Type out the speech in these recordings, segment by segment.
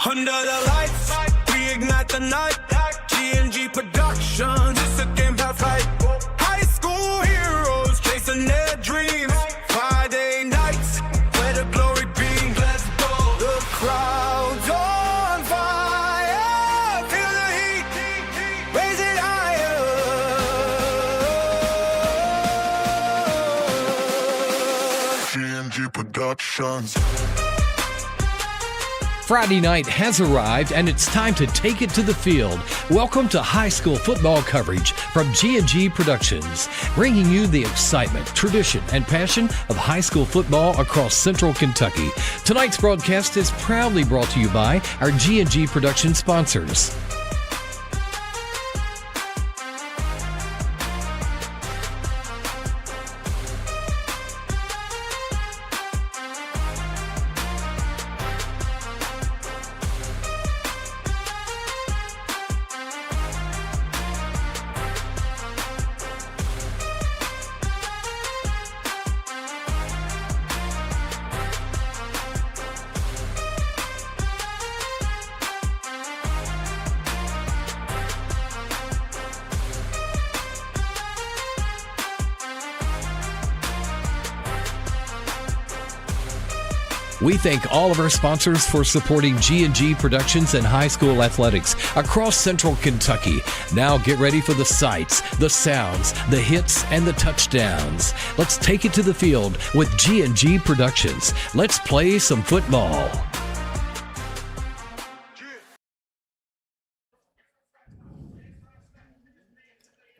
Under the lights, reignite the night. G&G Productions, it's a game past flight. High school heroes chasing their dreams. Friday nights, where the glory beams. Let's go. The crowd's on fire. Feel the heat, raise it higher. G&G Productions. Friday night has arrived, and it's time to take it to the field. Welcome to high school football coverage from G&G Productions, bringing you the excitement, tradition, and passion of high school football across Central Kentucky. Tonight's broadcast is proudly brought to you by our G&G Production sponsors. We thank all of our sponsors for supporting G&G Productions and high school athletics across Central Kentucky. Now get ready for the sights, the sounds, the hits, and the touchdowns. Let's take it to the field with G&G Productions. Let's play some football.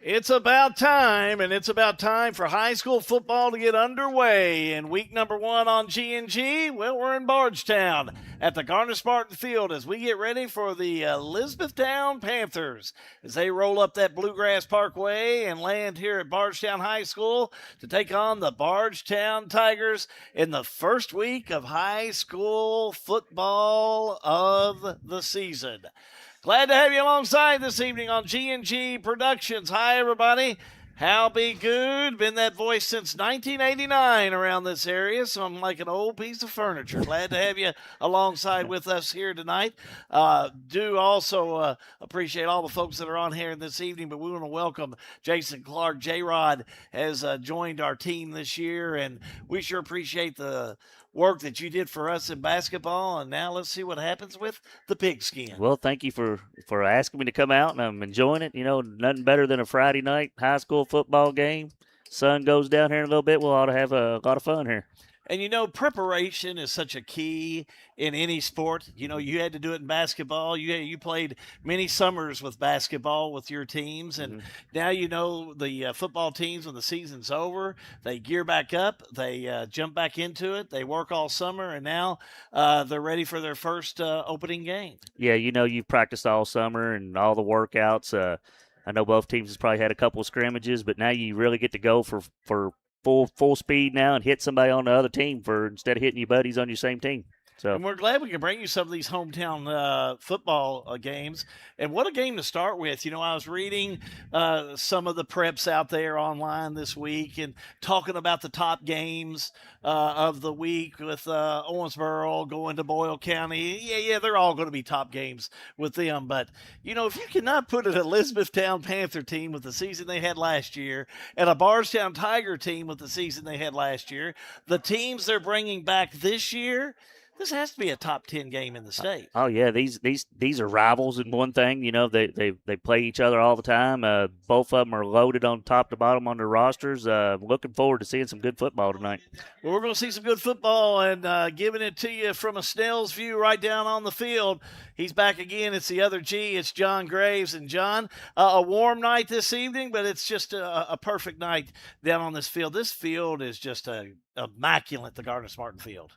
It's about time, and it's about time for high school football to get underway. And week number 1 on G&G, well, we're in Bardstown at the Garner-Spartan Field as we get ready for the Elizabethtown Panthers as they roll up that Bluegrass Parkway and land here at Bardstown High School to take on the Bardstown Tigers in the first week of high school football of the season. Glad to have you alongside this evening on G&G Productions. Hi, everybody. Hal be good. Been that voice since 1989 around this area, so I'm like an old piece of furniture. Glad to have you alongside with us here tonight. Do also appreciate all the folks that are on here this evening, but we want to welcome Jason Clark. J-Rod has joined our team this year, and we sure appreciate the work that you did for us in basketball, and now let's see what happens with the pigskin. Well, thank you for asking me to come out, and I'm enjoying it. You know, nothing better than a Friday night high school football game. Sun goes down here in a little bit. We'll ought to have a lot of fun here. And, you know, preparation is such a key in any sport. You know, you had to do it in basketball. You played many summers with basketball with your teams. And now, you know, the football teams, when the season's over, they gear back up. They jump back into it. They work all summer. And now they're ready for their first opening game. Yeah, you know, you've practiced all summer and all the workouts. I know both teams has probably had a couple of scrimmages, but now you really get to go for full speed now and hit somebody on the other team instead of hitting your buddies on your same team. So, and we're glad we can bring you some of these hometown football games. And what a game to start with. You know, I was reading some of the preps out there online this week and talking about the top games of the week with Owensboro going to Boyle County. Yeah, they're all going to be top games with them. But, you know, if you cannot put an Elizabethtown Panther team with the season they had last year and a Bardstown Tiger team with the season they had last year, the teams they're bringing back this year, this has to be a top 10 game in the state. Oh yeah, these are rivals in one thing. You know, they play each other all the time. Both of them are loaded on top to bottom on their rosters. Looking forward to seeing some good football tonight. Well, we're going to see some good football and giving it to you from a Snell's view right down on the field. He's back again. It's the other G. It's John Graves. And John, a warm night this evening, but it's just a perfect night down on this field. This field is just immaculate, the Garner-Spartan Field.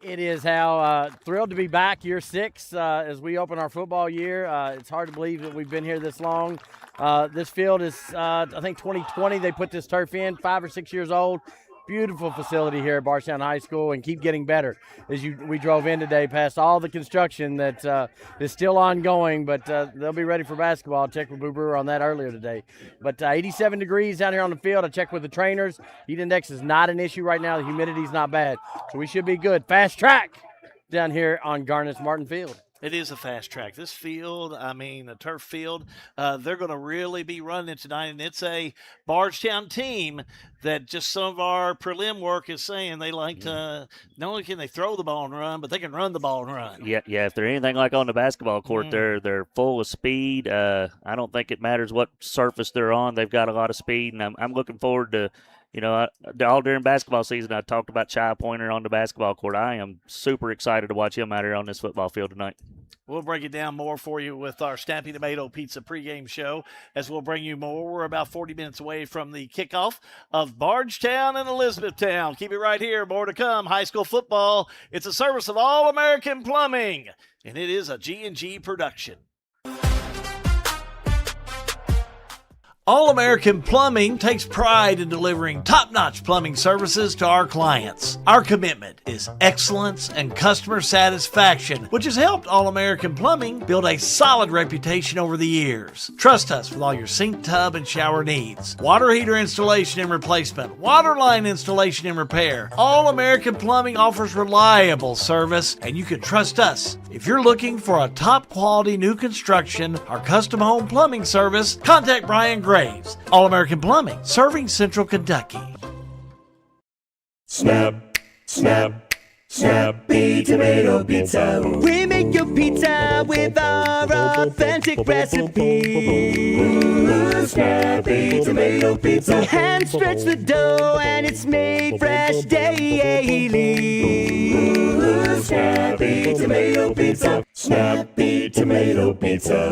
It is, Hal. Thrilled to be back year 6 as we open our football year. It's hard to believe that we've been here this long. This field is, I think, 2020 they put this turf in, 5 or 6 years old. Beautiful facility here at Bardstown High School and keep getting better. We drove in today past all the construction that is still ongoing, but they'll be ready for basketball. I checked with Boo Brewer on that earlier today. But 87 degrees down here on the field. I checked with the trainers. Heat index is not an issue right now. The humidity's not bad. So we should be good. Fast track down here on Garner-Spartan Field. It is a fast track. This field, the turf field, they're going to really be running tonight, and it's a Bardstown team that just some of our prelim work is saying they like to, not only can they throw the ball and run, but they can run the ball and run. Yeah. If they're anything like on the basketball court, they're full of speed. I don't think it matters what surface they're on. They've got a lot of speed, and I'm looking forward to, all during basketball season, I talked about Chai Pointer on the basketball court. I am super excited to watch him out here on this football field tonight. We'll break it down more for you with our Snappy Tomato Pizza pregame show, as we'll bring you more. We're about 40 minutes away from the kickoff of Bardstown and Elizabethtown. Keep it right here. More to come. High school football. It's a service of All American Plumbing, and it is a G&G production. All American Plumbing takes pride in delivering top-notch plumbing services to our clients. Our commitment is excellence and customer satisfaction, which has helped All American Plumbing build a solid reputation over the years. Trust us with all your sink, tub, and shower needs. Water heater installation and replacement, water line installation and repair. All American Plumbing offers reliable service, and you can trust us. If you're looking for a top-quality new construction or custom home plumbing service, contact Brian Graves, All American Plumbing, serving Central Kentucky. Snap, snap, Snappy Tomato Pizza. We make your pizza with our authentic recipe. Ooh, Snappy Tomato Pizza. Hand stretch the dough and it's made fresh daily. Ooh, Snappy Tomato Pizza. Snappy Tomato Pizza.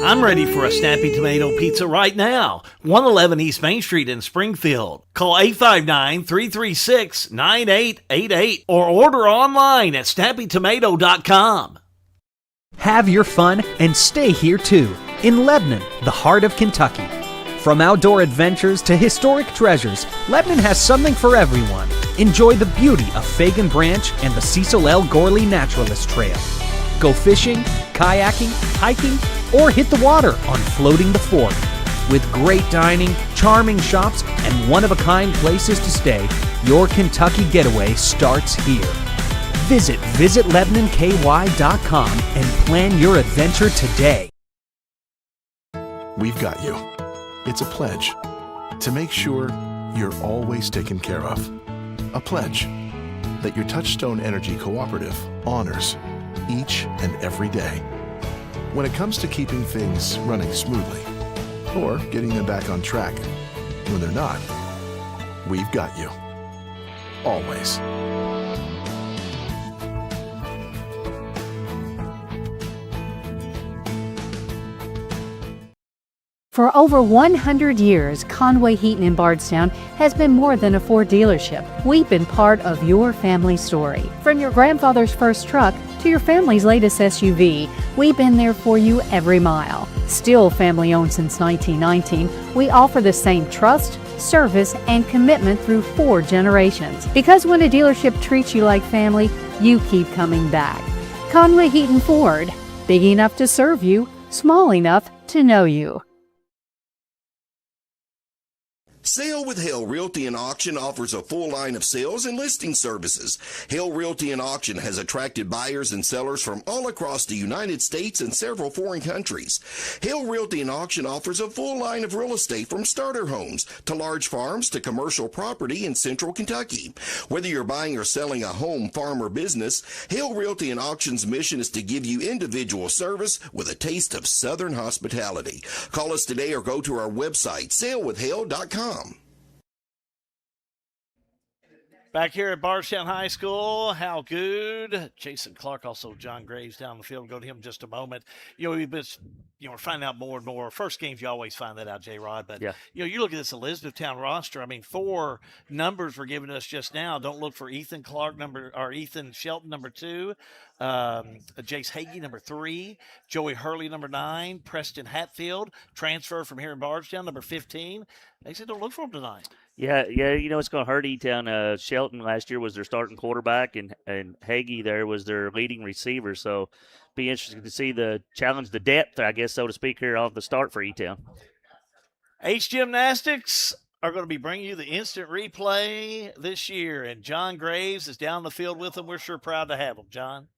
I'm ready for a Snappy Tomato Pizza right now. 111 East Main Street in Springfield. Call 859-336-9888 or order online at snappytomato.com. Have your fun and stay here too, in Lebanon, the heart of Kentucky. From outdoor adventures to historic treasures, Lebanon has something for everyone. Enjoy the beauty of Fagan Branch and the Cecil L. Gorley Naturalist Trail. Go fishing, kayaking, hiking, or hit the water on Floating the Fork. With great dining, charming shops, and one-of-a-kind places to stay, your Kentucky getaway starts here. Visit visitlebanonky.com and plan your adventure today. We've got you. It's a pledge to make sure you're always taken care of. A pledge that your Touchstone Energy Cooperative honors each and every day. When it comes to keeping things running smoothly or getting them back on track when they're not, we've got you. Always. For over 100 years, Conway Heaton in Bardstown has been more than a Ford dealership. We've been part of your family story. From your grandfather's first truck to your family's latest SUV, we've been there for you every mile. Still family owned since 1919, we offer the same trust, service, and commitment through 4 generations. Because when a dealership treats you like family, you keep coming back. Conway Heaton Ford, big enough to serve you, small enough to know you. Sale with Hale Realty and Auction offers a full line of sales and listing services. Hale Realty and Auction has attracted buyers and sellers from all across the United States and several foreign countries. Hale Realty and Auction offers a full line of real estate from starter homes to large farms to commercial property in Central Kentucky. Whether you're buying or selling a home, farm, or business, Hale Realty and Auction's mission is to give you individual service with a taste of Southern hospitality. Call us today or go to our website, salewithhale.com. Back here at Bardstown High School, how good. Jason Clark, also John Graves down the field. Go to him in just a moment. We've been, we're finding out more and more. First games, you always find that out, J-Rod. But, you look at this Elizabethtown roster. 4 numbers were given us just now. Don't look for Ethan Clark, Ethan Shelton, number 2. Jace Hagee, number 3. Joey Hurley, number 9. Preston Hatfield, transfer from here in Bardstown, number 15. They said don't look for him tonight. Yeah, it's going to hurt E-Town. Shelton last year was their starting quarterback, and Hagee there was their leading receiver. So be interesting to see the depth, I guess, so to speak, here off the start for E-Town. H Gymnastics are going to be bringing you the instant replay this year, and John Graves is down the field with them. We're sure proud to have him, John.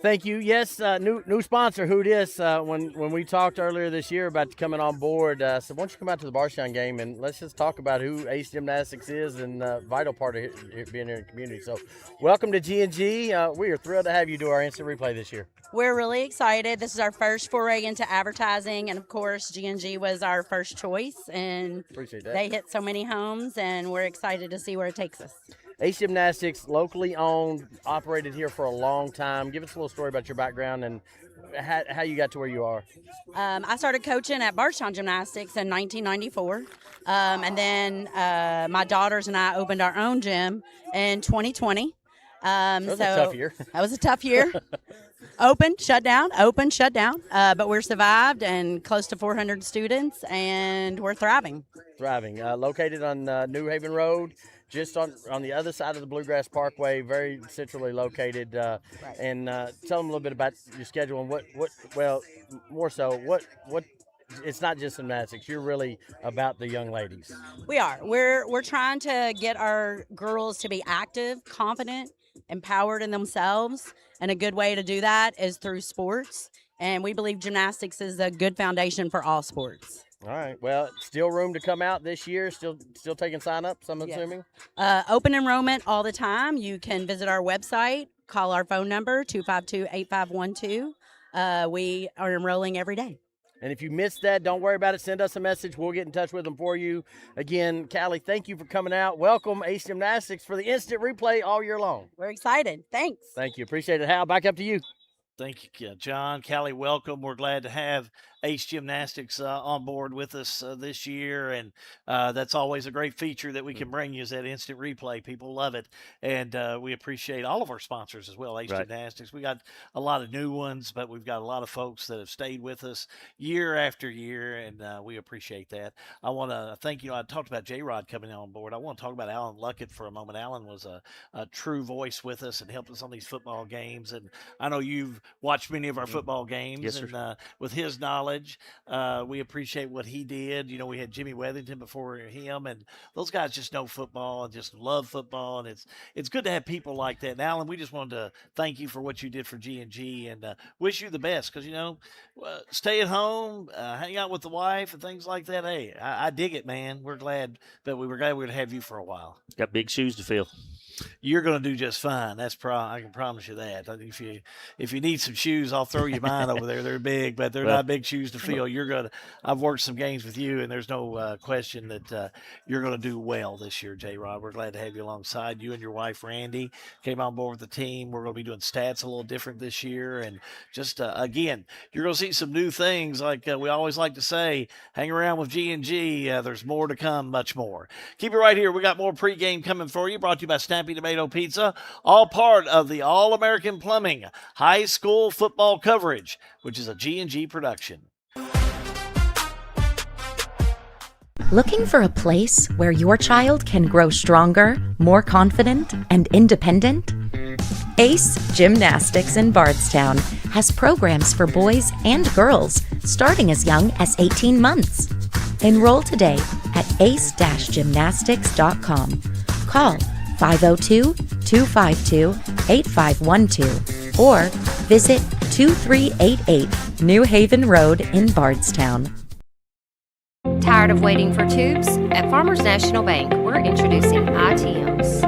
Thank you. Yes, new sponsor, Who Dis. When we talked earlier this year about coming on board, so why don't you come out to the Bardstown game and let's just talk about who Ace Gymnastics is and a vital part of being here in the community. So welcome to G&G. We are thrilled to have you do our instant replay this year. We're really excited. This is our first foray into advertising, and of course, G&G was our first choice, and Appreciate that. they hit so many homes, and we're excited to see where it takes us. Ace Gymnastics, locally owned, operated here for a long time. Give us a little story about your background and how you got to where you are. I started coaching at Bardstown Gymnastics in 1994, and then my daughters and I opened our own gym in 2020. That was a tough year. That was a tough year. Open, shut down, but we're survived and close to 400 students, and we're thriving. Located on New Haven Road, just on the other side of the Bluegrass Parkway, very centrally located. Right. And tell them a little bit about your schedule and what it's not just gymnastics. You're really about the young ladies. We are. We're trying to get our girls to be active, confident, empowered in themselves, and a good way to do that is through sports. And we believe gymnastics is a good foundation for all sports. All right. Well, still room to come out this year. Still taking sign-ups, I'm assuming? Open enrollment all the time. You can visit our website, call our phone number, 252-8512. We are enrolling every day. And if you missed that, don't worry about it. Send us a message. We'll get in touch with them for you. Again, Callie, thank you for coming out. Welcome, Ace Gymnastics, for the instant replay all year long. We're excited. Thanks. Thank you. Appreciate it. Hal, back up to you. Thank you, John. Callie, welcome. We're glad to have Ace Gymnastics on board with us this year, and that's always a great feature that we can bring you is that instant replay. People love it, and we appreciate all of our sponsors as well, Ace Gymnastics. We got a lot of new ones, but we've got a lot of folks that have stayed with us year after year, and we appreciate that. I want to thank you. I talked about J-Rod coming on board. I want to talk about Alan Luckett for a moment. Alan was a true voice with us and helped us on these football games, and I know you've watched many of our football games. Yes, sir. And with his knowledge, we appreciate what he did. You know, we had Jimmy Weathington before him, and those guys just know football and just love football, and it's good to have people like that. And Alan, we just wanted to thank you for what you did for G&G and wish you the best, because, you know, stay at home, hang out with the wife and things like that. Hey, I dig it, man. We're glad, but we were glad we would have you for a while. Got big shoes to fill. You're going to do just fine. I can promise you that. If you need some shoes, I'll throw you mine over there. They're big, but they're not big shoes to fill. I've worked some games with you, and there's no question that you're going to do well this year, J-Rod. We're glad to have you alongside. You and your wife, Randy, came on board with the team. We're going to be doing stats a little different this year, and just again, you're going to see some new things. Like we always like to say, hang around with G&G. There's more to come, much more. Keep it right here. We got more pregame coming for you. Brought to you by Snappy Tomato Pizza, all part of the All-American Plumbing High School Football Coverage, which is a G&G production. Looking for a place where your child can grow stronger, more confident, and independent? Ace Gymnastics in Bardstown has programs for boys and girls starting as young as 18 months. Enroll today at ace-gymnastics.com. Call 502-252-8512 or visit 2388 New Haven Road in Bardstown. Tired of waiting for tubes? At Farmers National Bank, we're introducing ITMs.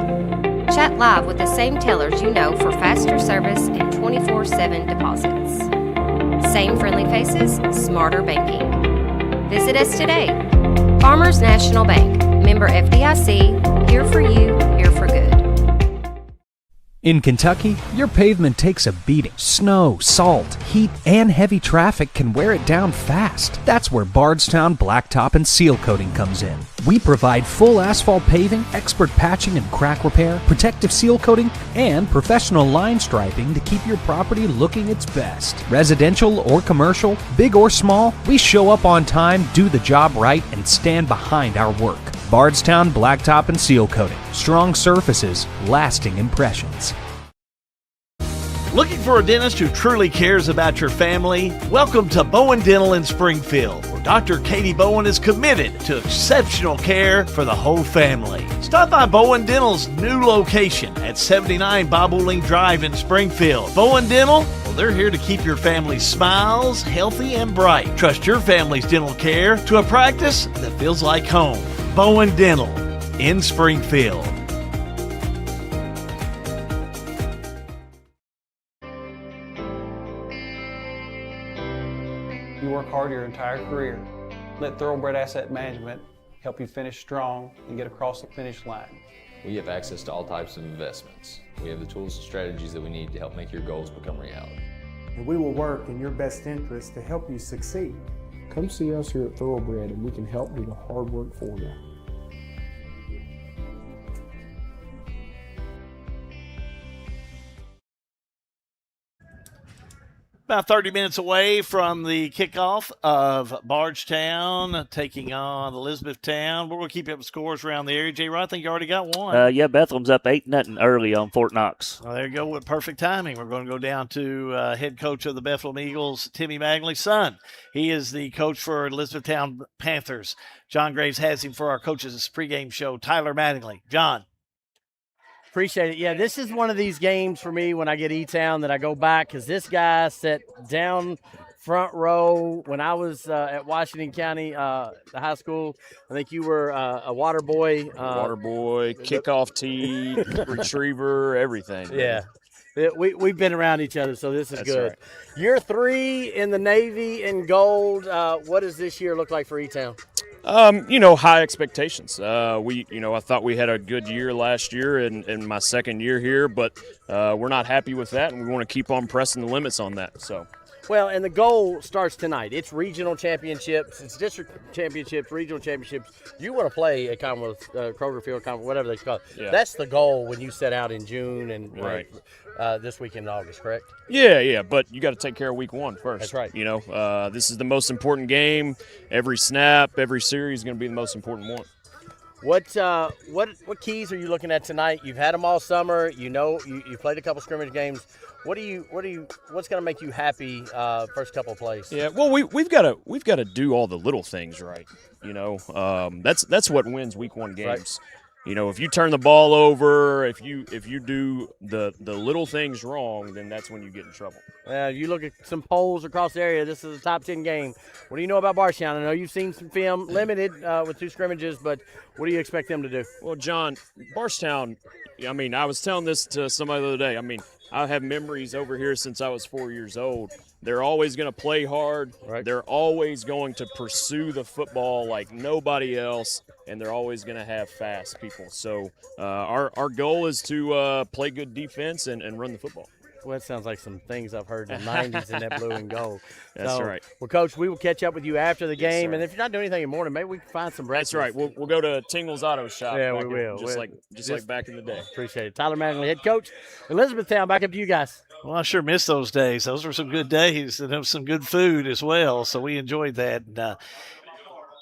Chat live with the same tellers you know for faster service and 24/7 deposits. Same friendly faces, smarter banking. Visit us today. Farmers National Bank, member FDIC, here for you, here for good. In Kentucky, your pavement takes a beating. Snow, salt, heat, and heavy traffic can wear it down fast. That's where Bardstown Blacktop and Seal Coating comes in. We provide full asphalt paving, expert patching and crack repair, protective seal coating, and professional line striping to keep your property looking its best. Residential or commercial, big or small, we show up on time, do the job right, and stand behind our work. Bardstown Blacktop and Seal Coating. Strong surfaces, lasting impressions. Looking for a dentist who truly cares about your family? Welcome to Bowen Dental in Springfield, where Dr. Katie Bowen is committed to exceptional care for the whole family. Stop by Bowen Dental's new location at 79 Bob Ooling Drive in Springfield. Bowen Dental will They're here to keep your family's smiles healthy and bright. Trust your family's dental care to a practice that feels like home. Bowen Dental in Springfield. You work hard your entire career. Let Thoroughbred Asset Management help you finish strong and get across the finish line. We have access to all types of investments. We have the tools and strategies that we need to help make your goals become reality. And we will work in your best interest to help you succeed. Come see us here at Thoroughbred and we can help do the hard work for you. About 30 minutes away from the kickoff of Bardstown taking on Elizabethtown. We're going to keep up with scores around the area. J-Rod, I think you already got one. Yeah, Bethlehem's up 8-0 early on Fort Knox. Well, there you go with perfect timing. We're going to go down to head coach of the Bethlehem Eagles, Timmy Magley's son. He is the coach for Elizabethtown Panthers. John Graves has him for our coaches' pregame show, Tyler Mattingly. John. Appreciate it. Yeah, this is one of these games for me when I get E-Town that I go back because this guy sat down front row when I was at Washington County the high school. I think you were a water boy. Water boy, kickoff tee, retriever, everything. Yeah. We've been around each other, so this is That's good. right. Year 3 in the Navy and gold. What does this year look like for E-Town? High expectations. I thought we had a good year last year in my second year here, but we're not happy with that, and we want to keep on pressing the limits on that. So. Well, and the goal starts tonight. It's regional championships, it's district championships, regional championships. You want to play at Commonwealth, Kroger Field, Commonwealth, whatever they call it. Yeah. That's the goal when you set out in June and Right. this weekend in August, correct? Yeah, but you got to take care of week 1 first. That's right. This is the most important game. Every snap, every series is going to be the most important one. What keys are you looking at tonight? You've had them all summer. You played a couple scrimmage games. What's going to make you happy first couple of plays? Yeah, well, we've got to do all the little things right. That's what wins week 1 games. Right. If you turn the ball over, if you do the little things wrong, then that's when you get in trouble. You look at some polls across the area. This is a top 10 game. What do you know about Bardstown? I know you've seen some film, limited with 2 scrimmages, but what do you expect them to do? Well, John, Bardstown, I was telling this to somebody the other day. I have memories over here since I was 4 years old. They're always going to play hard. Right. They're always going to pursue the football like nobody else, and they're always going to have fast people. So our goal is to play good defense and run the football. Well, that sounds like some things I've heard in the 90s in that blue and gold. That's right. Well, Coach, we will catch up with you after the game. sir. And if you're not doing anything in the morning, maybe we can find some breakfast. That's right. We'll go to Tingle's Auto Shop. Yeah, we will. Just like back in the day. Appreciate it. Tyler Mattingly, head coach, Elizabethtown, back up to you guys. Well, I sure miss those days. Those were some good days, and there was some good food as well, so we enjoyed that. And,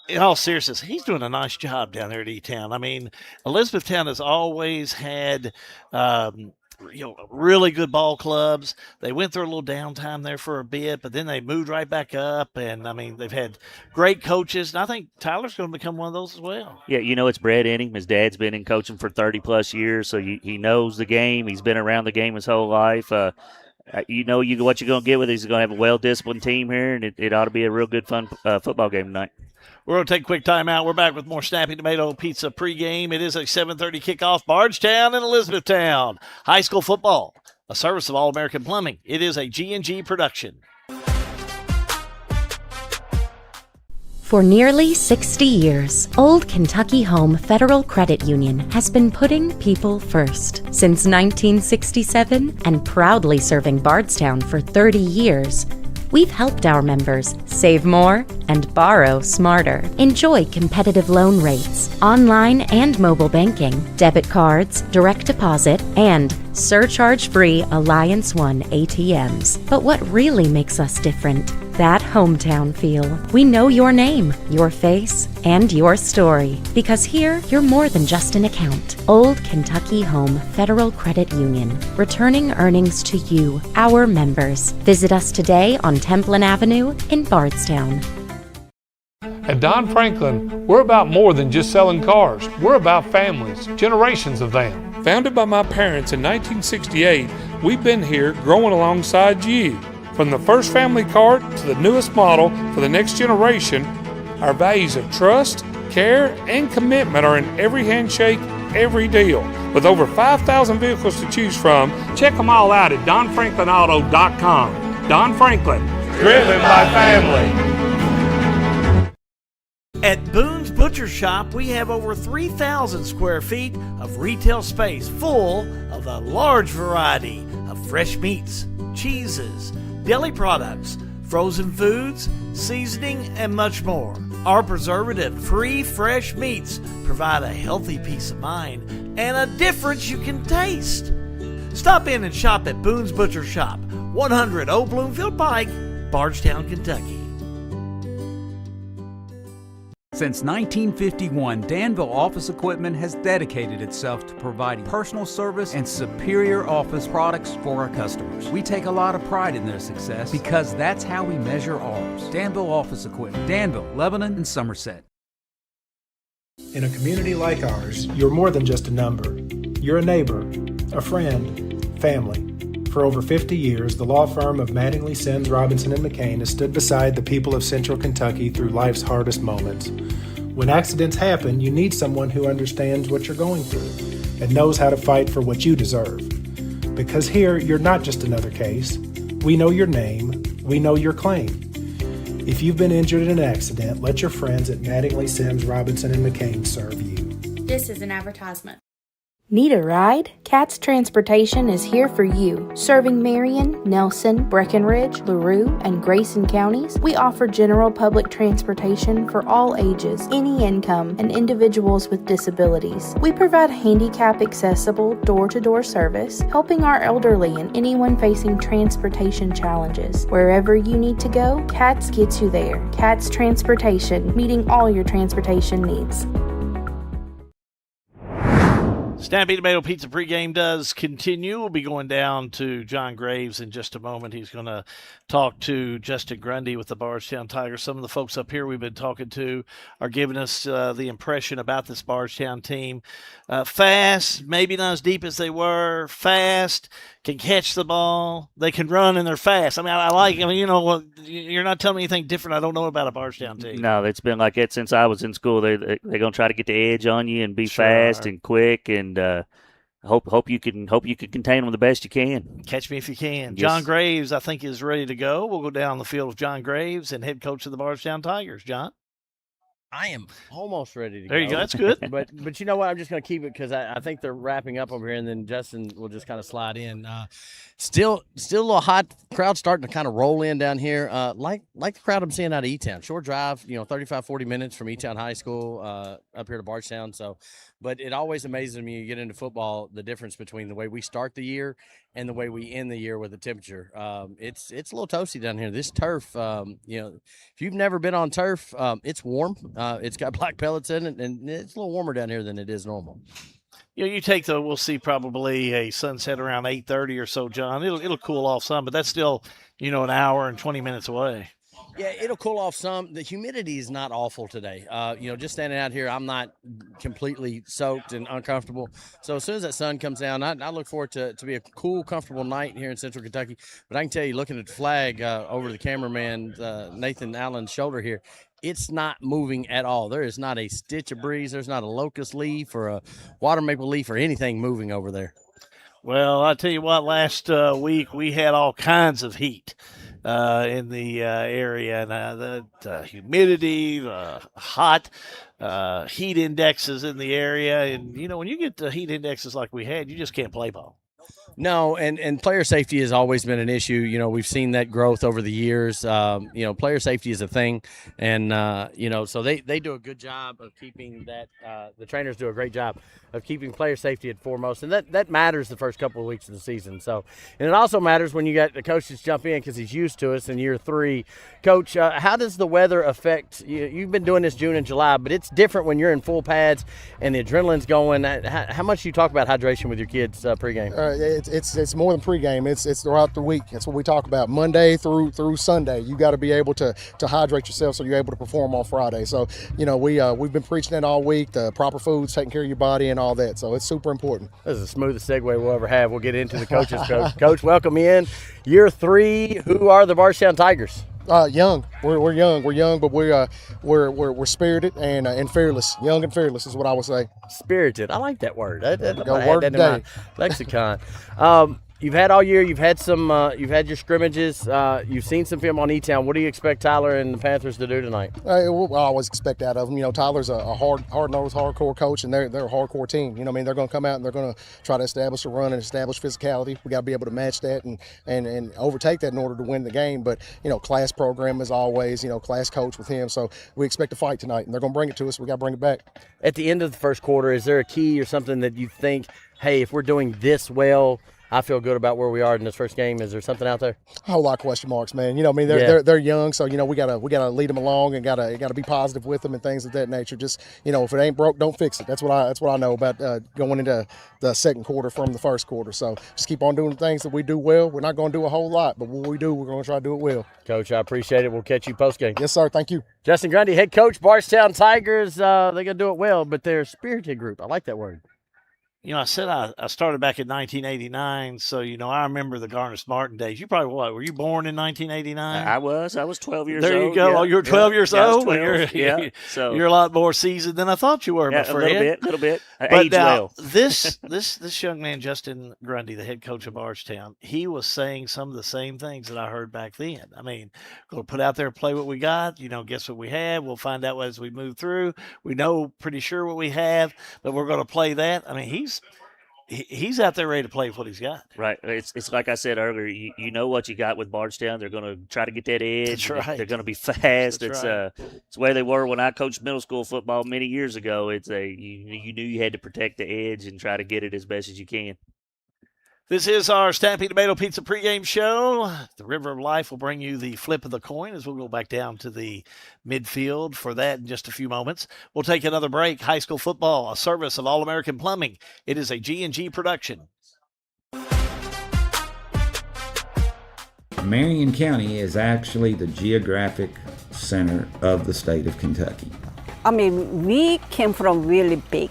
in all seriousness, he's doing a nice job down there at E-Town. Elizabethtown has always had really good ball clubs. They went through a little downtime there for a bit, but then they moved right back up. And, they've had great coaches. And I think Tyler's going to become one of those as well. Yeah, it's bred in him. His dad's been in coaching for 30-plus years, so he knows the game. He's been around the game his whole life. What you're going to get with it. He's going to have a well-disciplined team here, and it ought to be a real good, fun football game tonight. We're going to take a quick timeout. We're back with more Snappy Tomato Pizza pregame. It is a 7:30 kickoff. Bardstown and Elizabethtown. High school football, a service of All-American Plumbing. It is a G&G production. For nearly 60 years, Old Kentucky Home Federal Credit Union has been putting people first. Since 1967 and proudly serving Bardstown for 30 years, we've helped our members save more and borrow smarter. Enjoy competitive loan rates, online and mobile banking, debit cards, direct deposit, and surcharge-free Alliance One ATMs. But what really makes us different? That hometown feel. We know your name, your face, and your story. Because here, you're more than just an account. Old Kentucky Home Federal Credit Union. Returning earnings to you, our members. Visit us today on Templin Avenue in Bardstown. At Don Franklin, we're about more than just selling cars. We're about families, generations of them. Founded by my parents in 1968, we've been here growing alongside you. From the first family cart to the newest model for the next generation, our values of trust, care, and commitment are in every handshake, every deal. With over 5,000 vehicles to choose from, check them all out at DonFranklinAuto.com. Don Franklin, driven by family. At Boone's Butcher Shop, we have over 3,000 square feet of retail space full of a large variety of fresh meats, cheeses, deli products, frozen foods, seasoning, and much more. Our preservative-free fresh meats provide a healthy peace of mind and a difference you can taste. Stop in and shop at Boone's Butcher Shop, 100 Old Bloomfield Pike, Bardstown, Kentucky. Since 1951, Danville Office Equipment has dedicated itself to providing personal service and superior office products for our customers. We take a lot of pride in their success because that's how we measure ours. Danville Office Equipment, Danville, Lebanon, and Somerset. In a community like ours, you're more than just a number. You're a neighbor, a friend, family. For over 50 years, the law firm of Mattingly, Sims, Robinson, and McCain has stood beside the people of Central Kentucky through life's hardest moments. When accidents happen, you need someone who understands what you're going through and knows how to fight for what you deserve. Because here, you're not just another case. We know your name. We know your claim. If you've been injured in an accident, let your friends at Mattingly, Sims, Robinson, and McCain serve you. This is an advertisement. Need a ride? Cat's Transportation is here for you. Serving Marion, Nelson, Breckenridge, LaRue, and Grayson counties, we offer general public transportation for all ages, any income, and individuals with disabilities. We provide handicap-accessible, door-to-door service, helping our elderly and anyone facing transportation challenges. Wherever you need to go, Cat's gets you there. Cat's Transportation, meeting all your transportation needs. Snappy Tomato Pizza Pre-Game does continue. We'll be going down to John Graves in just a moment. He's going to talk to Justin Grundy with the Bardstown Tigers. Some of the folks up here we've been talking to are giving us the impression about this Bardstown team. Fast, maybe not as deep as they were. Fast, can catch the ball. They can run and they're fast. I mean, you know, you're not telling me anything different I don't know about a Bardstown team. No, it's been like that since I was in school. They're going to try to get the edge on you and be fast and quick, and hope you can contain them the best you can. Catch me if you can. Yes. John Graves, I think, is ready to go. We'll go down the field with John Graves and head coach of the Bardstown Tigers. John? I am almost ready to go. There you go. That's good. But you know what? I'm just going to keep it because I think they're wrapping up over here, and then Justin will just kind of slide in. Still a little hot. Crowd starting to kind of roll in down here, like the crowd I'm seeing out of E-Town. Short drive, 35, 40 minutes from E-Town High School up here to Bardstown. So, but it always amazes me you get into football, the difference between the way we start the year and the way we end the year with the temperature. It's a little toasty down here. This turf, if you've never been on turf, it's warm. It's got black pellets in it, and it's a little warmer down here than it is normal. We'll see probably a sunset around 8:30 or so, John. It'll cool off some, but that's still, an hour and 20 minutes away. Yeah, it'll cool off some. The humidity is not awful today. Just standing out here, I'm not completely soaked and uncomfortable. So as soon as that sun comes down, I look forward to be a cool, comfortable night here in Central Kentucky. But I can tell you, looking at the flag over the cameraman, Nathan Allen's shoulder here, it's not moving at all. There is not a stitch of breeze. There's not a locust leaf or a water maple leaf or anything moving over there. Well, I'll tell you what, last week we had all kinds of heat in the area, and the humidity, the hot heat indexes in the area. And, when you get the heat indexes like we had, you just can't play ball. No, and player safety has always been an issue. We've seen that growth over the years. Player safety is a thing, and so they do a good job of keeping that. The trainers do a great job of keeping player safety at foremost, and that matters the first couple of weeks of the season. So, and it also matters when you got the coaches jump in because he's used to us in year 3. Coach, how does the weather affect you? You've been doing this June and July, but it's different when you're in full pads and the adrenaline's going. How much do you talk about hydration with your kids pregame? it's more than pregame. It's throughout the week. That's what we talk about. Monday through Sunday, you got to be able to hydrate yourself so you're able to perform on Friday. So we've been preaching that all week. The proper foods, taking care of your body, and all that. So it's super important. This is the smoothest segue we'll ever have. We'll get into the coaches. Coach, welcome in. Year 3. Who are the Bardstown Tigers? Young. We're young. We're young, but we're spirited and fearless. Young and fearless is what I would say. Spirited. I like that word. Go word that in my lexicon. You've had all year. You've had you've had your scrimmages. You've seen some film on E-Town. What do you expect Tyler and the Panthers to do tonight? I always expect that of them. Tyler's a hard-nosed, hardcore coach, and they're a hardcore team. They're going to come out and they're going to try to establish a run and establish physicality. We got to be able to match that and overtake that in order to win the game. But class program is always class coach with him. So we expect a fight tonight, and they're going to bring it to us. We got to bring it back. At the end of the first quarter, is there a key or something that you think, hey, if we're doing this well, I feel good about where we are in this first game? Is there something out there? A whole lot of question marks, man. They're young, so we gotta lead them along and gotta be positive with them and things of that nature. Just if it ain't broke, don't fix it. That's what I know about going into the second quarter from the first quarter. So just keep on doing the things that we do well. We're not going to do a whole lot, but what we do, we're going to try to do it well. Coach, I appreciate it. We'll catch you post game. Yes, sir. Thank you. Justin Grundy, head coach, Bardstown Tigers. They're gonna do it well, but they're a spirited group. I like that word. I said I started back in 1989, so I remember the Garnet Martin days. You probably were you born in 1989? I was 12 years old. There you go. Yeah. Oh, you were 12 years old. 12. So you're a lot more seasoned than I thought you were, my friend. A little bit. But age now, well. this young man, Justin Grundy, the head coach of Bardstown, he was saying some of the same things that I heard back then. Going to put out there and play what we got. Guess what we have. We'll find out as we move through. We know pretty sure what we have, but we're going to play that. He's out there ready to play what he's got. Right. It's like I said earlier, you know what you got with Bardstown. They're going to try to get that edge. That's right. They're going to be fast. That's It's right. It's the way they were when I coached middle school football many years ago. You knew you had to protect the edge and try to get it as best as you can. This is our Snappy Tomato Pizza pregame show. The River of Life will bring you the flip of the coin as we'll go back down to the midfield for that in just a few moments. We'll take another break. High school football, a service of All-American Plumbing. It is a G&G production. Marion County is actually the geographic center of the state of Kentucky. We came from really big,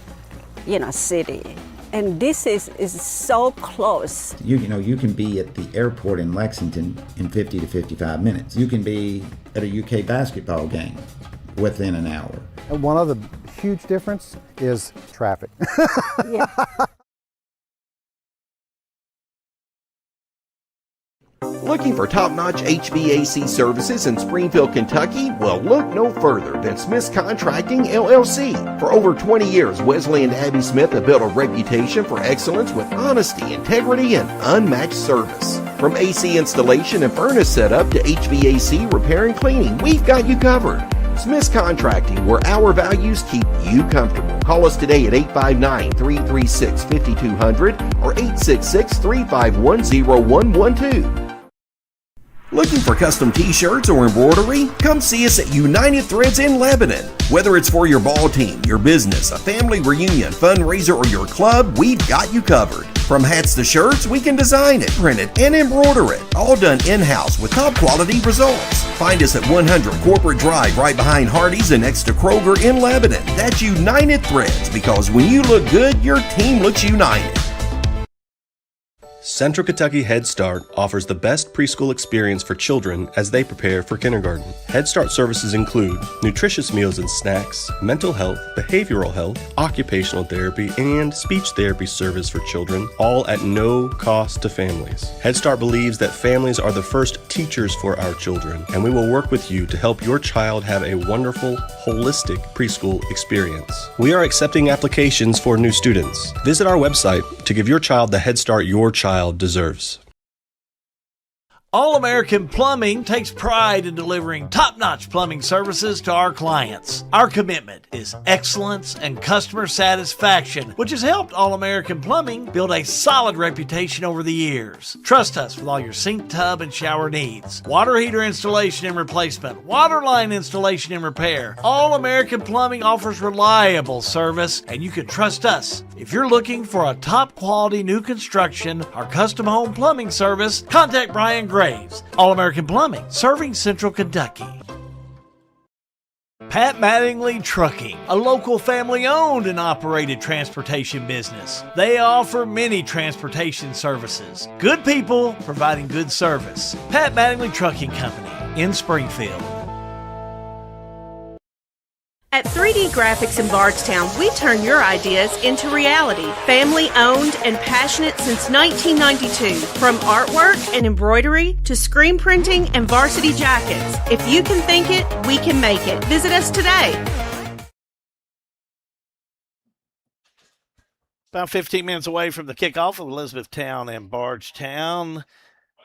city. And this is so close. You can be at the airport in Lexington in 50 to 55 minutes. You can be at a UK basketball game within an hour. And one other huge difference is traffic. Yeah. Looking for top-notch HVAC services in Springfield, Kentucky? Well, look no further than Smith's Contracting, LLC. For over 20 years, Wesley and Abby Smith have built a reputation for excellence with honesty, integrity, and unmatched service. From AC installation and furnace setup to HVAC repair and cleaning, we've got you covered. Smith's Contracting, where our values keep you comfortable. Call us today at 859-336-5200 or 866-351-0112. Looking for custom t-shirts or embroidery? Come see us at United Threads in Lebanon. Whether it's for your ball team, your business, a family reunion, fundraiser, or your club, we've got you covered. From hats to shirts, we can design it, print it, and embroider it. All done in-house with top quality results. Find us at 100 Corporate Drive right behind Hardee's and next to Kroger in Lebanon. That's United Threads, because when you look good, your team looks united. Central Kentucky Head Start offers the best preschool experience for children as they prepare for kindergarten. Head Start services include nutritious meals and snacks, mental health, behavioral health, occupational therapy, and speech therapy service for children, all at no cost to families. Head Start believes that families are the first teachers for our children, and we will work with you to help your child have a wonderful, holistic preschool experience. We are accepting applications for new students. Visit our website to give your child the Head Start your child deserves. All American Plumbing takes pride in delivering top-notch plumbing services to our clients. Our commitment is excellence and customer satisfaction, which has helped All American Plumbing build a solid reputation over the years. Trust us with all your sink, tub, and shower needs. Water heater installation and replacement, water line installation and repair. All American Plumbing offers reliable service, and you can trust us. If you're looking for a top-quality new construction or custom home plumbing service, contact Brian Graves. All American Plumbing, serving Central Kentucky. Pat Mattingly Trucking, a local family-owned and operated transportation business. They offer many transportation services. Good people providing good service. Pat Mattingly Trucking Company in Springfield. At 3D Graphics in Bardstown, we turn your ideas into reality. Family owned and passionate since 1992. From artwork and embroidery to screen printing and varsity jackets. If you can think it, we can make it. Visit us today. About 15 minutes away from the kickoff of Elizabethtown and Bardstown.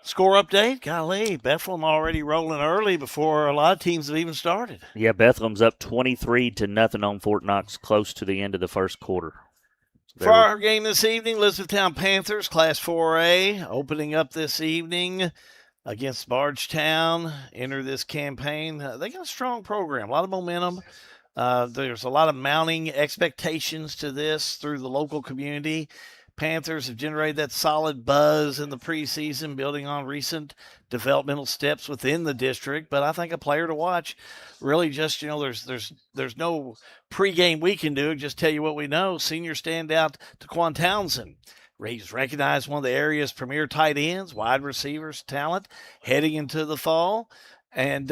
Score update, golly, Bethlehem already rolling early before a lot of teams have even started. Yeah, Bethlehem's up 23-0 on Fort Knox, close to the end of the first quarter. For our game this evening, Elizabethtown Panthers, Class 4A, opening up this evening against Bardstown. Enter this campaign. They got a strong program, a lot of momentum. There's a lot of mounting expectations to this through the local community. Panthers have generated that solid buzz in the preseason, building on recent developmental steps within the district. But I think a player to watch, really just, there's no pregame we can do. Just tell you what we know. Senior standout Taquan Townsend. He's recognized one of the area's premier tight ends, wide receivers, talent heading into the fall. And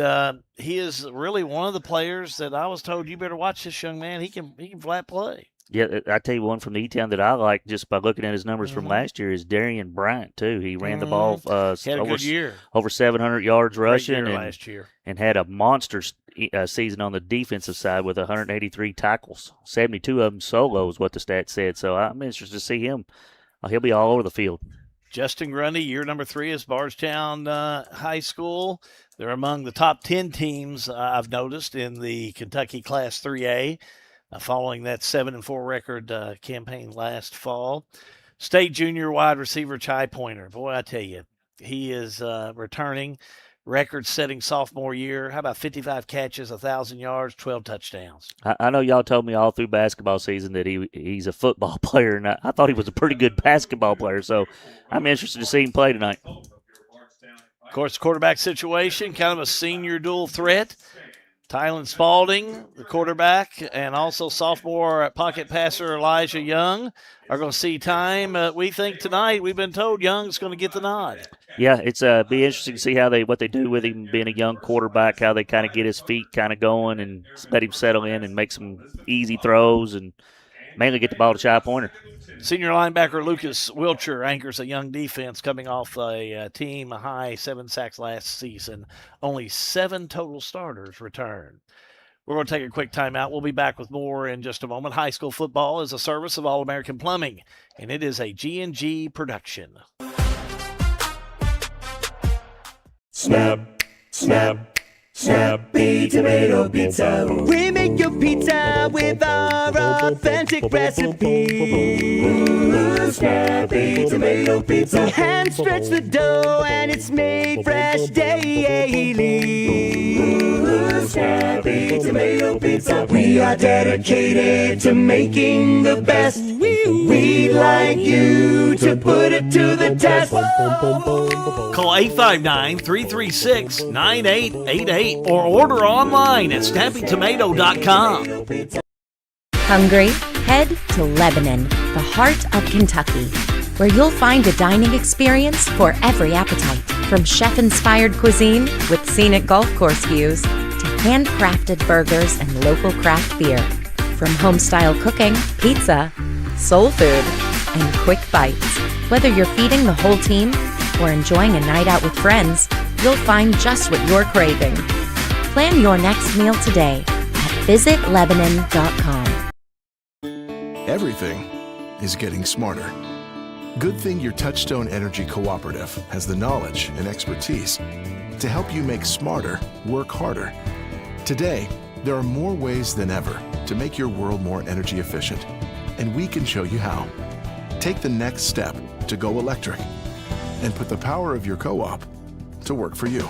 he is really one of the players that I was told, you better watch this young man. He can flat play. Yeah, I tell you one from the E-Town that I like just by looking at his numbers from last year is Darian Bryant, too. He ran the ball had a good year. Over 700 yards rushing last year. And had a monster season on the defensive side with 183 tackles. 72 of them solo is what the stats said. So I'm interested to see him. He'll be all over the field. Justin Grundy, year number 3 is Bardstown High School. They're among the top 10 teams I've noticed in the Kentucky Class 3A. Following that 7-4 record campaign last fall. State junior wide receiver Chai Pointer. Boy, I tell you, he is returning. Record-setting sophomore year. How about 55 catches, 1,000 yards, 12 touchdowns? I know y'all told me all through basketball season that he's a football player, and I thought he was a pretty good basketball player, so I'm interested to see him play tonight. Of course, the quarterback situation, kind of a senior dual threat. Tylen Spalding, the quarterback, and also sophomore pocket passer Elijah Young are going to see time. We think tonight, we've been told Young's going to get the nod. Yeah, it's be interesting to see what they do with him being a young quarterback, how they kind of get his feet kind of going and let him settle in and make some easy throws and mainly get the ball to Chai Pointer. Senior linebacker Lucas Wiltshire anchors a young defense coming off a team high 7 sacks last season. Only 7 total starters return. We're going to take a quick timeout. We'll be back with more in just a moment. High school football is a service of All American Plumbing, and it is a G&G production. Snap, snap. Snappy Tomato Pizza. We make your pizza with our authentic recipe. Snappy Tomato Pizza. Hand stretch the dough and it's made fresh daily. Snappy Tomato Pizza. We are dedicated to making the best. We'd like you to put it to the test. Call 859-336-9888 or order online at snappytomato.com. Hungry? Head to Lebanon, the heart of Kentucky, where you'll find a dining experience for every appetite. From chef-inspired cuisine with scenic golf course views to handcrafted burgers and local craft beer. From home-style cooking, pizza, soul food, and quick bites. Whether you're feeding the whole team or enjoying a night out with friends, you'll find just what you're craving. Plan your next meal today at visitlebanon.com. Everything is getting smarter. Good thing your Touchstone Energy Cooperative has the knowledge and expertise to help you make smarter, work harder. Today, there are more ways than ever to make your world more energy efficient, and we can show you how. Take the next step to go electric and put the power of your co-op to work for you.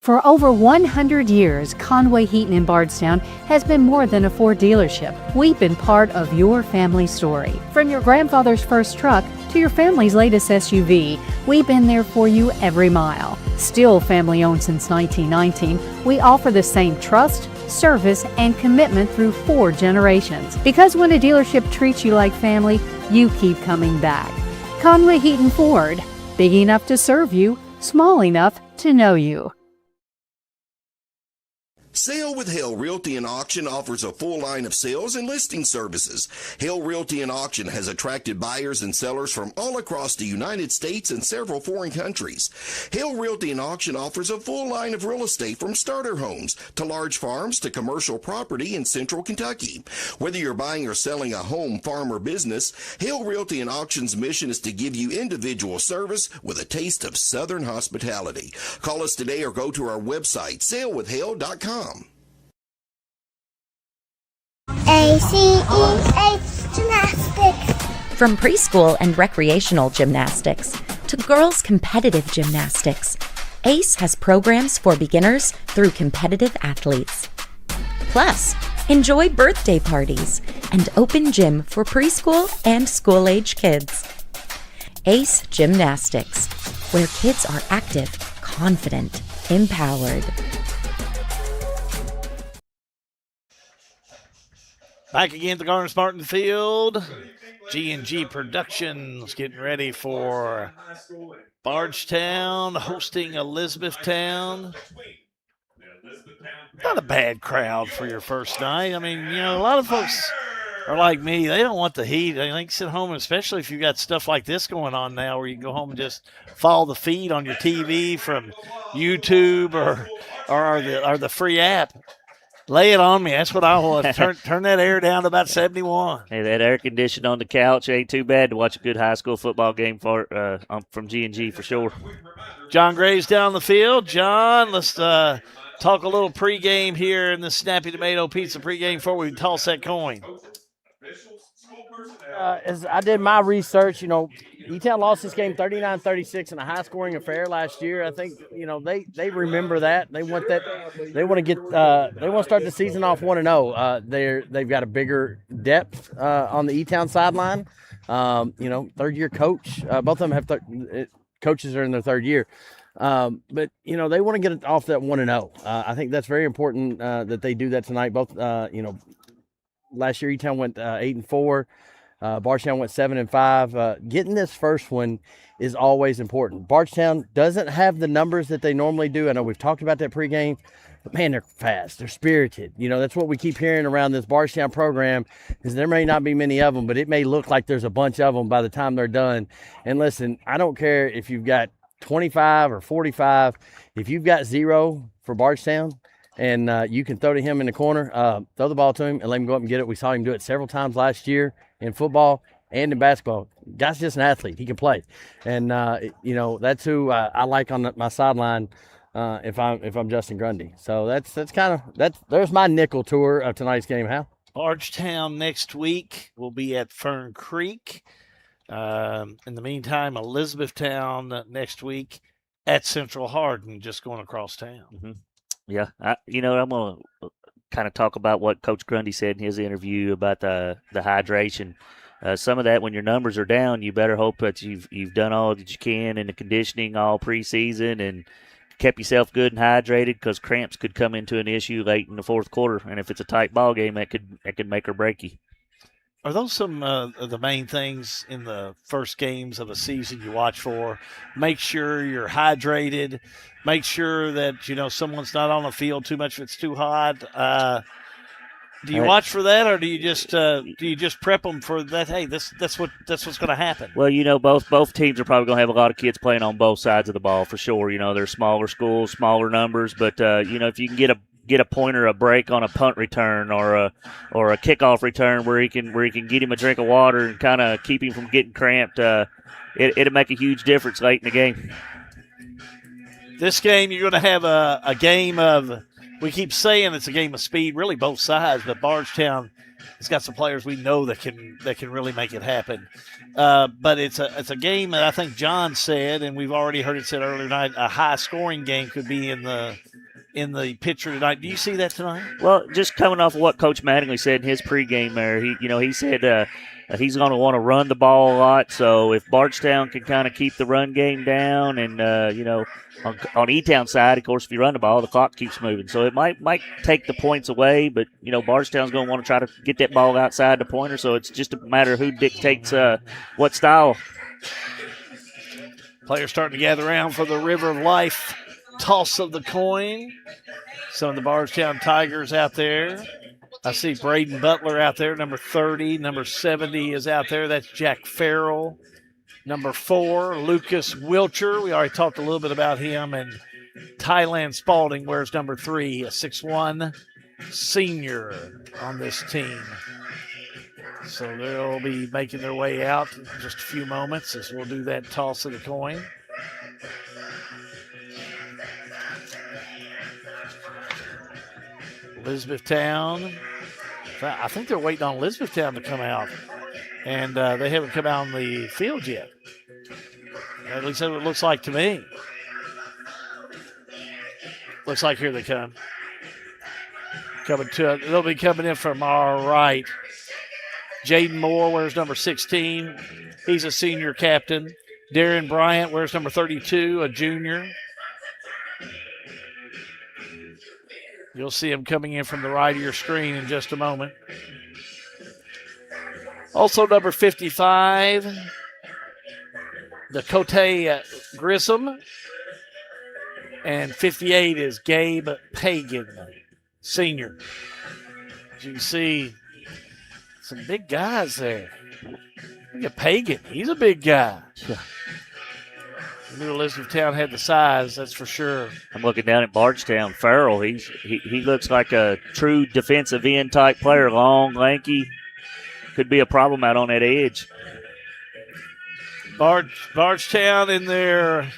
For over 100 years, Conway Heaton in Bardstown has been more than a Ford dealership. We've been part of your family story. From your grandfather's first truck to your family's latest SUV, we've been there for you every mile. Still family owned since 1919, we offer the same trust, service, and commitment through 4 generations. Because when a dealership treats you like family, you keep coming back. Conway Heaton Ford, big enough to serve you, small enough to know you. Sale with Hale Realty and Auction offers a full line of sales and listing services. Hale Realty and Auction has attracted buyers and sellers from all across the United States and several foreign countries. Hale Realty and Auction offers a full line of real estate from starter homes to large farms to commercial property in central Kentucky. Whether you're buying or selling a home, farm, or business, Hale Realty and Auction's mission is to give you individual service with a taste of Southern hospitality. Call us today or go to our website, salewithhale.com. ACEH Gymnastics. From preschool and recreational gymnastics to girls' competitive gymnastics, ACE has programs for beginners through competitive athletes. Plus, enjoy birthday parties and open gym for preschool and school-age kids. ACE Gymnastics, where kids are active, confident, empowered. Back again at the Garner-Spartan Field. G&G Productions getting ready for Bardstown hosting Elizabethtown. Not a bad crowd for your first night. I mean, you know, a lot of folks are like me. They don't want the heat. They like to sit home, especially if you've got stuff like this going on now where you can go home and just follow the feed on your TV from YouTube or the free app. Lay it on me. That's what I want. Turn that air down to about 71. Hey, that air conditioning on the couch ain't too bad to watch a good high school football game from G&G for sure. John Gray's down the field. John, let's talk a little pregame here in the Snappy Tomato Pizza pregame before we toss that coin. As I did my research, you know, E-Town lost this game 39-36 in a high-scoring affair last year. I think, you know, they remember that. They want that. They want to start the season off 1-0. They've got a bigger depth on the E-Town sideline. You know, third-year coach. Both of them have coaches are in their third year. But, you know, they want to get it off that 1-0. I think that's very important that they do that tonight. Both, you know, last year E-Town went 8-4. Bardstown went 7-5. Getting this first one is always important. Bardstown doesn't have the numbers that they normally do. I know we've talked about that pregame, but man, they're fast. They're spirited. You know, that's what we keep hearing around this Bardstown program is there may not be many of them, but it may look like there's a bunch of them by the time they're done. And listen, I don't care if you've got 25 or 45. If you've got 0 for Bardstown, and you can throw to him in the corner, throw the ball to him and let him go up and get it. We saw him do it several times last year in football and in basketball. Guy's just an athlete. He can play. And, you know, that's who I like on my sideline if I'm Justin Grundy. So there's my nickel tour of tonight's game, Hal. Bardstown next week will be at Fern Creek. In the meantime, Elizabethtown next week at Central Hardin, just going across town. Mm-hmm. Yeah, I'm going to kind of talk about what Coach Grundy said in his interview about the hydration. Some of that, when your numbers are down, you better hope that you've done all that you can in the conditioning all preseason and kept yourself good and hydrated, because cramps could come into an issue late in the fourth quarter, and if it's a tight ball game, that could make or break you. Are those some of the main things in the first games of a season you watch for? Make sure you're hydrated. Make sure that, you know, someone's not on the field too much if it's too hot. Do you watch for that, or do you just prep them for that? Hey, that's what's going to happen. Well, you know, both teams are probably going to have a lot of kids playing on both sides of the ball for sure. You know, they're smaller schools, smaller numbers, but you know, if you can get get a pointer a break on a punt return or a kickoff return where he can get him a drink of water and kind of keep him from getting cramped. It'll make a huge difference late in the game. This game, you're going to have a game of, we keep saying it's a game of speed, really both sides, but Bardstown has got some players we know that can really make it happen. But it's a game that I think John said, and we've already heard it said earlier tonight, a high-scoring game could be in the picture tonight. Do you see that tonight? Well, just coming off of what Coach Mattingly said in his pregame there, he said he's going to want to run the ball a lot. So if Bardstown can kind of keep the run game down, and on E-Town side, of course, if you run the ball, the clock keeps moving. So it might take the points away, but Bardstown's going to want to try to get that ball outside the pointer. So it's just a matter of who dictates what style. Players starting to gather around for the River of Life toss of the coin. Some of the Bardstown Tigers out there. I see Braden Butler out there, number 30. Number 70 is out there. That's Jack Farrell. Number 4, Lucas Wilcher. We already talked a little bit about him. And Tylan Spalding wears number 3, a 6'1" senior on this team. So they'll be making their way out in just a few moments as we'll do that toss of the coin. Elizabethtown. I think they're waiting on Elizabethtown to come out. And they haven't come out on the field yet. At least that's what it looks like to me. Looks like here they come. They'll be coming in from our right. Jaden Moore wears number 16. He's a senior captain. Darren Bryant wears number 32, a junior. You'll see him coming in from the right of your screen in just a moment. Also number 55, Dakota Grissom. And 58 is Gabe Pagan, senior. As you can see, some big guys there. Look at Pagan. He's a big guy. I knew Elizabethtown had the size, that's for sure. I'm looking down at Bardstown. Farrell, he looks like a true defensive end type player, long, lanky. Could be a problem out on that edge. Bardstown in their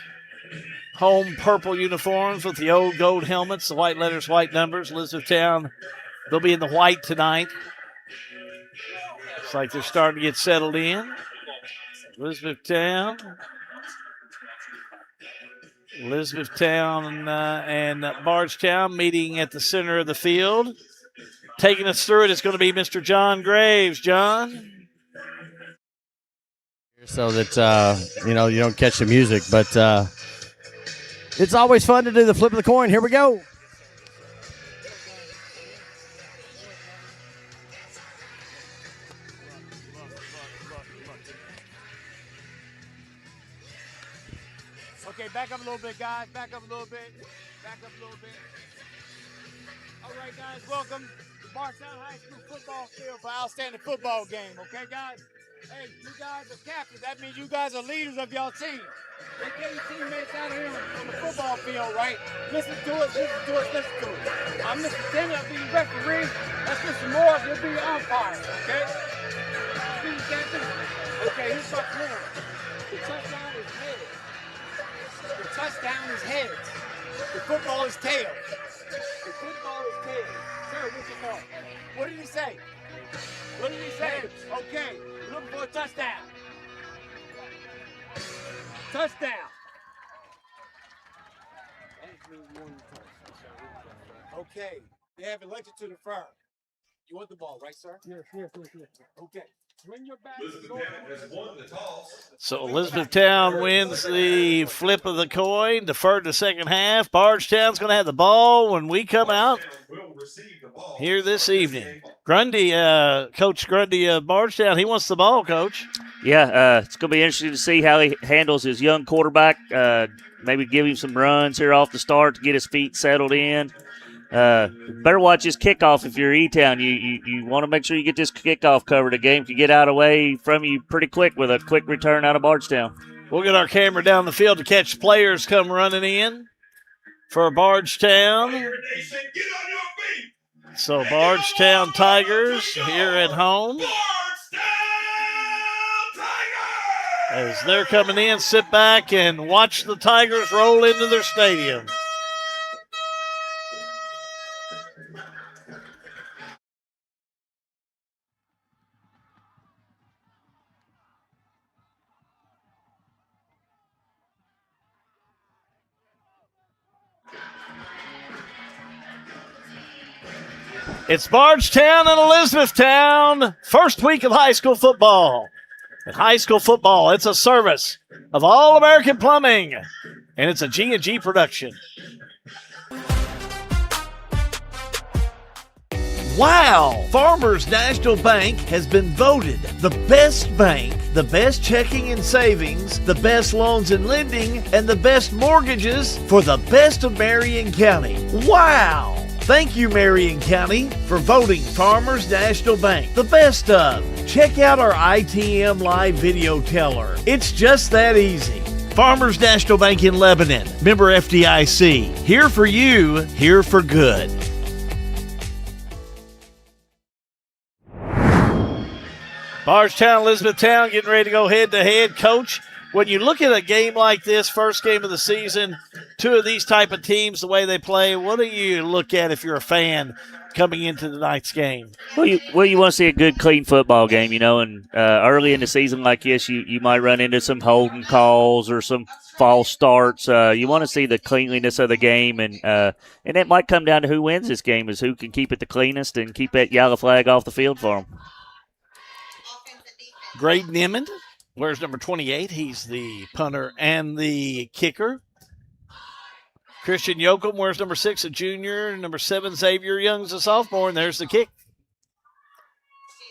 home purple uniforms with the old gold helmets, the white letters, white numbers. Elizabethtown, they'll be in the white tonight. Looks like they're starting to get settled in. Elizabethtown and Bardstown meeting at the center of the field. Taking us through it is going to be Mr. John Graves. John? So that, you don't catch the music, but it's always fun to do the flip of the coin. Here we go. Okay, back up a little bit, guys. Back up a little bit. All right, guys, welcome to Bardstown High School football field for outstanding football game. Okay, guys? Hey, you guys are captains. That means you guys are leaders of y'all team. They get your teammates out here on the football field, right? Listen to us. I'm Mr. Taylor, I'll be your referee. That's Mr. Morris, he'll be your umpire, okay? See you, Captain? Okay, here's my plan. The touchdown is heads. The touchdown is heads. The football is tails. The football is tails. Sir, what's your call? What did he say? Okay, looking for a touchdown. Touchdown. Okay, they have elected to the firm. You want the ball, right, sir? Yes. Okay. Bring your back. So Elizabethtown wins the flip of the coin, deferred to second half. Bardstown's going to have the ball when we come out here this evening. Grundy, Coach Grundy of Bardstown, he wants the ball, Coach. Yeah, it's going to be interesting to see how he handles his young quarterback. Maybe give him some runs here off the start to get his feet settled in. Better watch his kickoff if you're E-Town. You want to make sure you get this kickoff covered. The game could get out of the way from you pretty quick with a quick return out of Bardstown. We'll get our camera down the field to catch players come running in. for Bardstown. So Bardstown Tigers here at home. As they're coming in, sit back and watch the Tigers roll into their stadium. It's Bardstown and Elizabethtown, first week of high school football. And high school football, it's a service of All American Plumbing, and it's a G&G production. Wow! Farmers National Bank has been voted the best bank, the best checking and savings, the best loans and lending, and the best mortgages for the best of Marion County. Wow! Thank you, Marion County, for voting Farmers National Bank the best of. Check out our ITM Live video teller. It's just that easy. Farmers National Bank in Lebanon, member FDIC. Here for you, here for good. Bardstown, Elizabethtown getting ready to go head-to-head. Coach, when you look at a game like this, first game of the season, two of these type of teams, the way they play, what do you look at if you're a fan coming into tonight's game? Well, you want to see a good, clean football game, and early in the season like this, you might run into some holding calls or some false starts. You want to see the cleanliness of the game, and it might come down to who wins this game, is who can keep it the cleanest and keep that yellow flag off the field for them. Graydon Emmond, where's number 28? He's the punter and the kicker. Christian Yoakum, where's number 6, a junior. Number 7, Xavier Young's a sophomore, and there's the kick.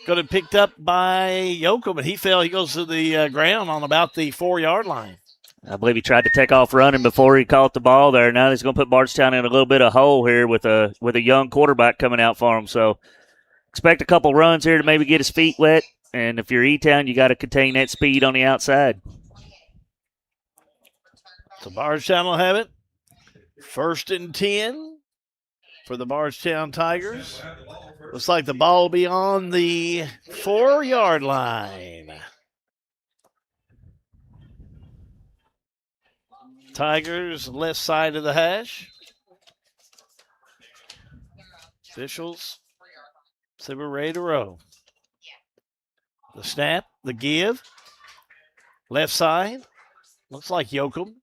Got it picked up by Yoakum, but he fell. He goes to the ground on about the 4-yard line. I believe he tried to take off running before he caught the ball there. Now he's going to put Bardstown in a little bit of hole here with a young quarterback coming out for him. So expect a couple runs here to maybe get his feet wet. And if you're E-Town, you got to contain that speed on the outside. So Bardstown will have it. 1st and 10 for the Bardstown Tigers. Looks like the ball will be on the 4-yard line. Tigers left side of the hash. Officials say we're ready to roll. The snap, the give. Left side. Looks like Yoakum.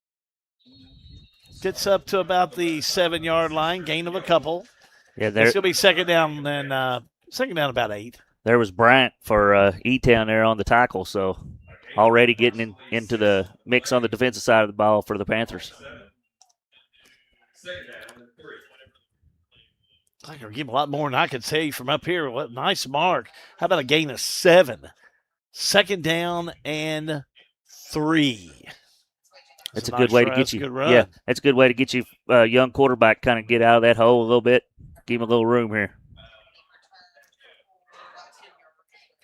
Gets up to about the 7-yard line, gain of a couple. Yeah, it's going to be second down about 8. There was Bryant for E-Town there on the tackle, so already getting into the mix on the defensive side of the ball for the Panthers. I can give a lot more than I could say from up here. What nice mark. How about a gain of 7? Second down and 3. That's a good way to get you. Yeah, that's a good way to get you young quarterback kind of get out of that hole a little bit. Give him a little room here.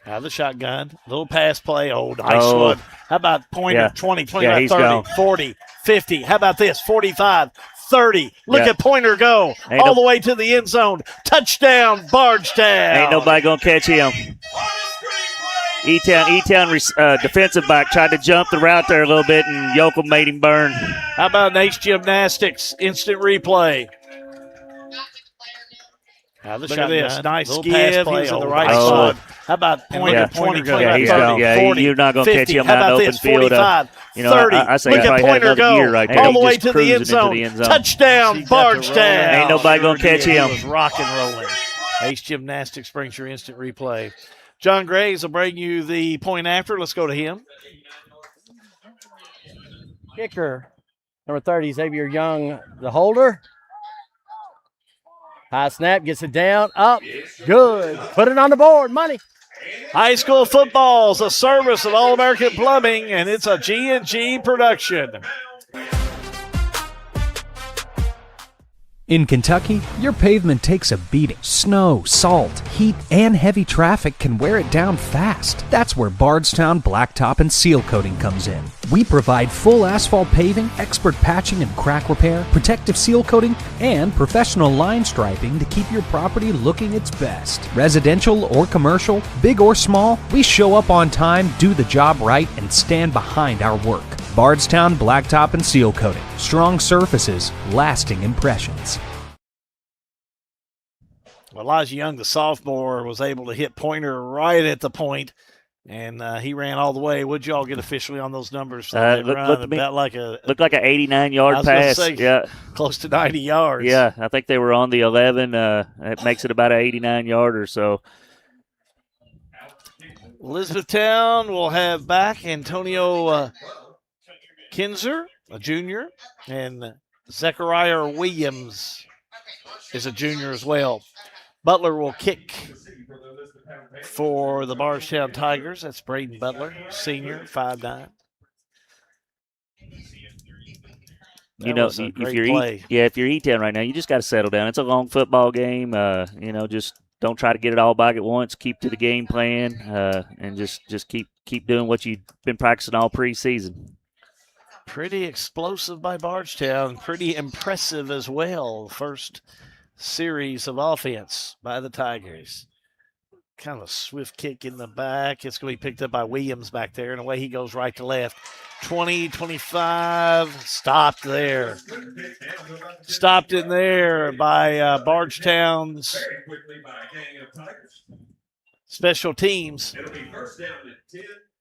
Out of the shotgun. Little pass play. Oh, nice one. How about Pointer? 20, 25, 30, gone. 40, 50. How about this? 45, 30. Look at Pointer go all the way to the end zone. Touchdown, Bardstown. Ain't nobody going to catch him. E-Town defensive back tried to jump the route there a little bit, and Yoakum made him burn. How about an Ace Gymnastics instant replay? Look at this. Nice give. He's on the right side. How about Pointer? 20, 25, 30, 40, you're not going to catch 50. him How out in about the open this? field. 45, 30. I say Look at Pointer go year right there. all the way Just to the end zone. Touchdown, Bardstown. Ain't nobody going to catch him. He was rock and rolling. Ace Gymnastics brings your instant replay. John Graves will bring you the point after. Let's go to him. Kicker, number 30, Xavier Young, the holder. High snap, gets it down, up, good. Put it on the board, money. High school football is a service of All American Plumbing, and it's a G&G production. In Kentucky, your pavement takes a beating. Snow, salt, heat, and heavy traffic can wear it down fast. That's where Bardstown Blacktop and Seal Coating comes in. We provide full asphalt paving, expert patching and crack repair, protective seal coating, and professional line striping to keep your property looking its best. Residential or commercial, big or small, we show up on time, do the job right, and stand behind our work. Bardstown Blacktop and Seal Coating. Strong surfaces, lasting impressions. Well, Elijah Young, the sophomore, was able to hit Pointer right at the point, and he ran all the way. What'd y'all get officially on those numbers? Looked like an 89-yard pass. Say, close to 90 yards. Yeah, I think they were on the 11. It makes it about an 89-yarder. So Elizabethtown will have back Antonio Kinzer, a junior, and Zechariah Williams is a junior as well. Butler will kick for the Bardstown Tigers. That's Braden Butler, senior, 5'9". If you're E-Town right now, you just got to settle down. It's a long football game. Just don't try to get it all back at once. Keep to the game plan, and just keep doing what you've been practicing all preseason. Pretty explosive by Bardstown. Pretty impressive as well. First series of offense by the Tigers. Kind of a swift kick in the back. It's going to be picked up by Williams back there, and away he goes right to left. 20, 25, stopped there. Stopped in there by Bardstown's special teams.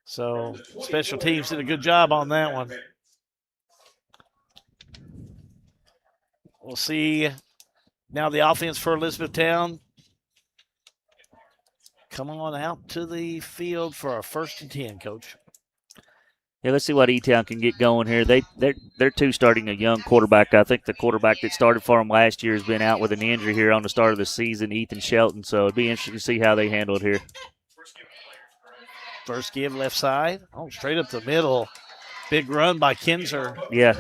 So special teams did a good job on that one. We'll see now the offense for Elizabethtown. Come on out to the field for a 1st and 10, Coach. Yeah, let's see what E-Town can get going here. They're too starting a young quarterback. I think the quarterback that started for them last year has been out with an injury here on the start of the season, Ethan Shelton. So it'd be interesting to see how they handle it here. First give left side. Oh, straight up the middle. Big run by Kinzer. Yeah.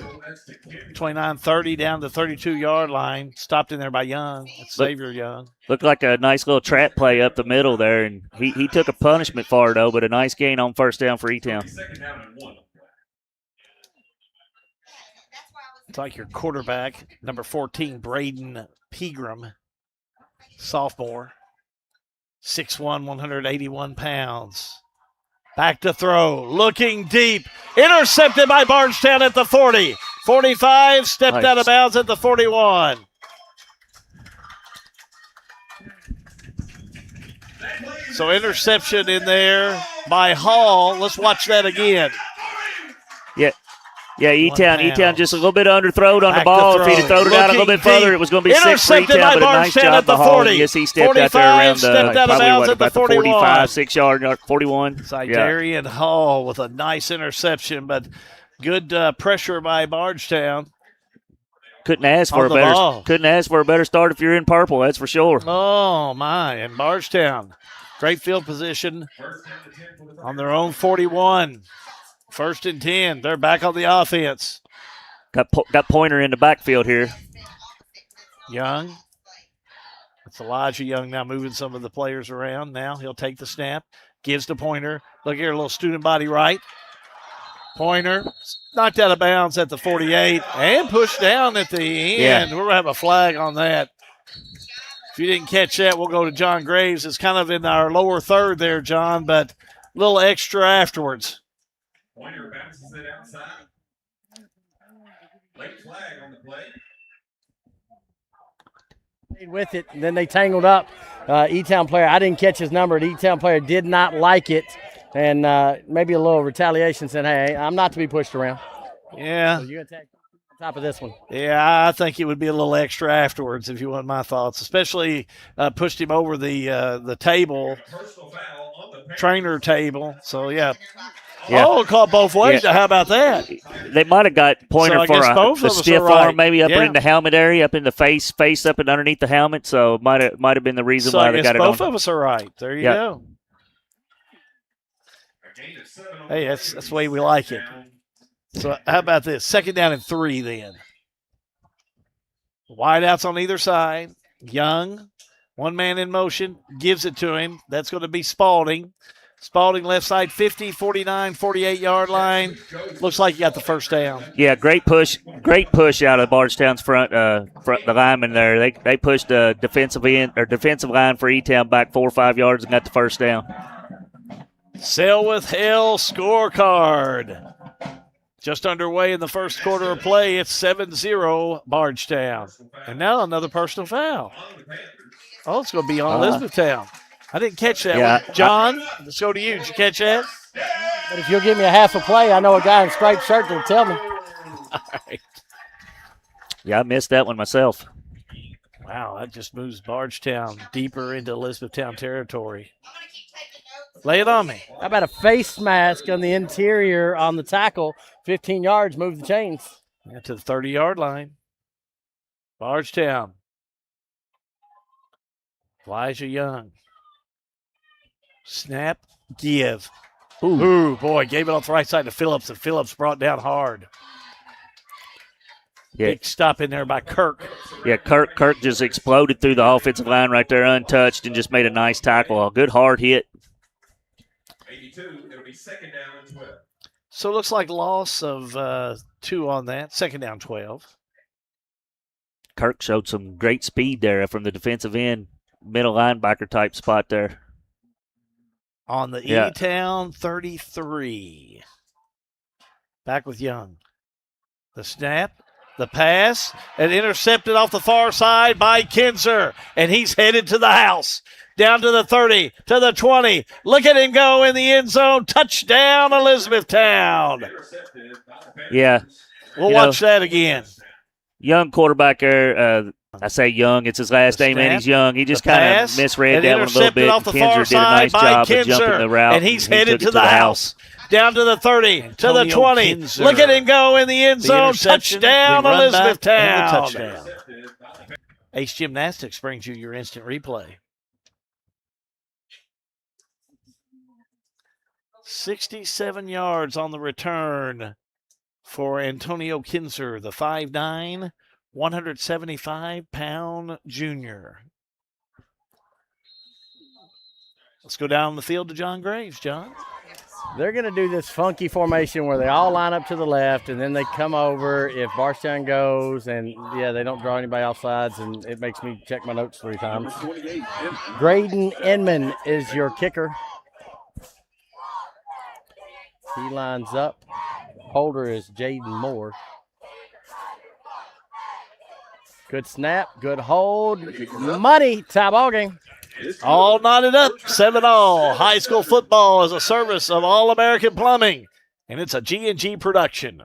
29-30 down the 32-yard line. Stopped in there by Young. That's Xavier Young. Looked like a nice little trap play up the middle there, and he took a punishment for it, though, but a nice gain on 1st down for E-Town. It's like your quarterback, number 14, Braden Pegram, sophomore, 6'1", 181 pounds. Back to throw, looking deep, intercepted by Bardstown at the 40. 45, stepped out of bounds at the 41. So interception in there by Hall. Let's watch that again. Yeah, E-Town just a little bit underthrown on the ball. If he'd have thrown it out a little bit further, it was going to be 6 for E-Town, but a nice job by Hall. Yes, he stepped out there around the 45, 6-yard, 41. Zydarian Hall with a nice interception, but good pressure by Bardstown. Couldn't ask for a better start if you're in purple, that's for sure. Oh, my. And Bardstown, great field position on their own 41. 1st and 10. They're back on the offense. Got Pointer in the backfield here. Young. It's Elijah Young now moving some of the players around. Now he'll take the snap. Gives to Pointer. Look here, a little student body right. Pointer knocked out of bounds at the 48 and pushed down at the end. We're going to have a flag on that. If you didn't catch that, we'll go to John Graves. It's kind of in our lower third there, John, but a little extra afterwards. Pointer bounces it outside. Late flag on the play. With it, and then they tangled up. E-Town player, I didn't catch his number. The E-Town player did not like it, and maybe a little retaliation said, hey, I'm not to be pushed around. Yeah. So you're going to take on top of this one. Yeah, I think it would be a little extra afterwards if you want my thoughts, especially pushed him over the table, trainer table. So, yeah. Oh, caught both ways. Yeah. How about that? They might have got Pointer for a stiff arm, maybe up in the helmet area, up in the face up and underneath the helmet. So it might have been the reason why they got it on. Both of us are right. There you go. Hey, that's the way we like it. So how about this? 2nd down and 3 then. Wideouts on either side. Young, one man in motion, gives it to him. That's going to be Spalding. Spalding left side, 50, 49, 48-yard line. Looks like you got the first down. Yeah, great push out of Bardstown's front the lineman there. They pushed the defensive line for E-Town back 4 or 5 yards and got the first down. Selwith Hale scorecard. Just underway in the first quarter of play. It's 7-0 Bardstown. And now another personal foul. Oh, it's going to be on Elizabethtown. I didn't catch that one. John, let's go to you. Did you catch that? But if you'll give me a half a play, I know a guy in striped shirt that'll tell me. All right. Yeah, I missed that one myself. Wow, that just moves Bardstown deeper into Elizabethtown territory. Lay it on me. How about a face mask on the interior on the tackle? 15 yards, move the chains. Yeah, to the 30-yard line. Bardstown. Elijah Young. Snap, give. Ooh, boy, gave it off the right side to Phillips, and Phillips brought down hard. Yeah. Big stop in there by Kirk. Yeah, Kirk just exploded through the offensive line right there, untouched, and just made a nice tackle. A good hard hit. 82, it'll be second down and 12. So it looks like loss of 2 on that. Second down, 12. Kirk showed some great speed there from the defensive end, middle linebacker type spot there. On the E-Town 33. Back with Young. The snap, the pass, and intercepted off the far side by Kinzer. And he's headed to the house. Down to the 30, to the 20. Look at him go in the end zone. Touchdown, Elizabethtown. Yeah. We'll watch that again. Young quarterback there. I say Young. It's his last name, and he's Young. He just kind of misread that one a little bit. Kinzer did a nice job of jumping the route. And he's headed to the house. Down to the 30, to the 20. Kinzer. Look at him go in the end zone. Touchdown, Elizabethtown. Touchdown. Ace Gymnastics brings you your instant replay. 67 yards on the return for Antonio Kinzer, the 5'9", 175-pound junior. Let's go down the field to John Graves. John? They're going to do this funky formation where they all line up to the left, and then they come over if Bardstown goes, and, yeah, they don't draw anybody off sides, and it makes me check my notes 3 times. Graydon Inman is your kicker. He lines up. Holder is Jaden Moore. Good snap, good hold. Money, tie ball game. All knotted up, 7-all. High school football is a service of All American Plumbing, and it's a G&G production.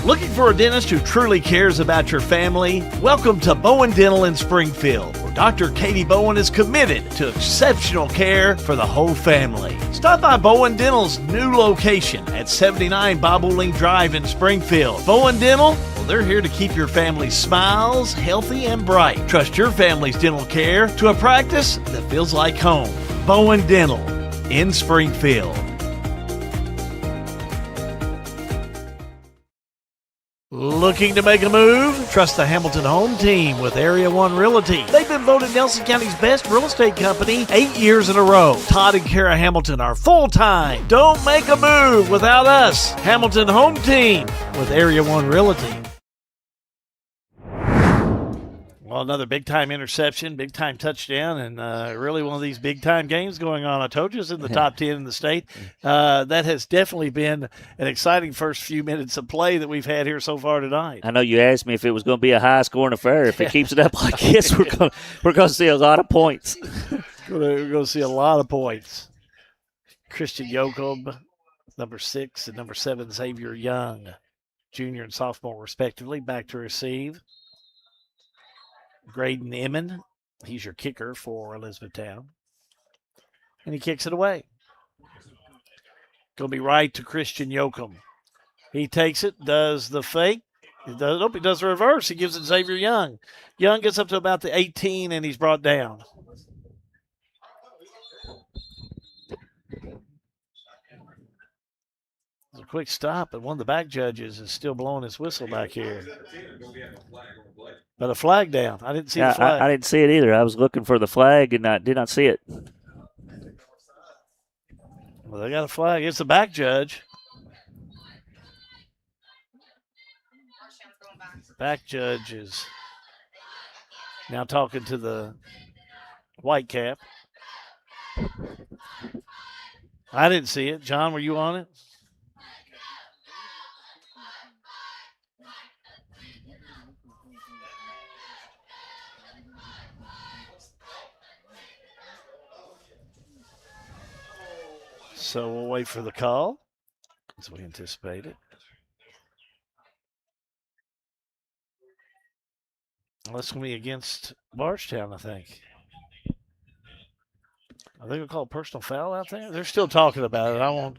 Looking for a dentist who truly cares about your family? Welcome to Bowen Dental in Springfield, where Dr. Katie Bowen is committed to exceptional care for the whole family. Stop by Bowen Dental's new location at 79 Bobolink Drive in Springfield. Bowen Dental, well, they're here to keep your family's smiles healthy and bright. Trust your family's dental care to a practice that feels like home. Bowen Dental in Springfield. Looking to make a move? Trust the Hamilton Home Team with Area 1 Realty. They've been voted Nelson County's best real estate company 8 years in a row. Todd and Kara Hamilton are full-time. Don't make a move without us. Hamilton Home Team with Area 1 Realty. Well, another big-time interception, big-time touchdown, and really one of these big-time games going on. I told you it's in the top 10 in the state. That has definitely been an exciting first few minutes of play that we've had here so far tonight. I know you asked me if it was going to be a high-scoring affair. If it keeps it up like this, we're going to see a lot of points. We're going to see a lot of points. Christian Yoakum, number 6, and number 7, Xavier Young, junior and sophomore respectively, back to receive. Graydon Inman, he's your kicker for Elizabethtown. And he kicks it away. Going to be right to Christian Yoakum. He takes it, does the fake. He does the reverse. He gives it to Xavier Young. Young gets up to about the 18, and he's brought down. So quick stop, but one of the back judges is still blowing his whistle back here. But a flag down. I didn't see the flag. I didn't see it either. I was looking for the flag, and I did not see it. Well, they got a flag. It's the back judge. Back judge is now talking to the white cap. I didn't see it. John, were you on it? So we'll wait for the call as we anticipate it. Well, that's going to be against Bardstown, I think. Are they going to call a personal foul out there? They're still talking about it. I won't.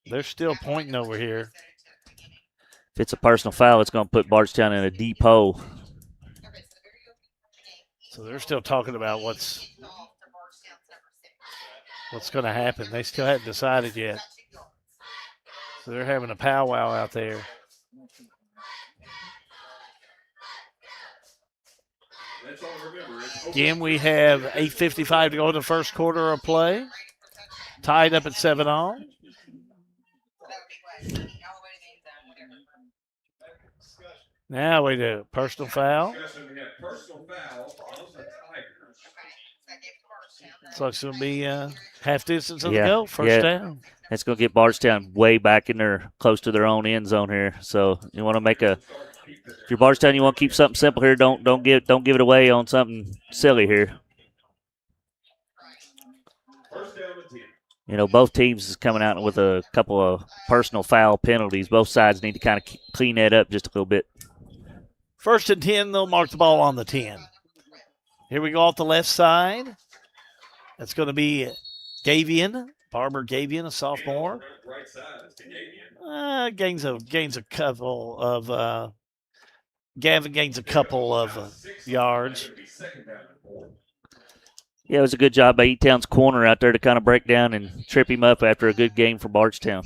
They're still pointing over here. If it's a personal foul, it's going to put Bardstown in a deep hole. So they're still talking about what's going to happen. They still haven't decided yet. So they're having a powwow out there. Again, we have 8:55 to go in the first quarter of play. Tied up at 7-all. Now we do personal foul. So it's going to be half distance on the go, first down. It's going to get Bardstown way back in there, close to their own end zone here. So you want to make if you're Bardstown, you want to keep something simple here. Don't give it away on something silly here. You know, both teams is coming out with a couple of personal foul penalties. Both sides need to kind of clean that up just a little bit. 1st and 10, they'll mark the ball on the 10. Here we go off the left side. That's going to be Barber Gavian, a sophomore. Gains a couple of Gavin gains a couple of yards. Yeah, it was a good job by E-Town's corner out there to kind of break down and trip him up after a good game for Bardstown.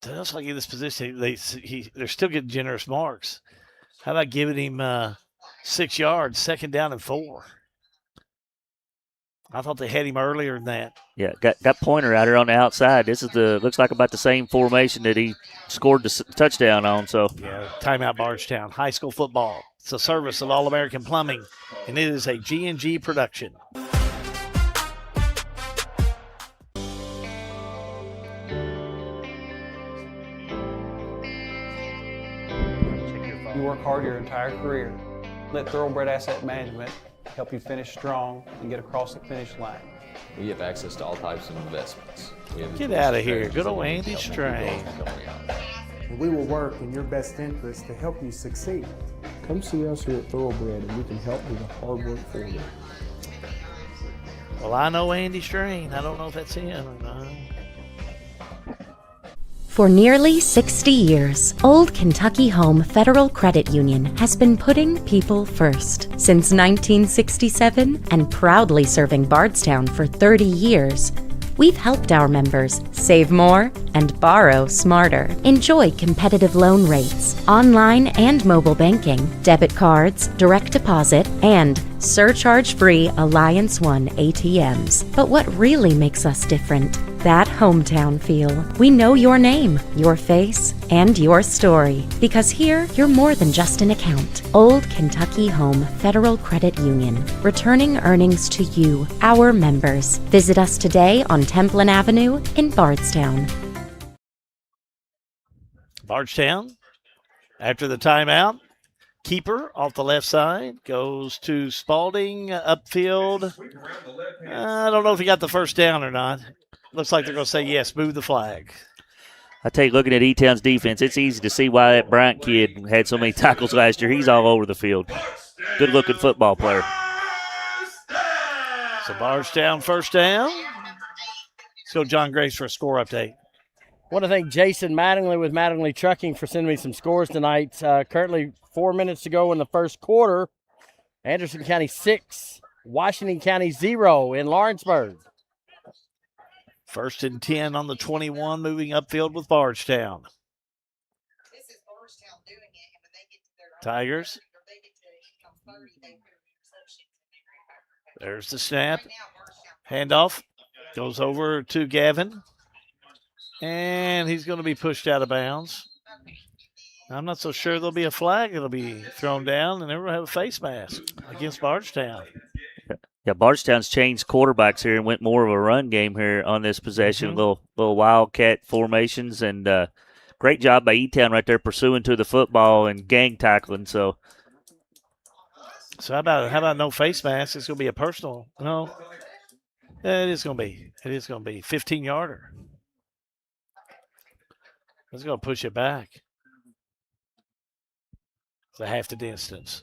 Looks like in this position, they're still getting generous marks. How about giving him 6 yards, 2nd down and 4? I thought they had him earlier than that. Yeah, got Pointer out here on the outside. This is looks like about the same formation that he scored the touchdown on. So yeah, timeout Bardstown. High school football. It's a service of All-American Plumbing, and it is a G&G production. You work hard your entire career. Let Thoroughbred Asset Management help you finish strong and get across the finish line. We have access to all types of investments. Get out of here. Good old Andy Strain. We will work in your best interest to help you succeed. Come see us here at Thoroughbred and we can help do the hard work for you. Well, I know Andy Strain. I don't know if that's him or not. For nearly 60 years, Old Kentucky Home Federal Credit Union has been putting people first. Since 1967 and proudly serving Bardstown for 30 years, we've helped our members save more and borrow smarter. Enjoy competitive loan rates, online and mobile banking, debit cards, direct deposit, and surcharge-free Alliance One ATMs. But what really makes us different? That hometown feel. We know your name, your face, and your story. Because here, you're more than just an account. Old Kentucky Home Federal Credit Union. Returning earnings to you, our members. Visit us today on Templin Avenue in Bardstown. Bardstown, after the timeout, keeper off the left side goes to Spalding upfield. I don't know if he got the first down or not. Looks like they're going to say yes, move the flag. I tell you, looking at E-Town's defense, it's easy to see why that Bryant kid had so many tackles last year. He's all over the field. Good-looking football player. So Bardstown first down. Let's go John Grace for a score update. I want to thank Jason Mattingly with Mattingly Trucking for sending me some scores tonight. Currently 4 minutes to go in the first quarter. Anderson County 6, Washington County 0 in Lawrenceburg. 1st and 10 on the 21, moving upfield with Bardstown. Tigers. There's the snap. Handoff. Goes over to Gavin. And he's going to be pushed out of bounds. I'm not so sure there'll be a flag that'll be thrown down, and everyone have a face mask against Bardstown. Yeah, Bardstown's changed quarterbacks here and went more of a run game here on this possession. Little wildcat formations, and great job by E-Town right there pursuing to the football and gang tackling. So how about no face mask? It's going to be a personal. No, it is going to be. It is going to be 15-yarder. It's going to push it back. So half the distance.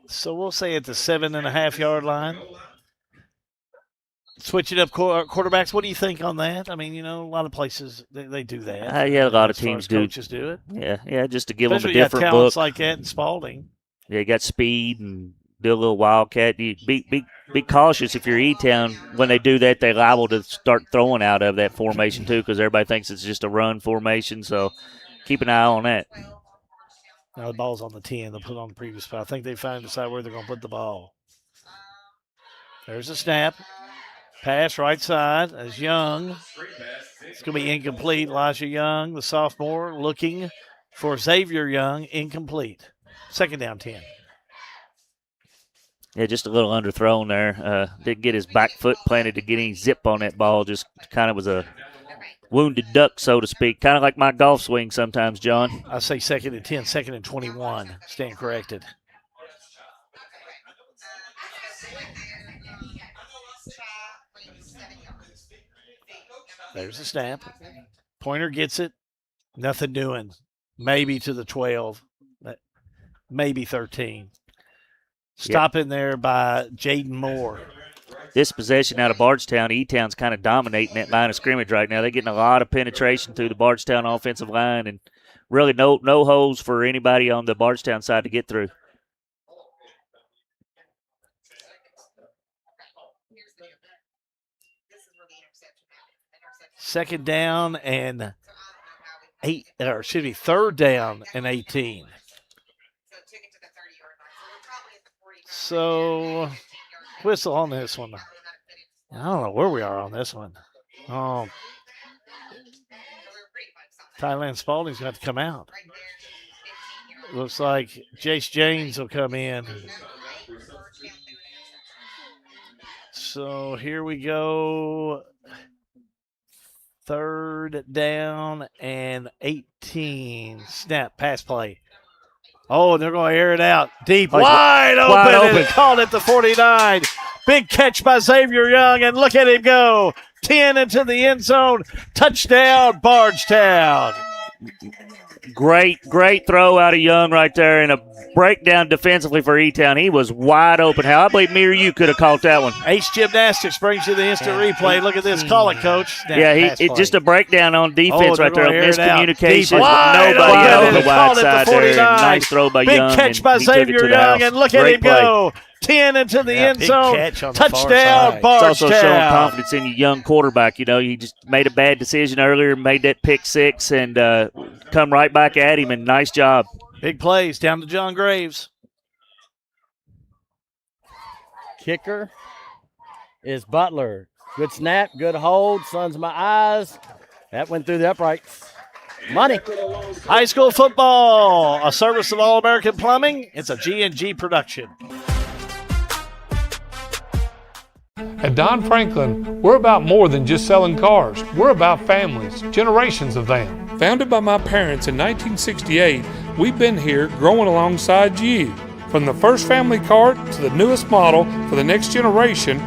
So we'll say at the 7.5-yard line. Switching up quarterbacks. What do you think on that? I mean, a lot of places they do that. Yeah, a lot of teams do. Coaches do it. Yeah, just to give Especially them a different talents look. like that in Spalding. Yeah, you got speed and do a little wildcat. You be cautious if you're E-Town. When they do that, they're liable to start throwing out of that formation too, because everybody thinks it's just a run formation. So keep an eye on that. Now the ball's on the 10. They'll put it on the previous spot. I think they finally decide where they're going to put the ball. There's a snap. Pass right side as Young. It's going to be incomplete. Elijah Young, the sophomore, looking for Xavier Young. Incomplete. 2nd down 10. Yeah, just a little underthrown there. Didn't get his back foot planted to get any zip on that ball. Just kind of was a wounded duck, so to speak. Kind of like my golf swing sometimes, John. I say 2nd and 10, 2nd and 21. Stand corrected. There's the snap. Pointer gets it. Nothing doing. Maybe to the 12. Maybe 13. Stop in there by Jaden Moore. This possession out of Bardstown, E-Town's kind of dominating that line of scrimmage right now. They're getting a lot of penetration through the Bardstown offensive line, and really no holes for anybody on the Bardstown side to get through. Second down and 3rd down and 18. So, whistle on this one. I don't know where we are on this one. Thailand Spalding's got to come out. Looks like Jace James will come in. So, here we go. 3rd down and 18. Snap, pass play. Oh, they're going to air it out. Deep, wide open. And caught at the 49. Big catch by Xavier Young, and look at him go. 10 into the end zone. Touchdown, Bardstown. Great throw out of Young right there, and a breakdown defensively for E-Town. He was wide open. How I believe me or you could have caught that one. Ace Gymnastics brings you the instant replay. Look at this. Call it, Coach. It's just a breakdown on defense right there. Miscommunication. Nobody on the wide side there. Nice throw by Young. Big catch by Xavier Young, and look at him go. 10 into the end zone. Touchdown, Bardstown. It's also showing confidence in your young quarterback. You just made a bad decision earlier, made that pick six, and come right back at him, and nice job. Big plays down to John Graves. Kicker is Butler. Good snap, good hold. Sun's my eyes. That went through the uprights. Money. High school football, a service of All-American Plumbing. It's a G&G production. At Don Franklin, we're about more than just selling cars. We're about families, generations of them. Founded by my parents in 1968, we've been here growing alongside you. From the first family car to the newest model for the next generation,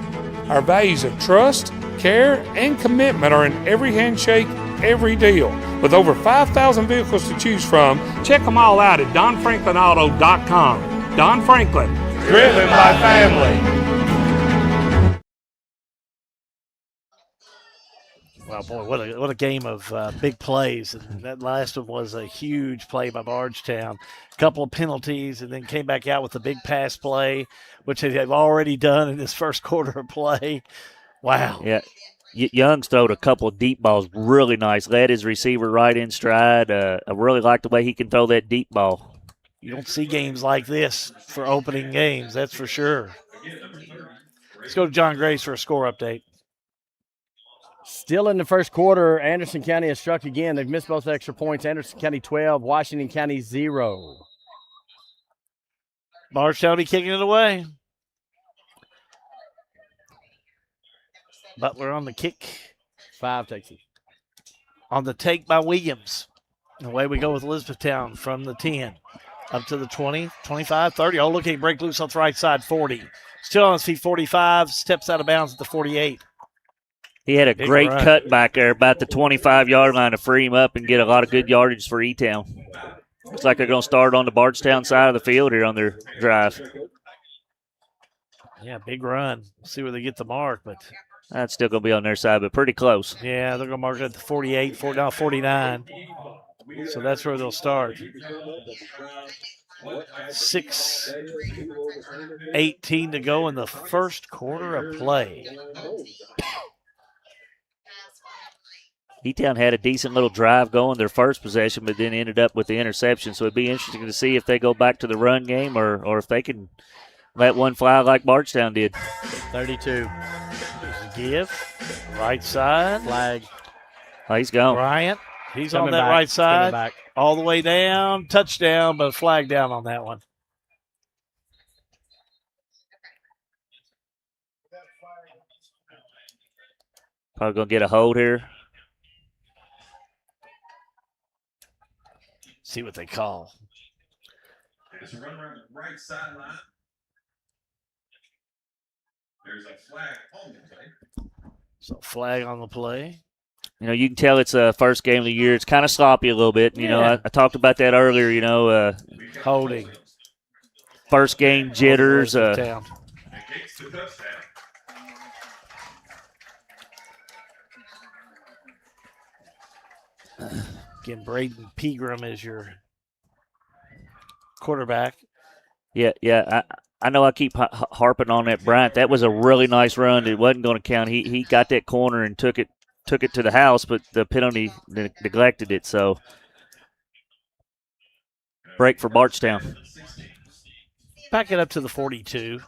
our values of trust, care, and commitment are in every handshake, every deal. With over 5,000 vehicles to choose from, check them all out at DonFranklinAuto.com. Don Franklin, driven by family. Well, boy, what a game of big plays. And that last one was a huge play by Bardstown. A couple of penalties, and then came back out with a big pass play, which they've already done in this first quarter of play. Wow. Yeah. Young's throwed a couple of deep balls really nice. Led his receiver right in stride. I really like the way he can throw that deep ball. You don't see games like this for opening games, that's for sure. Let's go to John Grace for a score update. Still in the first quarter, Anderson County has struck again. They've missed both extra points. Anderson County 12, Washington County 0. Bardstown kicking it away. Butler on the kick. 5 takes it. On the take by Williams. And away we go with Elizabethtown from the 10. Up to the 20, 25, 30. Oh, look, he break loose off the right side, 40. Still on his feet, 45. Steps out of bounds at the 48. He had a great cut back there about the 25-yard line to free him up and get a lot of good yardage for E-Town. Looks like they're going to start on the Bardstown side of the field here on their drive. Yeah, big run. See where they get the mark, but that's still going to be on their side, but pretty close. Yeah, they're going to mark it at the 48, now 49. So that's where they'll start. 6:18 to go in the first quarter of play. E-Town had a decent little drive going their first possession, but then ended up with the interception. So it'd be interesting to see if they go back to the run game or if they can let one fly like Bardstown did. 32. Give. Right side. Flag. Oh, he's gone. Bryant. He's Coming on that back. right side. Back. All the way down. Touchdown, but flag down on that one. Probably going to get a hold here. See what they call. There's a run around the right sideline. There's a flag on the play. So flag on the play. You know, you can tell it's a first game of the year. It's kind of sloppy a little bit. You know, I talked about that earlier, you know. Holding. First game jitters. Again, Braden Pegram is your quarterback. Yeah. I know I keep harping on that, Bryant. That was a really nice run. It wasn't going to count. He got that corner and took it to the house, but the penalty neglected it. So break for Bardstown. Back it up to the 42.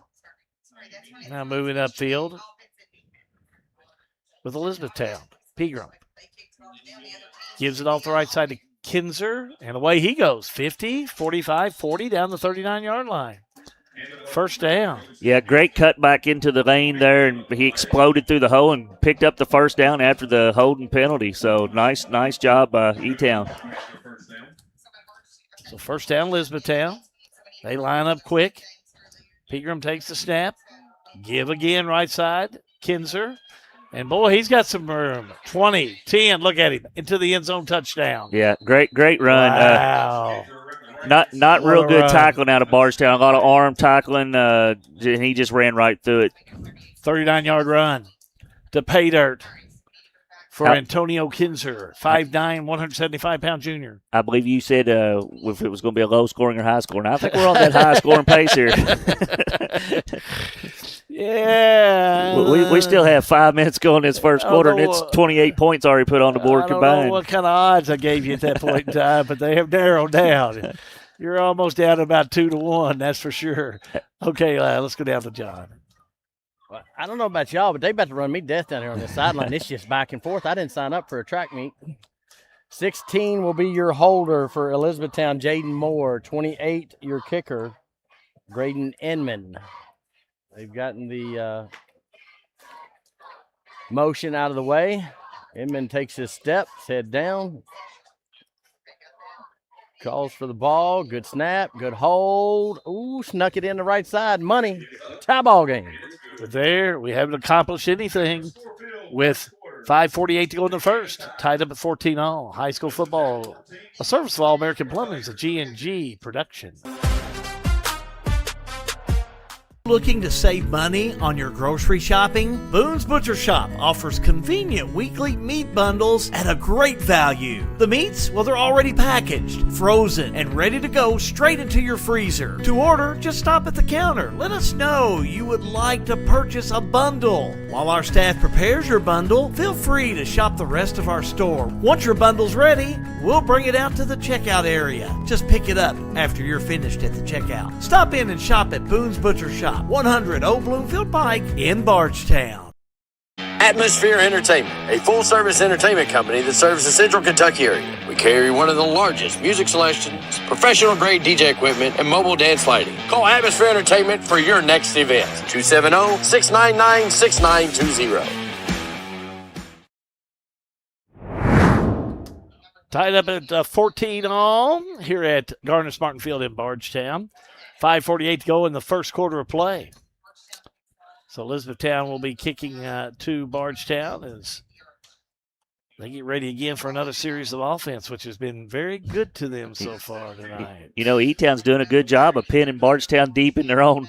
Now moving upfield with Elizabethtown. Pegram gives it off the right side to Kinzer, and away he goes. 50, 45, 40 down the 39-yard line. First down. Yeah, great cut back into the lane there, and he exploded through the hole and picked up the first down after the holding penalty. So nice job by E-Town. So first down, Elizabethtown. They line up quick. Pegram takes the snap. Give again, right side. Kinzer. And, boy, he's got some room. 20, 10, look at him, into the end zone touchdown. Yeah, great run. Wow. Not real good tackling out of Bardstown. A lot of arm tackling, and he just ran right through it. 39-yard run to pay dirt for Antonio Kinzer, 5'9", 175-pound junior. I believe you said if it was going to be a low-scoring or high-scoring. I think we're on that high-scoring pace here. Yeah. We still have 5 minutes going this first quarter, and it's 28 points already put on the board combined. I don't know what kind of odds I gave you at that point in time, but they have narrowed down. You're almost down to about 2-1, that's for sure. Okay, let's go down to John. Well, I don't know about y'all, but they about to run me death down here on the sideline. It's just back and forth. I didn't sign up for a track meet. 16 will be your holder for Elizabethtown, Jaden Moore. 28, your kicker, Graydon Inman. They've gotten the motion out of the way. Inman takes his steps, head down. Calls for the ball. Good snap. Good hold. Ooh, snuck it in the right side. Money. Tie ball game. There, we haven't accomplished anything with 5:48 to go in the first. Tied up at 14 all. High school football. A service of All American Plumbing is a G&G production. Looking to save money on your grocery shopping? Boone's Butcher Shop offers convenient weekly meat bundles at a great value. The meats, well, they're already packaged, frozen, and ready to go straight into your freezer. To order, just stop at the counter. Let us know you would like to purchase a bundle. While our staff prepares your bundle, feel free to shop the rest of our store. Once your bundle's ready, we'll bring it out to the checkout area. Just pick it up after you're finished at the checkout. Stop in and shop at Boone's Butcher Shop, 100 Old Bloomfield Pike in Bardstown. Atmosphere Entertainment, a full-service entertainment company that serves the Central Kentucky area. We carry one of the largest music selections, professional-grade DJ equipment, and mobile dance lighting. Call Atmosphere Entertainment for your next event. 270-699-6920. Tied up at 14 all here at Garner-Smartin Field in Bardstown. 5:48 to go in the first quarter of play. So Elizabethtown will be kicking to Bardstown as they get ready again for another series of offense, which has been very good to them so far tonight. You know, E-Town's doing a good job of pinning Bardstown deep in their own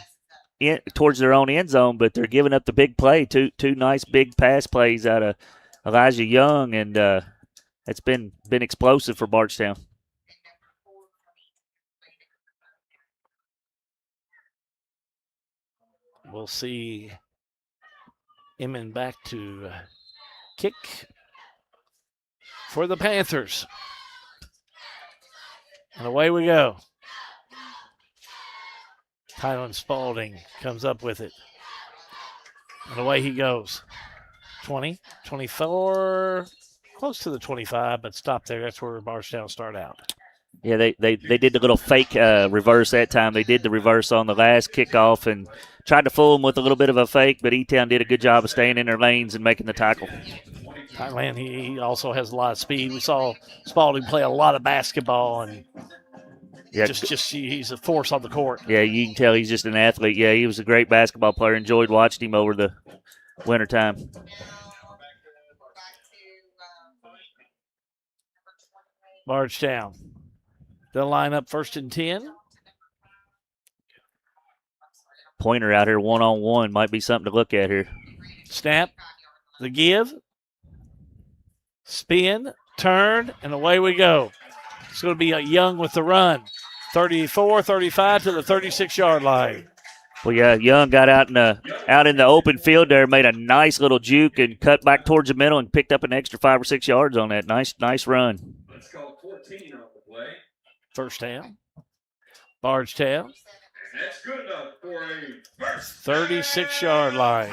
towards their own end zone, but they're giving up the big play. Two nice big pass plays out of Elijah Young, and it's been explosive for Bardstown. We'll see Emin back to kick for the Panthers. And away we go. Tylen Spalding comes up with it. And away he goes. 20, 24, close to the 25, but stop there. That's where Bardstown start out. Yeah, they did the little fake reverse that time. They did the reverse on the last kickoff and tried to fool them with a little bit of a fake, but E-Town did a good job of staying in their lanes and making the tackle. Tylen, he also has a lot of speed. We saw Spalding play a lot of basketball, and he's a force on the court. Yeah, you can tell he's just an athlete. Yeah, he was a great basketball player. Enjoyed watching him over the wintertime. Bardstown. They'll line up 1st and 10. Pointer out here one-on-one might be something to look at here. Snap, the give, spin, turn, and away we go. It's going to be a Young with the run. 34, 35 to the 36-yard line. Well, yeah, Young got out in the open field there, made a nice little juke and cut back towards the middle and picked up an extra 5 or 6 yards on that. Nice run. Let's call 14 on the play. First down. Bardstown. That's good enough for a first 36-yard line.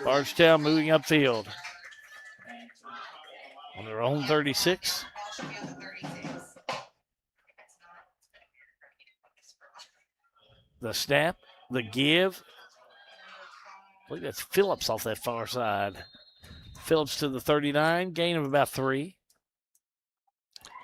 Bardstown moving upfield. On their own 36. The snap, the give. I think that's Phillips off that far side. Phillips to the 39, gain of about 3.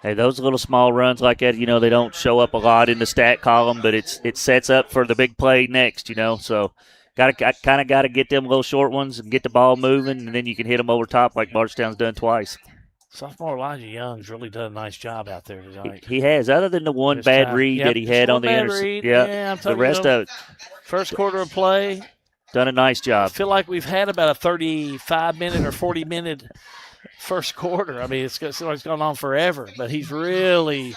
Hey, those little small runs like that, they don't show up a lot in the stat column, but it sets up for the big play next, So got to get them little short ones and get the ball moving, and then you can hit them over top like Bardstown's done twice. Sophomore Elijah Young's really done a nice job out there tonight. He has, other than the one bad read that he had on the interception. Yeah, the rest of it. First quarter of play. Done a nice job. I feel like we've had about a 35-minute or 40-minute first quarter. I mean, it's gone on forever, but he's really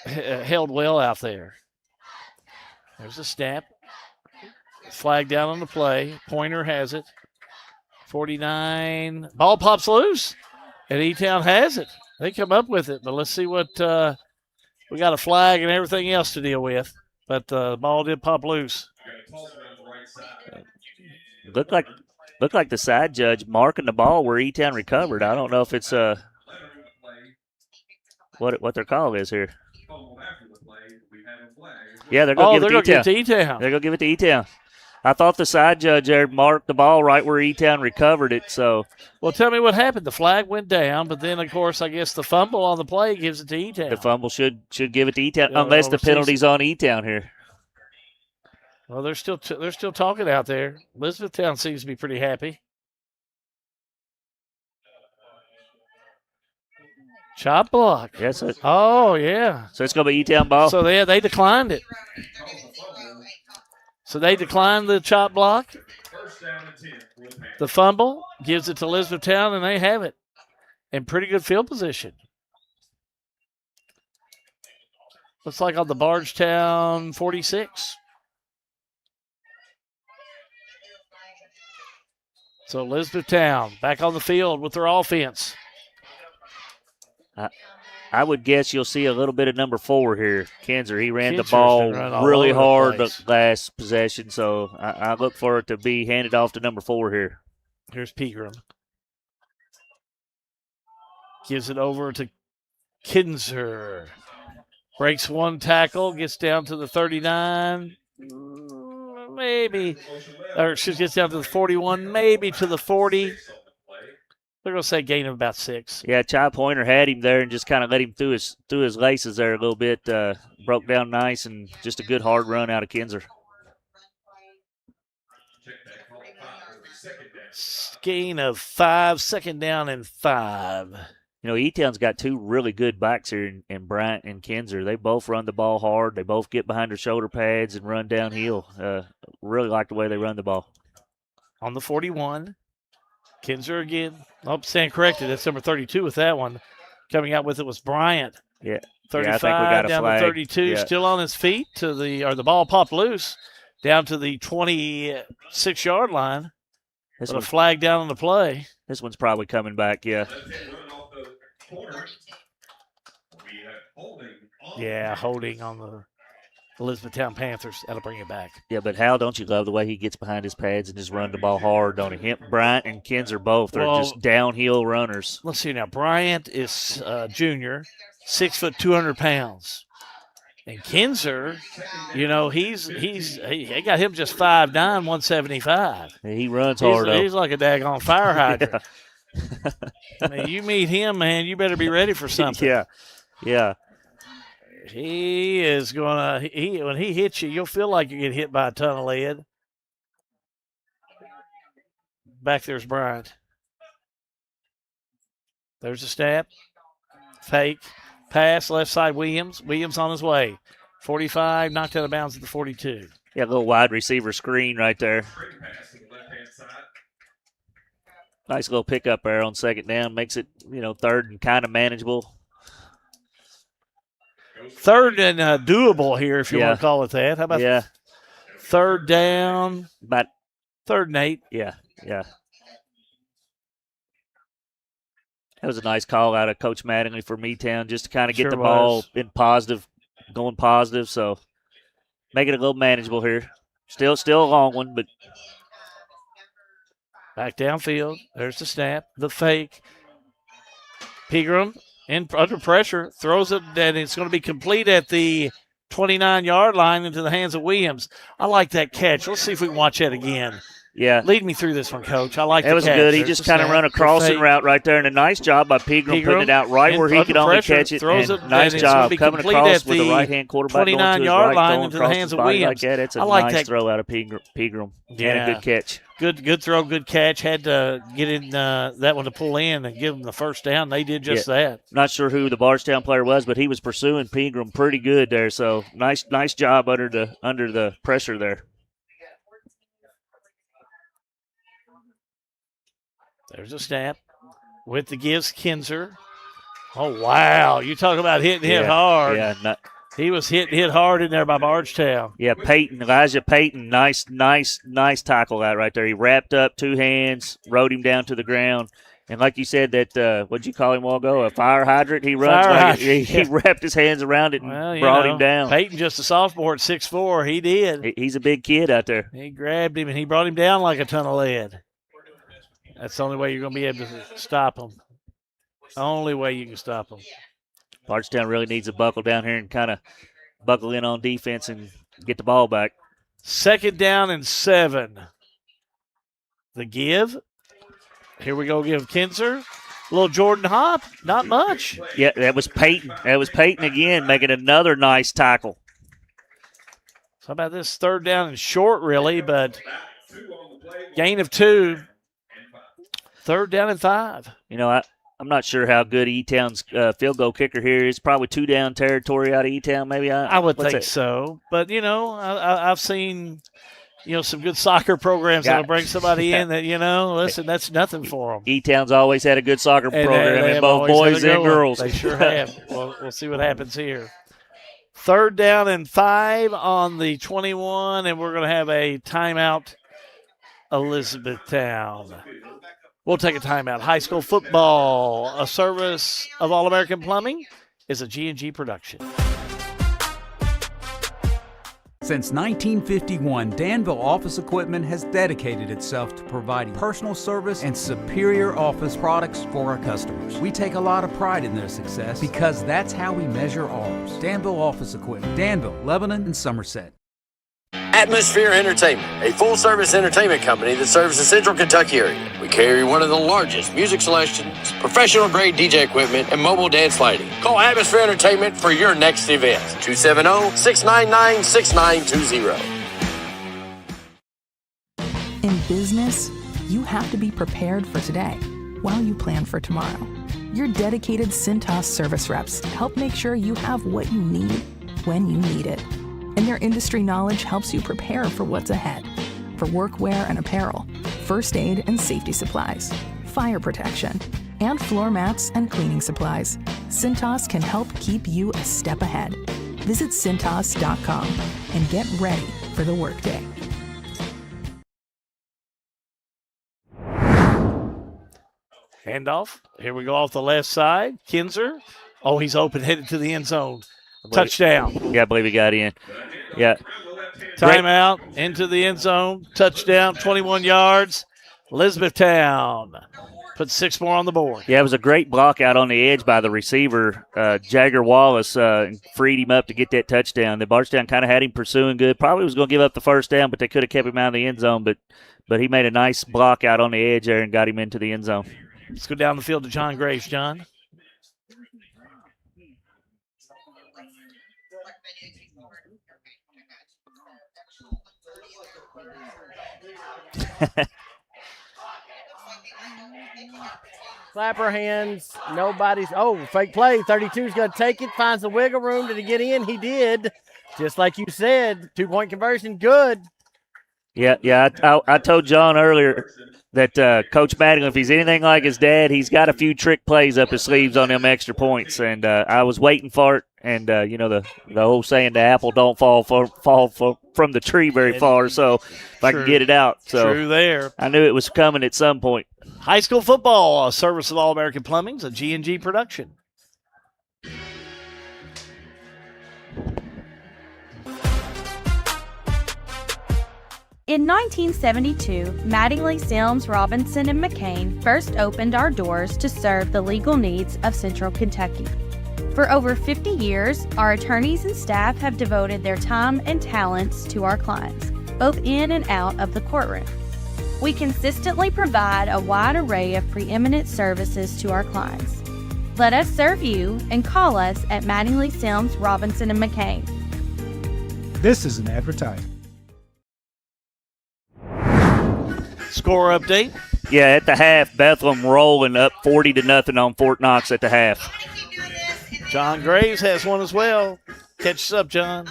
held well out there. There's a snap. Flag down on the play. Pointer has it. 49. Ball pops loose, and E-Town has it. They come up with it, but let's see what we got a flag and everything else to deal with, but the ball did pop loose. Looked like the side judge marking the ball where E-Town recovered. I don't know if it's what their call is here. Yeah, they're going to give it to E-Town. They're going to give it to E-Town. I thought the side judge there marked the ball right where E-Town recovered it. So, well, tell me what happened. The flag went down, but then, of course, I guess the fumble on the play gives it to E-Town. The fumble should give it to E-Town, unless the penalty's on E-Town here. Well, they're still talking out there. Elizabethtown seems to be pretty happy. Chop block. Yes. Oh, yeah. So it's going to be E-Town ball. So they declined it. So they decline the chop block. First down and 10 for the Panthers. The fumble gives it to Elizabethtown, and they have it in pretty good field position. Looks like on the Bardstown 46. So Elizabethtown back on the field with their offense. I would guess you'll see a little bit of number 4 here. Kinzer, he ran the Kinzer's ball been running all really over the hard place. the last possession, so I look for it to be handed off to number 4 here. Here's Pegram. Gives it over to Kinzer. Breaks one tackle, gets down to the 39. Maybe. Or she gets down to the 41, maybe to the 40. They're going to say gain of about 6. Yeah, Chai Pointer had him there and just kind of let him through his laces there a little bit. Broke down nice and just a good hard run out of Kinzer. Gain of 5, second down and 5. You know, E-Town's got 2 really good backs here in Bryant and Kinzer. They both run the ball hard. They both get behind their shoulder pads and run downhill. Really like the way they run the ball. On the 41, Kinzer again. Oh, stand corrected. That's number 32 with that one. Coming out with it was Bryant. Yeah. 35 I think we got a down flag. to 32, Yeah. still on his feet the ball popped loose down to the 26-yard line. With a flag down on the play. This one's probably coming back, yeah. Yeah, holding on the Elizabethtown Panthers. That'll bring it back. Yeah, but Hal, don't you love the way he gets behind his pads and just run the ball hard, don't he? Him, Bryant and Kinzer both are just downhill runners. Let's see now. Bryant is junior, 6 foot 200 pounds. And Kinzer, you know, he got him just 5'9", 175. He runs hard, though. He's like a daggone fire hydrant. I mean, you meet him, man, you better be ready for something. Yeah. He is going to, when he hits you, you'll feel like you get hit by a ton of lead. Back there's Bryant. There's a snap. Fake. Pass, left side, Williams. Williams on his way. 45, knocked out of bounds at the 42. Yeah, a little wide receiver screen right there. Nice little pickup there on second down. Makes it, third and kind of manageable. Third and doable here, if you want to call it that. How about third down? About third and 8. Yeah. That was a nice call out of Coach Mattingly for Meetown just to kind of get the ball in going positive. So make it a little manageable here. Still a long one, but. Back downfield. There's the snap, the fake. Pegram under pressure, throws it, and it's going to be complete at the 29-yard line into the hands of Williams. I like that catch. Let's see if we can watch that again. Yeah. Lead me through this one, Coach. I like that. That was good. He just kind of run a crossing route right there, and a nice job by Pegram putting it out right where he could only catch it. Throws and it, nice and job coming across with the right-hand quarterback 29-yard line into the hands of Williams. Like that. It's a nice throw out of Pegram. Yeah. And a good catch. Good throw, good catch. Had to get in that one to pull in and give them the first down. They did just that. Not sure who the Bardstown player was, but he was pursuing Pegram pretty good there. So nice job under the pressure there. There's a snap with the gives Kinzer. Oh, wow. You talk about hit hard. Yeah. He was hit hard in there by Bardstown. Yeah, Elijah Payton, nice tackle that right there. He wrapped up 2 hands, rode him down to the ground. And like you said, that, what'd you call him a while ago, a fire hydrant? He runs he wrapped his hands around it and brought him down. Payton, just a sophomore at 6'4", he did. He's a big kid out there. He grabbed him, and he brought him down like a ton of lead. That's the only way you're going to be able to stop him. Only way you can stop him. Bardstown really needs to buckle down here and kind of buckle in on defense and get the ball back. Second down and 7. The give. Here we go, give Kinzer. A little Jordan hop, not much. Yeah, that was Payton. That was Payton again making another nice tackle. So how about this third down and short, really, but gain of 2. Third down and 5. I'm not sure how good E-Town's field goal kicker here is. Probably 2 down territory out of E-Town, maybe. I would think so. But, I've seen some good soccer programs Yeah. that'll bring somebody in that, listen, that's nothing for them. E-Town's always had a good soccer program, they in have both always boys had a good and one. girls. They sure have. Well, we'll see what happens here. 3rd down and 5 on the 21, and we're going to have a timeout, Elizabethtown. We'll take a timeout. High school football, a service of All-American Plumbing, is a G&G production. Since 1951, Danville Office Equipment has dedicated itself to providing personal service and superior office products for our customers. We take a lot of pride in their success because that's how we measure ours. Danville Office Equipment, Danville, Lebanon, and Somerset. Atmosphere Entertainment, a full-service entertainment company that serves the Central Kentucky area. We carry one of the largest music selections, professional-grade DJ equipment, and mobile dance lighting. Call Atmosphere Entertainment for your next event. 270-699-6920. In business, you have to be prepared for today while you plan for tomorrow. Your dedicated Cintas service reps help make sure you have what you need when you need it. And their industry knowledge helps you prepare for what's ahead. For workwear and apparel, first aid and safety supplies, fire protection, and floor mats and cleaning supplies, Cintas can help keep you a step ahead. Visit Cintas.com and get ready for the workday. Handoff. Here we go off the left side. Kinzer. Oh, he's open, headed to the end zone. Touchdown. Yeah, I believe he got in. Yeah. Timeout, into the end zone. Touchdown, 21 yards. Elizabethtown put 6 more on the board. Yeah, it was a great block out on the edge by the receiver. Jagger Wallace freed him up to get that touchdown. The Bardstown kind of had him pursuing good. Probably was going to give up the first down, but they could have kept him out of the end zone. But he made a nice block out on the edge there and got him into the end zone. Let's go down the field to John Graves. John. Clap her hands. Nobody's. Oh, fake play. 32's going to take it. Finds the wiggle room. Did he get in? He did. Just like you said, 2-point conversion. Good. Yeah. I told John earlier that Coach Mattingly, if he's anything like his dad, he's got a few trick plays up his sleeves on them extra points. And I was waiting for it. And, the old saying, the apple don't fall from the tree very far. So if I can get it out. So True there. I knew it was coming at some point. High school football, a service of All-American Plumbing, a G&G production. In 1972, Mattingly, Sims, Robinson, and McCain first opened our doors to serve the legal needs of Central Kentucky. For over 50 years, our attorneys and staff have devoted their time and talents to our clients, both in and out of the courtroom. We consistently provide a wide array of preeminent services to our clients. Let us serve you and call us at Mattingly, Sims, Robinson, and McCain. This is an advertisement. Score update. Yeah, at the half, Bethlehem rolling up 40-0 on Fort Knox at the half. John Graves has one as well. Catch us up, John.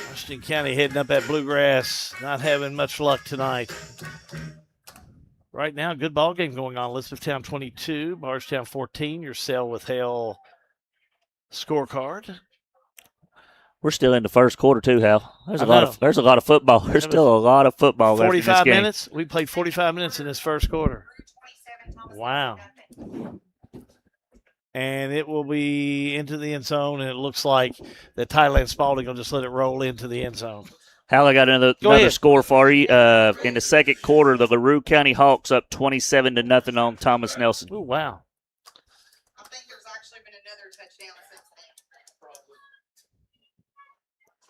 Washington County heading up that Bluegrass, not having much luck tonight. Right now, good ball game going on. Elizabethtown 22, Bardstown 14. Your Sale with Hale scorecard. We're still in the first quarter too, Hal. There's a lot of football. There's still a lot of football left in this game. 45 minutes. We played 45 minutes in this first quarter. Wow. And it will be into the end zone, and it looks like that Thailand Spalding will just let it roll into the end zone. Hal, I got another score for you. In the second quarter, the LaRue County Hawks up 27-0 on Thomas Nelson. Oh, wow.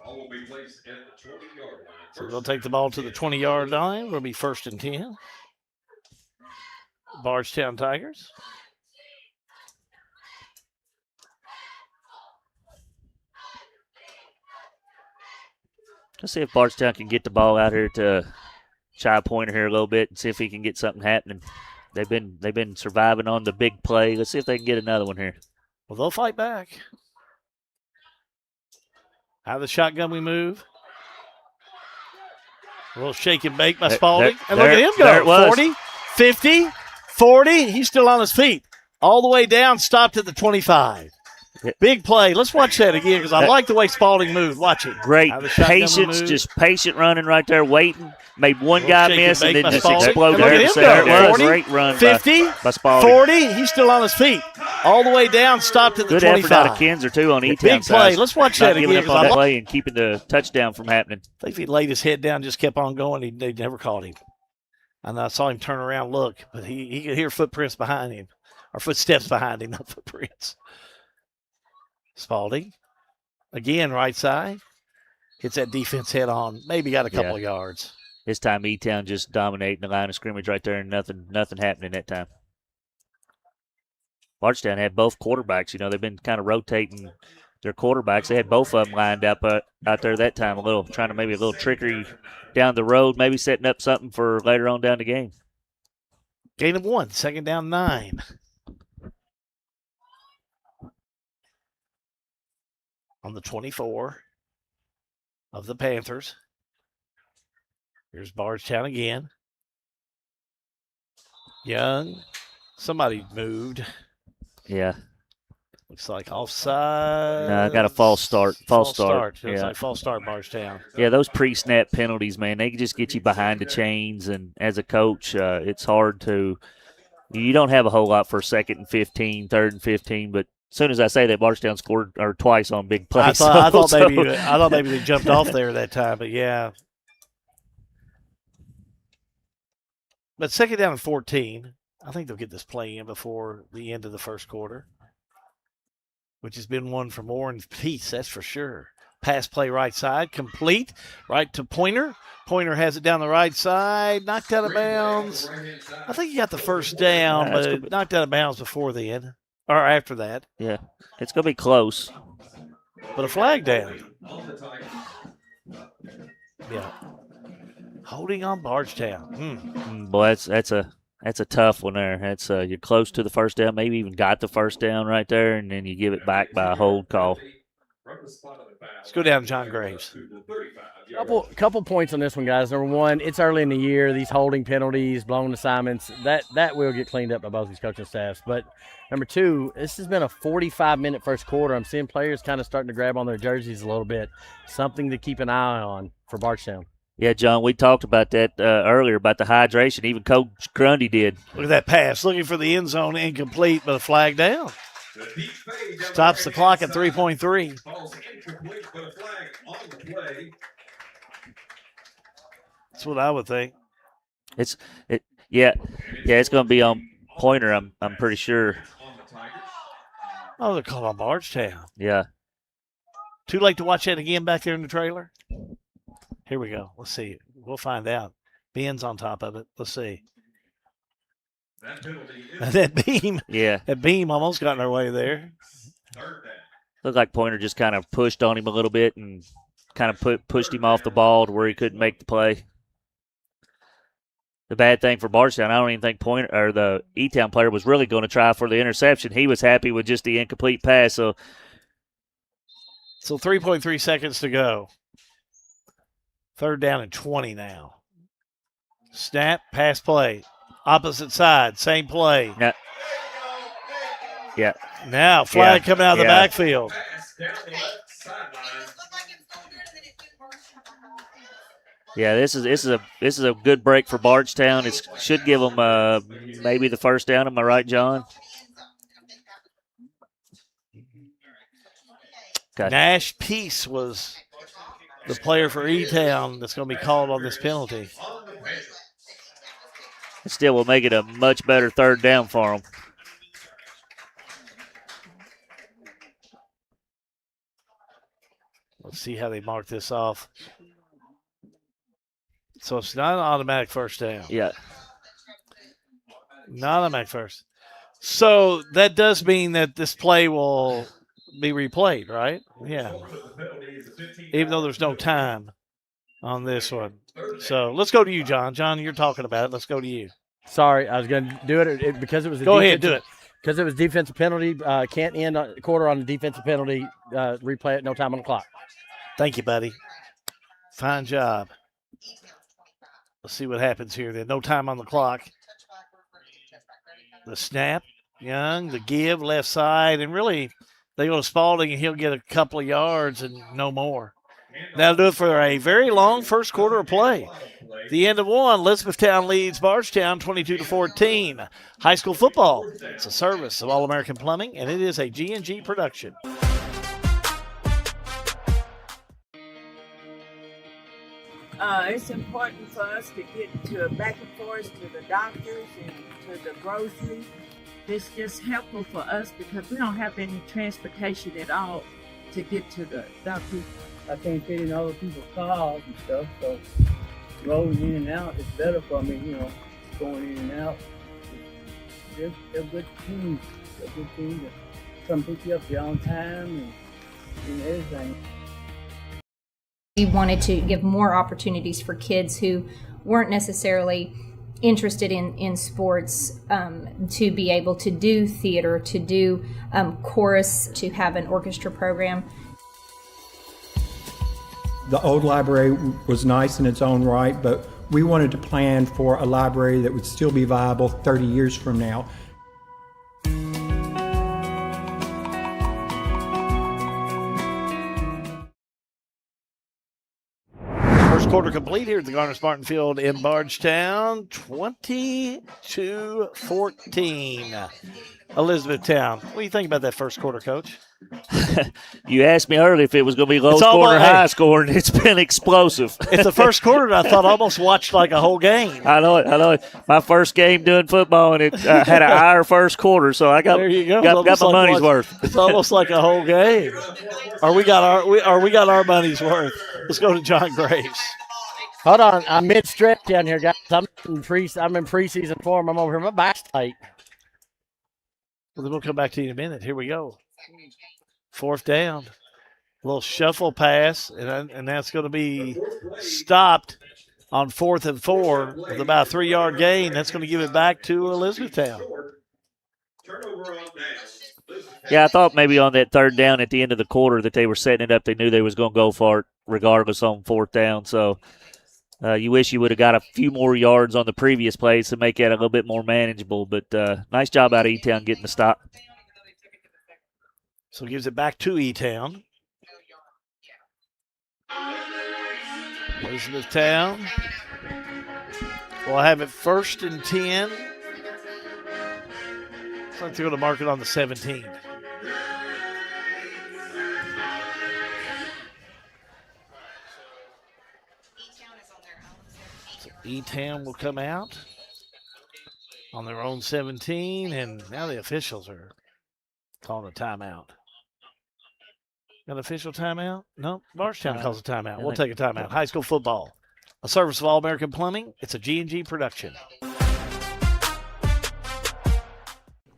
Will be placed at the 20-yard line. So they'll take the ball to the 20-yard line. It'll be 1st and 10. Bardstown Tigers. Let's see if Bardstown can get the ball out here to Chi Pointer here a little bit and see if he can get something happening. They've been surviving on the big play. Let's see if they can get another one here. Well, they'll fight back. Out of the shotgun we move. A little shake and bake by Spalding. And look at him go. 40, 50, 40. He's still on his feet. All the way down, stopped at the 25. Big play. Let's watch that again because I like the way Spalding moved. Watch it. Great patience, just patient running right there, waiting. Made one guy miss and then just exploded. Great run 50, by Spalding. 40. He's still on his feet. All the way down, stopped at the 25. Good effort out of Kinzer, too, on E-Town. Big play. Let's watch that again. Giving up on that play and keeping the touchdown from happening. I think if he laid his head down, just kept on going, they never caught him. And I saw him turn around, look, but he could hear footprints behind him, or footsteps behind him, not footprints. Spalding, again, right side, hits that defense head on, maybe got a couple of yards. This time E-Town just dominating the line of scrimmage right there and nothing happening that time. Bardstown had both quarterbacks. You know, they've been kind of rotating their quarterbacks. They had both of them lined up out there that time, trying to maybe a little trickery down the road, maybe setting up something for later on down the game. Gain of 1, second down 9. On the 24 of the Panthers. Here's Bardstown again. Young. Somebody moved. Yeah. Looks like offside. No, I got a false start. False start. Looks like false start, Bardstown. Yeah, those pre-snap penalties, man, they can just get you behind the chains. And as a coach, it's hard to – you don't have a whole lot for 2nd and 15, 3rd and 15, but as soon as I say that, Bardstown scored twice on big plays. I thought maybe they jumped off there that time, but yeah. But second down and 14, I think they'll get this play in before the end of the first quarter, which has been one for more and peace, that's for sure. Pass play right side, complete, right to Pointer. Pointer has it down the right side, knocked out of bounds. I think he got the first down, but knocked out of bounds before then, or after that. Yeah, it's going to be close. But a flag down. Yeah. Holding on Bardstown. Boy, that's a tough one there. That's you're close to the first down, maybe even got the first down right there, and then you give it back by a hold call. Let's go down to John Graves. Couple points on this one, guys. Number one, it's early in the year. These holding penalties, blown assignments, that will get cleaned up by both these coaching staffs. But number two, this has been a 45-minute first quarter. I'm seeing players kind of starting to grab on their jerseys a little bit. Something to keep an eye on for Bardstown. Yeah, John, we talked about that earlier, about the hydration. Even Coach Grundy did. Look at that pass. Looking for the end zone, incomplete, but a flag down. Stops the clock at 3.3. That's what I would think. It's going to be on Pointer, I'm pretty sure. Oh, they're called on Bardstown. Yeah. Too late to watch that again back there in the trailer? Here we go. Let's see. We'll find out. Ben's on top of it. Let's see. That beam. Yeah. That beam almost got in our way there. Looked like Pointer just kind of pushed on him a little bit and kind of pushed him off the ball to where he couldn't make the play. The bad thing for Bardstown, I don't even think Pointer or the E-Town player was really going to try for the interception. He was happy with just the incomplete pass. So 3.3 seconds to go. Third down and 20 now. Snap, pass play. Opposite side, same play. Yeah. Now, flag coming out of the backfield. Yeah, this is a good break for Bardstown. It should give them maybe the first down. Am I right, John? Okay. Nash Peace was the player for E-Town that's going to be called on this penalty. It still will make it a much better third down for them. Let's see how they mark this off. So it's not an automatic first down. Yeah. Not automatic first. So that does mean that this play will be replayed, right? Yeah. Even though there's no time on this one. So let's go to you, John. John, you're talking about it. Let's go to you. Sorry, I was going to do it because it was a Go ahead, do it. Because it was defensive penalty. Can't end a quarter on a defensive penalty. Replay it, no time on the clock. Thank you, buddy. Fine job. Let's see what happens here then. No time on the clock. The snap, Young, the give, left side, and really they go to Spalding and he'll get a couple of yards and no more. That'll do it for a very long first quarter of play. The end of one, Elizabethtown leads Bardstown 22-14. High school football, it's a service of All-American Plumbing, and it is a G&G production. It's important for us to get to back and forth to the doctors and to the grocery. It's just helpful for us because we don't have any transportation at all to get to the doctors. I can't fit in other people's cars and stuff, so rolling in and out is better for me, going in and out. They're good teams. They're good teams that come pick you up there on time and everything. We wanted to give more opportunities for kids who weren't necessarily interested in sports to be able to do theater, to do chorus, to have an orchestra program. The old library was nice in its own right, but we wanted to plan for a library that would still be viable 30 years from now. First quarter complete here at the Garner-Spartan Field in Bardstown, 22-14. Elizabethtown. What do you think about that first quarter, Coach? You asked me earlier if it was going to be low scoring or high scoring. It's been explosive. It's the first quarter that I thought almost watched like a whole game. I know it. My first game doing football, and it had an hour first quarter, so I got my money's worth. It's almost like a whole game. We got our money's worth. Let's go to John Graves. Hold on, I'm mid-stretch down here, guys. I'm in preseason form. I'm over here. My back's tight. Well, then we'll come back to you in a minute. Here we go. Fourth down. A little shuffle pass, and that's going to be stopped on 4th and 4 with about a 3-yard gain. That's going to give it back to Elizabethtown. Yeah, I thought maybe on that third down at the end of the quarter that they were setting it up. They knew they was going to go for it regardless on 4th down. So you wish you would have got a few more yards on the previous plays to make it a little bit more manageable. But nice job out of E-Town getting the stop. So gives it back to E-Town. Elizabethtown will have it 1st and 10. Looks like they're going to mark it on the 17. So E-Town will come out on their own 17, and now the officials are calling a timeout. Got an official timeout? No, Bardstown calls a timeout. We'll take a timeout. High school football, a service of All-American Plumbing. It's a G&G production.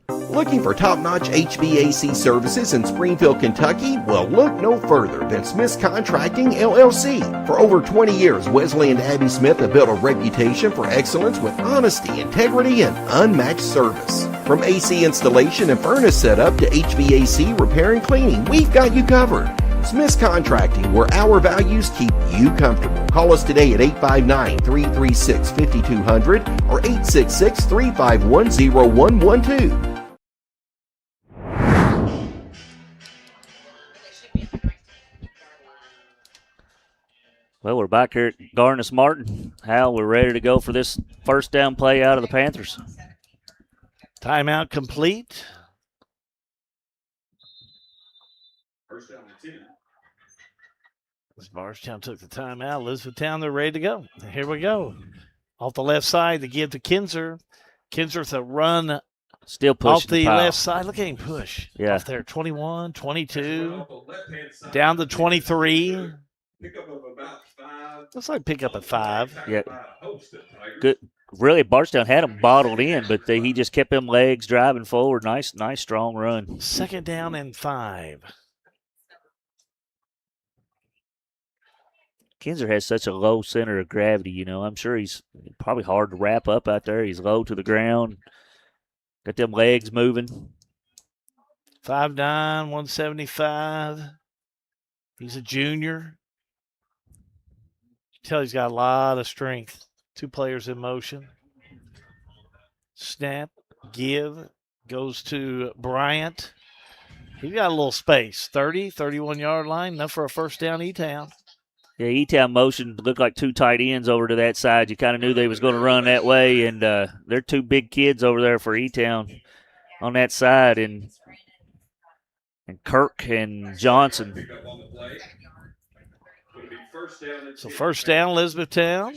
Looking for top-notch HVAC services in Springfield, Kentucky? Well, look no further than Smith's Contracting, LLC. For over 20 years, Wesley and Abby Smith have built a reputation for excellence with honesty, integrity, and unmatched service. From AC installation and furnace setup to HVAC repair and cleaning, we've got you covered. Smith's Contracting, where our values keep you comfortable. Call us today at 859-336-5200 or 866-351-0112. Well, we're back here at Garner-Spartan. Hal, we're ready to go for this first down play out of the Panthers. Timeout complete. First down and 10. As Bardstown took the timeout, Elizabethtown, they're ready to go. Here we go. Off the left side to give to Kinzer. Kinzer with a run still pushing off the left side. Look at him push. Yeah. Off there, 21, 22, down to 23. Pickup of about 5. Looks like pick up at 5. Yeah. Good. Really, Bardstown had him bottled in, but he just kept them legs driving forward. Nice, strong run. 2nd down and 5. Kinzer has such a low center of gravity, I'm sure he's probably hard to wrap up out there. He's low to the ground. Got them legs moving. 5'9", 175. He's a junior. You can tell he's got a lot of strength. 2 players in motion. Snap, give, goes to Bryant. He's got a little space. 30, 31-yard line, enough for a first down, E-Town. Yeah, E-Town motion looked like 2 tight ends over to that side. You kind of knew they was going to run that way, and they're 2 big kids over there for E-Town on that side, and Kirk and Johnson. So first down, Elizabethtown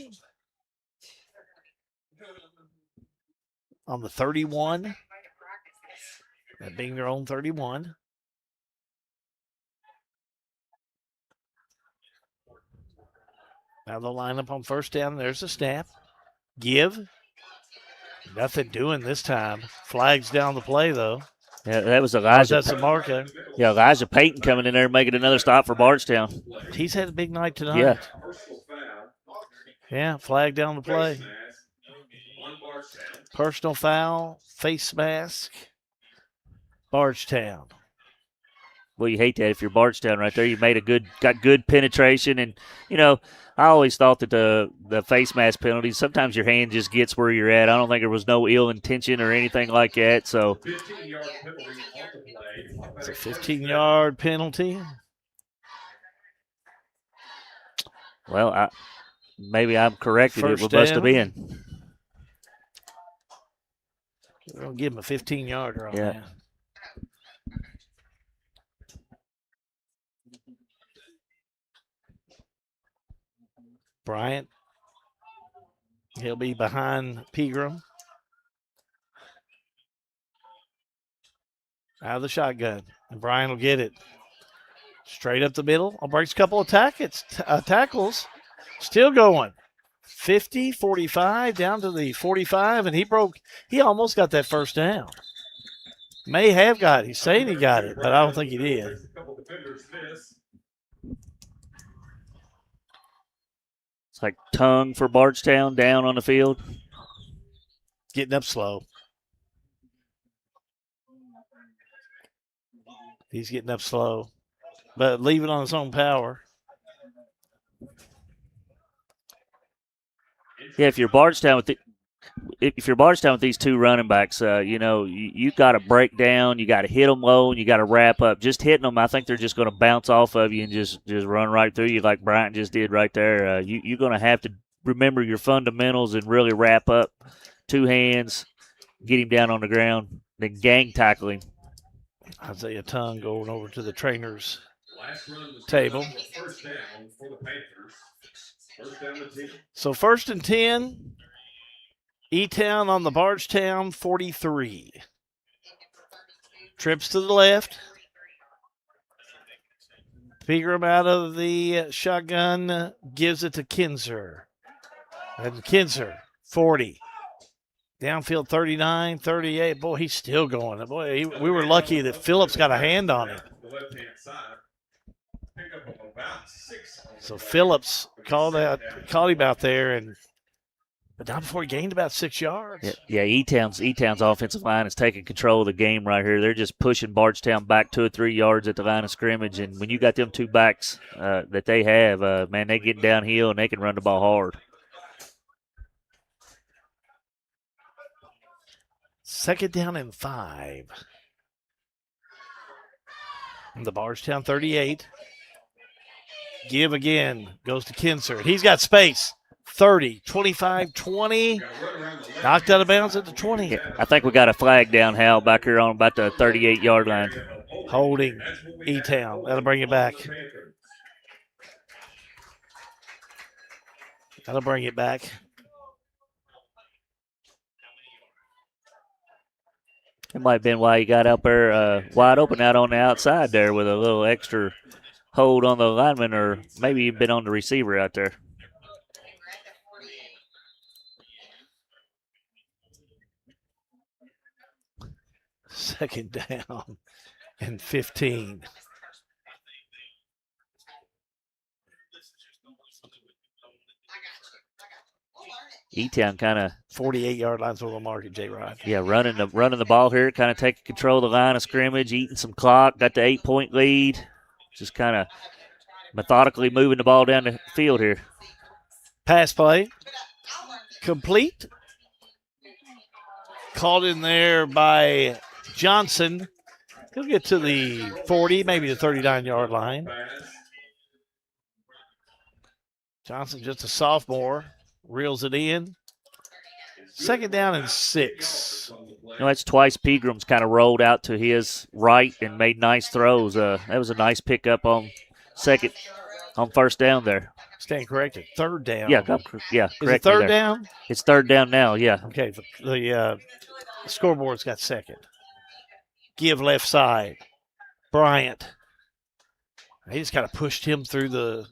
on the 31. That being their own 31. Now they'll line up on first down. There's a snap. Give. Nothing doing this time. Flags down the play, though. Yeah, that was Elijah. That's a marker. Yeah, Elijah Payton coming in there making another stop for Bardstown. He's had a big night tonight. Yeah. Yeah, flag down the play. Personal foul, face mask, Bardstown. Well, you hate that if you're Bardstown right there. You got good penetration, and I always thought that the face mask penalty, sometimes your hand just gets where you're at. I don't think there was no ill intention or anything like that. So it's a 15-yard penalty. Well, maybe I'm corrected. First It must have down. been. We'll give him a 15-yarder on that. Bryant. He'll be behind Pegram. Out of the shotgun. And Bryant will get it. Straight up the middle. Breaks a couple of tackles. Still going. 50, 45, down to the 45, and he almost got that first down. May have got it. He's saying he got it, but I don't think he did. It's like tongue for Bardstown down on the field. Getting up slow. He's getting up slow, but leaving on his own power. Yeah, if you're Bardstown with these 2 running backs, you got to break down, you got to hit them low, and you got to wrap up. Just hitting them, I think they're just going to bounce off of you and just run right through you like Bryant just did right there. You're going to have to remember your fundamentals and really wrap up 2 hands, get him down on the ground, then gang tackle him. Isaiah Tongue going over to the trainer's table. So 1st and 10. E-Town on the Bardstown 43. Trips to the left. Pegram out of the shotgun, gives it to Kinzer. And Kinzer, 40. Downfield 39, 38. Boy, he's still going. Boy, we were lucky that Phillips got a hand on him. So Phillips called him out there, but not before he gained about 6 yards. Yeah, E-Town's offensive line is taking control of the game right here. They're just pushing Bardstown back 2 or 3 yards at the line of scrimmage, and when you got them 2 backs that they have, man, they get downhill and they can run the ball hard. 2nd down and 5. The Bardstown 38. Give again. Goes to Kinzer. He's got space. 30, 25, 20. Knocked out of bounds at the 20. Yeah, I think we got a flag down, Hal, back here on about the 38-yard line. Holding E-Town. That'll bring it back. That'll bring it back. It might have been why he got up there wide open out on the outside there with a little extra hold on the lineman, or maybe he'd been on the receiver out there. Second down and 15. E-Town kind of 48-yard line's where we'll mark it, J-Rod. Yeah, running the ball here, kind of taking control of the line of scrimmage, eating some clock, got the 8-point lead. Just kind of methodically moving the ball down the field here. Pass play. Complete. Called in there by Johnson. He'll get to the 40, maybe the 39-yard line. Johnson, just a sophomore, reels it in. 2nd down and 6. That's twice Peagram's kind of rolled out to his right and made nice throws. That was a nice pickup on 1st down there. Stand corrected. 3rd down. Yeah, Is it 3rd down? It's 3rd down now, yeah. Okay, the scoreboard's got 2nd. Give left side. Bryant. He just kind of pushed him through the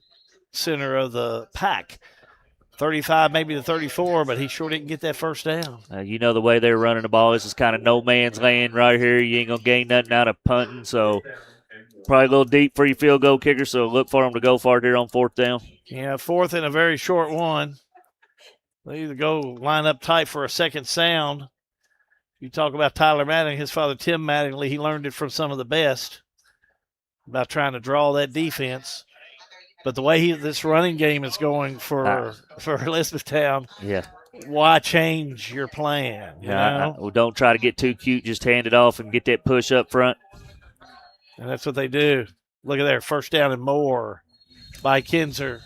center of the pack. 35, maybe the 34, but he sure didn't get that 1st down. You know the way they're running the ball. This is kind of no man's land right here. You ain't going to gain nothing out of punting, so probably a little deep for your field goal kicker, so look for them to go for it here on 4th down. Yeah, 4th and a very short one. They either go line up tight for a 2nd sound. You talk about Tyler Mattingly, his father Tim Mattingly, he learned it from some of the best about trying to draw that defense. But the way this running game is going for Elizabethtown, why change your plan? You know? Don't try to get too cute. Just hand it off and get that push up front. And that's what they do. Look at there, 1st down and more by Kinzer.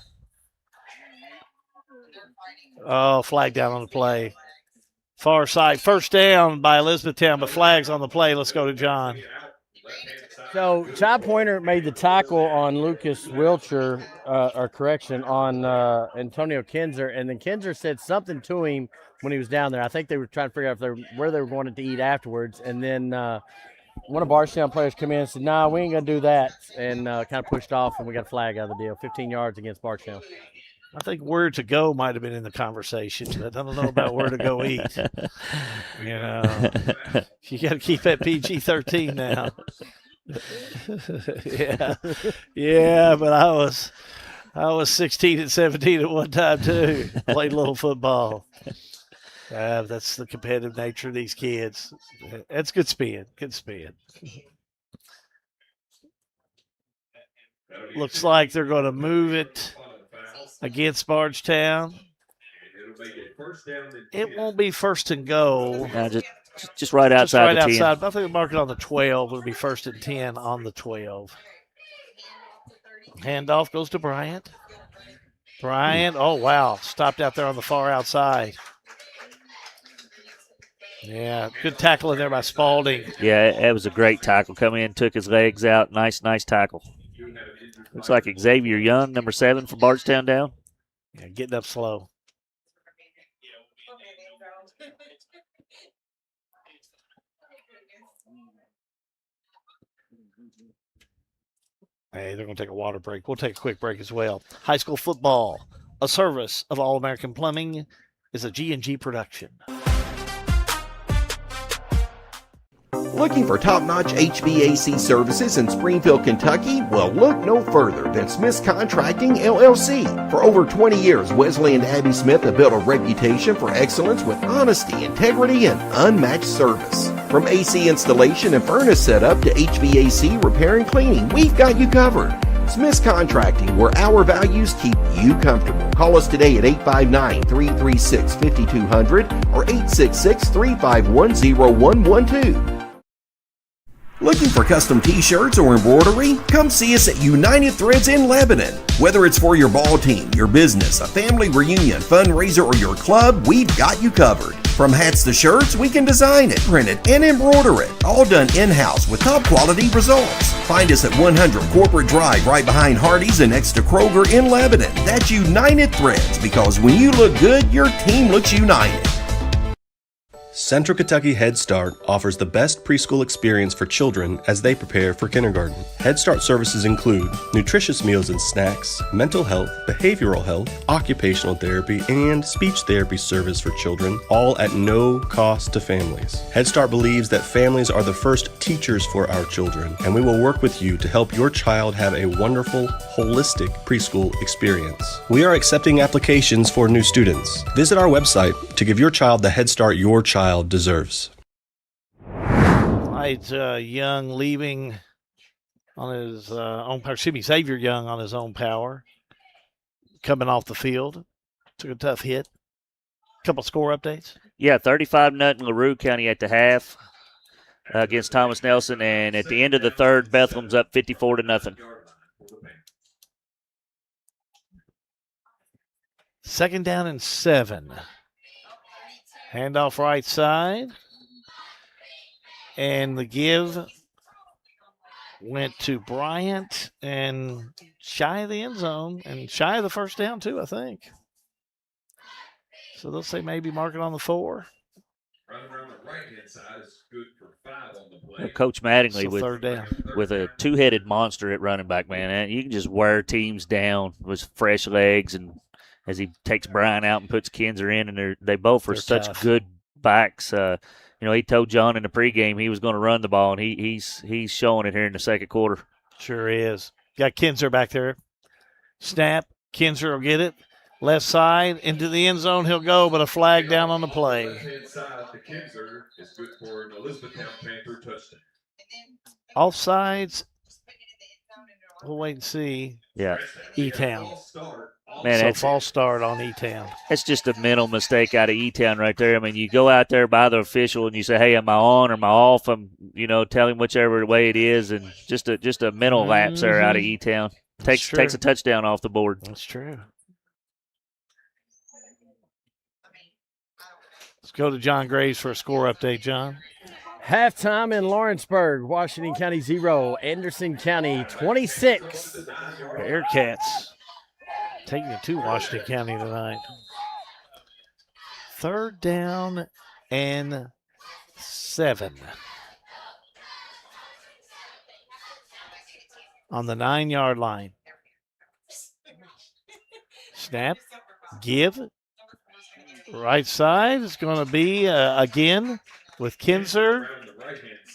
Oh, flag down on the play. Far side, 1st down by Elizabethtown, but flags on the play. Let's go to John. So, Chad Pointer made the tackle on Lucas Wilcher, on Antonio Kinzer, and then Kinzer said something to him when he was down there. I think they were trying to figure out where they were going to eat afterwards, and then one of Bardstown players come in and said, "Nah, we ain't going to do that," and kind of pushed off, and we got a flag out of the deal, 15 yards against Bardstown. I think where to go might have been in the conversation, but I don't know about where to go eat. You know, you got to keep that PG-13 now. yeah, but I was 16 and 17 at one time too. Played a little football. That's the competitive nature of these kids. That's good spin. Looks like they're going to move it against Bardstown. It won't be 1st and goal. Just right outside the 10. I think we'll mark it on the 12. It'll be 1st and 10 on the 12. Handoff goes to Bryant. Oh, wow. Stopped out there on the far outside. Yeah, good tackle in there by Spalding. Yeah, it was a great tackle. Come in, took his legs out. Nice tackle. Looks like Xavier Young, number 7 for Bardstown down. Yeah, getting up slow. Hey, they're going to take a water break. We'll take a quick break as well. High school football, a service of All American Plumbing, is a G&G production. Looking for top-notch HVAC services in Springfield, Kentucky? Well, look no further than Smith's Contracting, LLC. For over 20 years, Wesley and Abby Smith have built a reputation for excellence with honesty, integrity, and unmatched service. From AC installation and furnace setup to HVAC repair and cleaning, we've got you covered. Smith's Contracting, where our values keep you comfortable. Call us today at 859-336-5200 or 866-351-0112. Looking for custom t-shirts or embroidery? Come see us at United Threads in Lebanon. Whether it's for your ball team, your business, a family reunion, fundraiser, or your club, we've got you covered. From hats to shirts, we can design it, print it, and embroider it. All done in-house with top quality results. Find us at 100 Corporate Drive right behind Hardee's and next to Kroger in Lebanon. That's United Threads, because when you look good, your team looks united. Central Kentucky Head Start offers the best preschool experience for children as they prepare for kindergarten. Head Start services include nutritious meals and snacks, mental health, behavioral health, occupational therapy, and speech therapy service for children, all at no cost to families. Head Start believes that families are the first teachers for our children, and we will work with you to help your child have a wonderful, holistic preschool experience. We are accepting applications for new students. Visit our website to give your child the Head Start your child deserves. Young leaving on his own power. Xavier Young on his own power. Coming off the field. Took a tough hit. Couple score updates. Yeah, 35-0 LaRue County at the half against Thomas Nelson. And at the end of the third, Bethlehem's up 54-0. Second down and 7. Handoff right side. And the give went to Bryant and shy of the end zone and shy of the first down too, I think. So they'll say maybe mark it on the 4. Running around the right-hand side is good for 5 on the play. Coach Mattingly So third down. with a two-headed monster at running back, man. You can just wear teams down with fresh legs, and as he takes Brian out and puts Kinzer in, and they both are such tough. good backs. He told John in the pregame he was going to run the ball, and he's showing it here in the second quarter. Sure is. Got Kinzer back there. Snap. Kinzer will get it. Left side into the end zone he'll go, but a flag down on the play. Left-hand side to Kinzer is good for an Elizabethtown Panther touchdown. Offsides. We'll wait and see. Yeah. E-Town. Man, false start on E-Town. That's just a mental mistake out of E-Town right there. I mean, you go out there by the official and you say, hey, am I on or am I off? Tell him whichever way it is, and just a mental lapse there out of E-Town. Takes a touchdown off the board. That's true. Let's go to John Graves for a score update, John. Halftime in Lawrenceburg, Washington County 0, Anderson County 26. The Bearcats taking it to Washington County tonight. Third down and 7. On the 9-yard line. Snap. Give. Right side is going to be, again, with Kinzer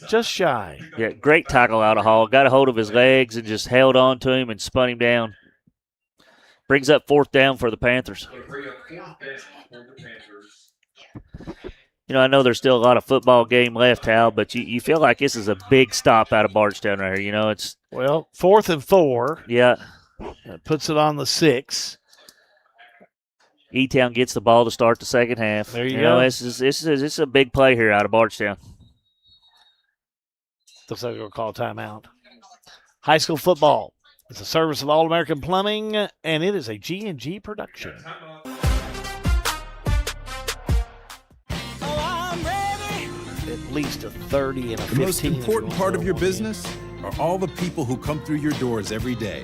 just shy. Yeah, great tackle out of Hall. Got a hold of his legs and just held on to him and spun him down. Brings up 4th down for the Panthers. I know there's still a lot of football game left, Hal, but you feel like this is a big stop out of Bardstown right here. It's 4th and 4. Yeah. That puts it on the 6. E-Town gets the ball to start the second half. There you go. This is a big play here out of Bardstown. Looks like we'll call timeout. High school football. It's a service of All-American Plumbing, and it is a G&G production. At least a 30 and a 15. The most important part of your business are all the people who come through your doors every day.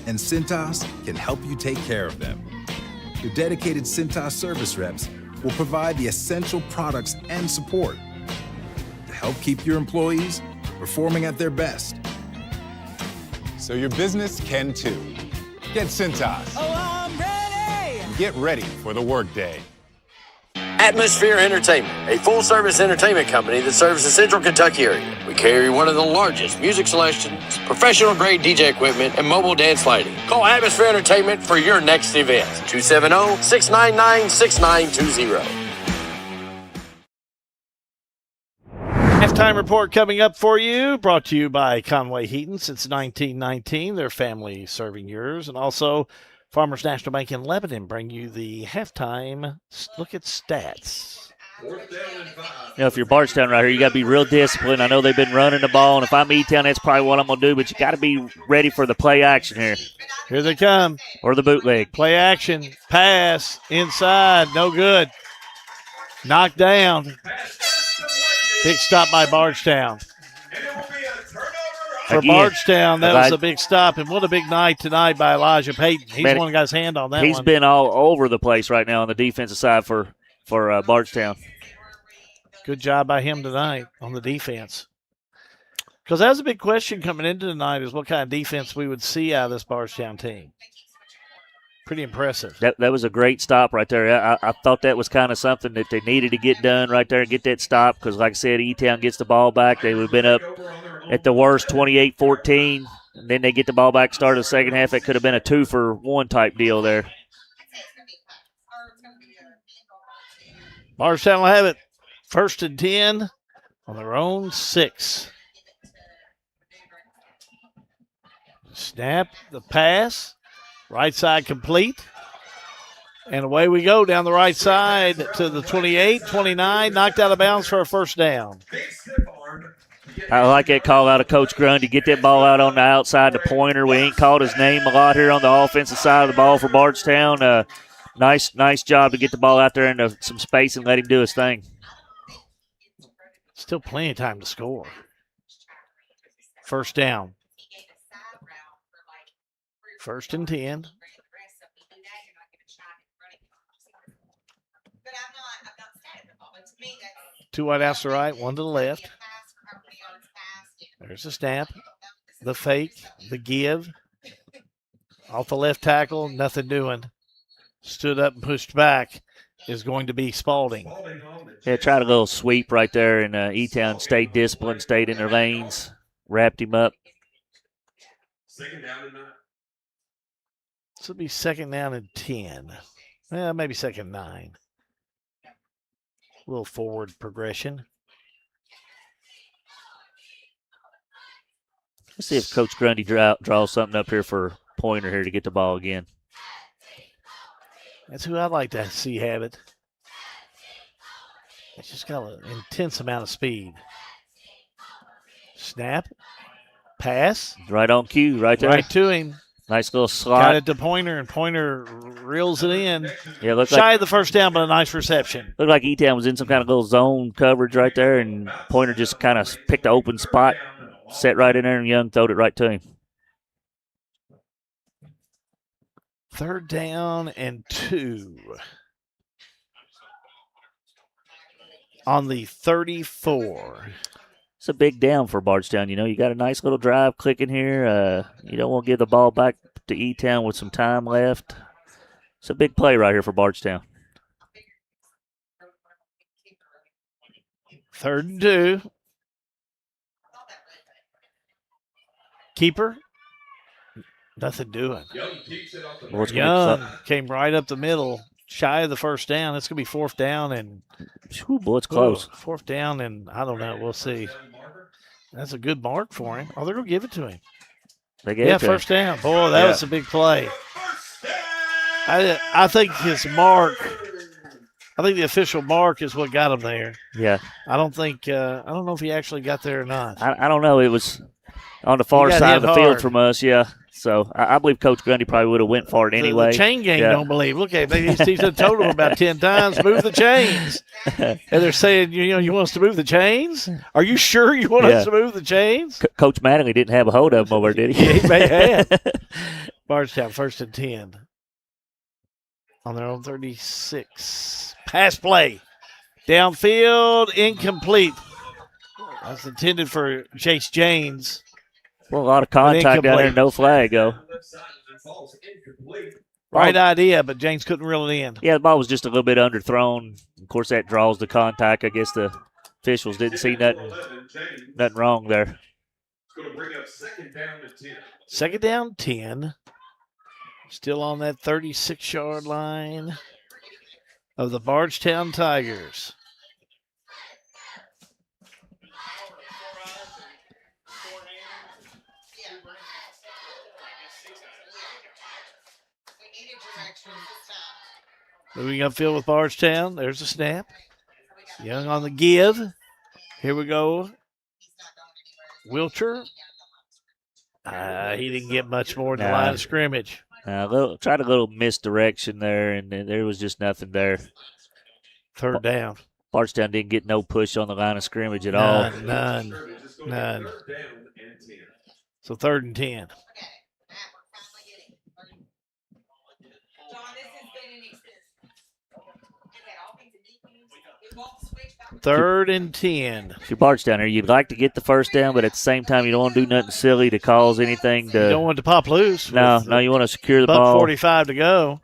And Cintas can help you take care of them. Your dedicated Cintas service reps will provide the essential products and support to help keep your employees performing at their best. So your business can too. Get Cintas. Oh, I'm ready! Get ready for the workday. Atmosphere Entertainment, a full-service entertainment company that serves the Central Kentucky area. We carry one of the largest music selections, professional-grade DJ equipment, and mobile dance lighting. Call Atmosphere Entertainment for your next event. 270-699-6920. Halftime report coming up for you, brought to you by Conway Heaton since 1919. Their family serving yours. And also Farmers National Bank in Lebanon bring you the halftime look at stats. If you're Bardstown right here, you got to be real disciplined. I know they've been running the ball, and if I'm E-Town, that's probably what I'm going to do, but you got to be ready for the play action here. Here they come. Or the bootleg. Play action, pass, inside, no good. Knocked down. Big stop by Bardstown. For Bardstown, that was a big stop, and what a big night tonight by Elijah Payton. He's the one who got his hand on that one. He's been all over the place right now on the defensive side for for Bardstown. Good job by him tonight on the defense. Because that was a big question coming into tonight is what kind of defense we would see out of this Bardstown team. Pretty impressive. That was a great stop right there. I thought that was kind of something that they needed to get done right there and get that stop because, like I said, E-Town gets the ball back. They would have been up at the worst 28-14, and then they get the ball back, start of the second half. It could have been a 2-for-1 type deal there. Bardstown will have it 1st and 10 on their own 6. Snap, the pass. Right side complete. And away we go down the right side to the 28, 29, knocked out of bounds for a first down. I like that call out of Coach Grundy. Get that ball out on the outside to Pointer. We ain't called his name a lot here on the offensive side of the ball for Bardstown. Nice job to get the ball out there into some space and let him do his thing. Still plenty of time to score. First down. 1st and 10. Two wide outs to the right, one to the left. There's the snap, the fake, the give. Off the left tackle, nothing doing. Stood up and pushed back is going to be Spalding. Yeah, tried a little sweep right there, and E-Town stayed disciplined, stayed in their lanes, wrapped him up. Second down and 9. This will be 2nd down and 10. Well, maybe 2nd and 9. A little forward progression. Let's see if Coach Grundy draws something up here for Pointer here to get the ball again. That's who I'd like to see have it. It's just got an intense amount of speed. Snap. Pass. Right on cue, right there. Right to him. Nice little slot. Got it to Pointer, and Pointer reels it in. Yeah, looked shy of the first down, but a nice reception. Looked like E-Town was in some kind of little zone coverage right there, and Pointer just kind of picked an open spot, set right in there, and Young throwed it right to him. 3rd down and 2. On the 34. It's a big down for Bardstown. You know, you got a nice little drive clicking here. You don't want to give the ball back to E-Town with some time left. It's a big play right here for Bardstown. 3rd and 2. Keeper. Nothing doing. Young came right up the middle, shy of the first down. It's going to be 4th down and. Boy, it's close. 4th down and I don't know. We'll see. That's a good mark for him. Oh, they're going to give it to him. They gave it to 1st down. Boy, that was a big play. I think his mark. I think the official mark is what got him there. Yeah. I don't think. I don't know if he actually got there or not. I don't know. It was on the far side of the field from us. Yeah. So I believe Coach Grundy probably would have went for it anyway. The chain gang don't believe. Look at it. He's done told them about 10 times, move the chains. And they're saying, you want us to move the chains? Are you sure you want us to move the chains? Coach Mattingly didn't have a hold of him over, did he? Yeah, he may have. Bardstown 1st and 10. On their own 36. Pass play. Downfield, incomplete. That's intended for Chase James. Well, a lot of contact down there, no flag, though. Right idea, but James couldn't reel it in. Yeah, the ball was just a little bit underthrown. Of course, that draws the contact. I guess the officials didn't see nothing wrong there. It's going to bring up 2nd down and 10. 2nd down, 10. Still on that 36-yard line of the Bardstown Tigers. Moving upfield with Bardstown. There's a snap. Young on the give. Here we go. Wilcher. He didn't get much more than the line of scrimmage. Tried a little misdirection there, and there was just nothing there. 3rd down. Bardstown didn't get no push on the line of scrimmage at all. None. So 3rd and 10. 3rd and 10. If you're Bardstown there, you'd like to get the first down, but at the same time, you don't want to do nothing silly to cause anything to. You don't want to pop loose. No, you want to secure the buck ball. 45 to go.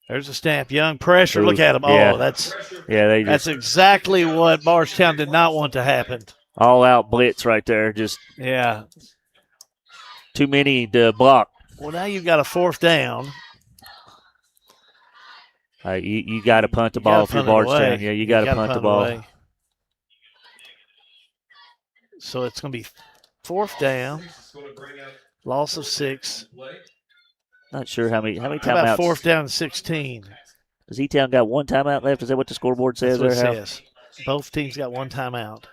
There's a snap. Young pressure. Look at him. Yeah. Oh, that's that's exactly what Bardstown did not want to happen. All out blitz right there. Just too many to block. Well, now you've got a 4th down. You got to punt the ball if you're Bardstown. Yeah, you got to punt the ball. Away. So it's going to be 4th down. Loss of 6. Not sure how many timeouts. How about 4th down and 16? Does E-Town got one timeout left? Is that what the scoreboard says? That's what it says. Both teams got one timeout.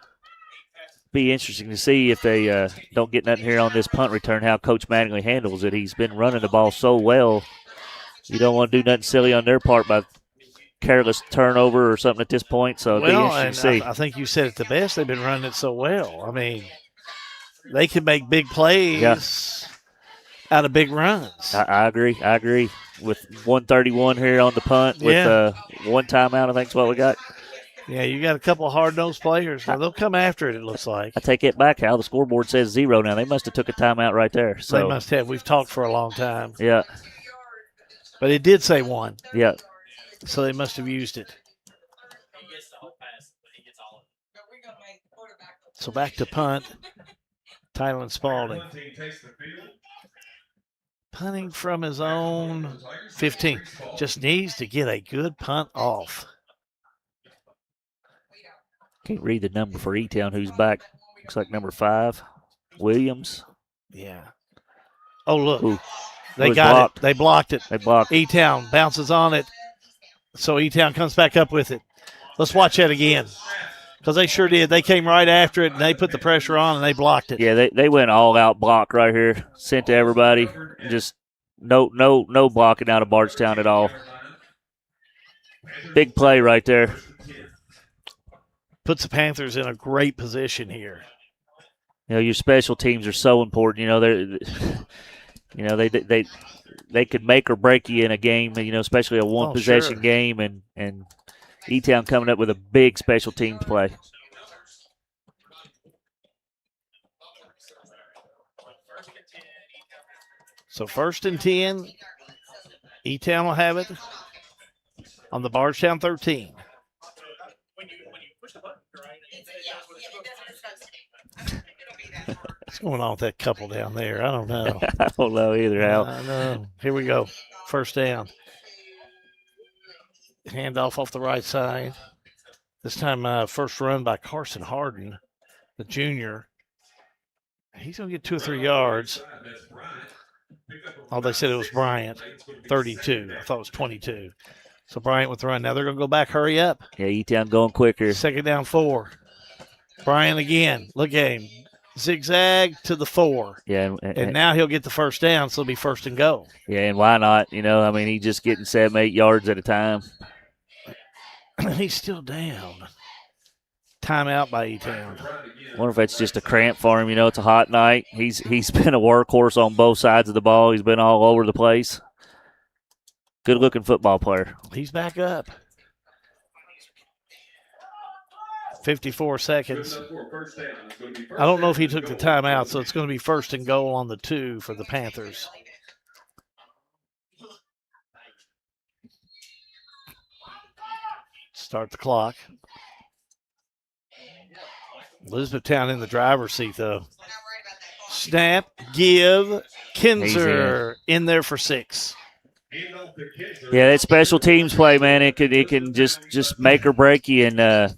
Be interesting to see if they don't get nothing here on this punt return, how Coach Mattingly handles it. He's been running the ball so well. You don't want to do nothing silly on their part by careless turnover or something at this point. So it'll be interesting to see. I think you said it the best. They've been running it so well. I mean, they can make big plays out of big runs. I agree. With 131 here on the punt with one timeout, I think is what we got. Yeah, you got a couple of hard-nosed players. Now, they'll come after it looks like. I take it back, Hal. The scoreboard says 0 now. They must have took a timeout right there. So they must have. We've talked for a long time. Yeah. But it did say 1. Yeah. So they must have used it. So back to punt. Tylen Spalding. Punting from his own 15. Just needs to get a good punt off. Can't read the number for E-Town who's back. Looks like number 5, Williams. Yeah. Oh, look. Ooh. They got it. They blocked it. They blocked it. E-Town bounces on it. So E-Town comes back up with it. Let's watch that again. Because they sure did. They came right after it, and they put the pressure on, and they blocked it. Yeah, they went all-out block right here. Sent to everybody. Just no blocking out of Bardstown at all. Big play right there. Puts the Panthers in a great position here. You know, your special teams are so important. You know, they could make or break you in a game. You know, especially a one-possession game, and E-Town coming up with a big special teams play. So 1st and 10, E-Town will have it on the Bardstown 13. What's going on with that couple down there? I don't know. I don't know either, Al. I know. Here we go. 1st down. Handoff off the right side. This time, first run by Carson Harden, the junior. He's going to get 2 or 3 yards. Oh, they said it was Bryant, 32. I thought it was 22. So Bryant with the run. Now they're going to go back. Hurry up. Yeah, E-Town going quicker. 2nd down, 4. Bryant again. Look at him. Zigzag to the 4. Yeah, and now he'll get the 1st down, so it'll be 1st and goal. Yeah, and why not? You know, I mean, he's just getting 7, 8 yards at a time. He's still down. Timeout by E-Town. I wonder if that's just a cramp for him. You know, it's a hot night. He's been a workhorse on both sides of the ball. He's been all over the place. Good-looking football player. He's back up. 54 seconds. I don't know if he took the timeout, so it's going to be 1st and goal on the 2 for the Panthers. Start the clock. Elizabethtown in the driver's seat, though. Snap, give, Kinzer in there for 6. Yeah, that special teams play, man, it can just make or break you. And the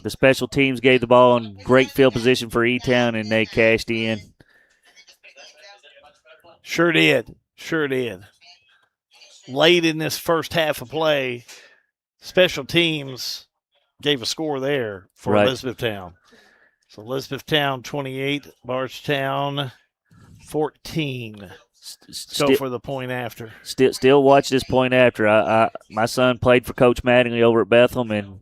special teams gave the ball in great field position for E-Town, and they cashed in. Sure did. Late in this first half of play, special teams gave a score there for Elizabethtown. So Elizabethtown 28, Bardstown 14. Go for the point after. Still watch this point after. My son played for Coach Mattingly over at Bethlehem, and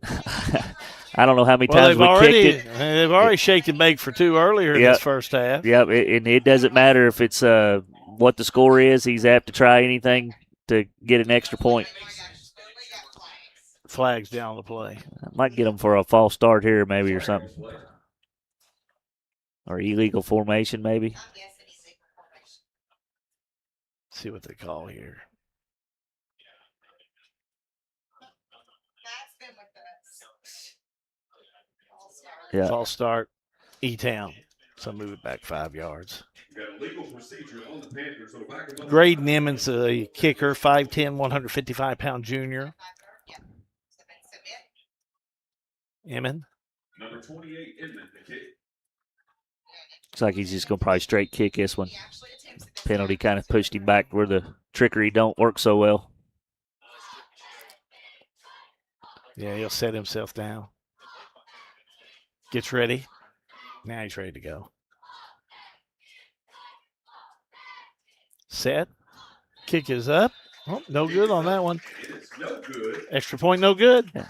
I don't know how many times we kicked it. They've already shaked and baked for 2 earlier in this first half. Yep, and it doesn't matter if it's what the score is. He's apt to try anything to get an extra point. flags down the play. Might get them for a false start here, maybe, or something. Or illegal formation, maybe. See what they call here. Yeah. False start, E-Town. So move it back 5 yards. Graydon Emmons, a kicker, 5'10", 155-pound junior. Emmons. Number 28, Inman, the kick. Looks like he's just going to probably straight kick this one. Penalty kind of pushed him back where the trickery don't work so well. Yeah, he'll set himself down. Gets ready. Now he's ready to go. Set. Kick is up. Oh, no good on that one. No good. Extra point, no good. Yeah.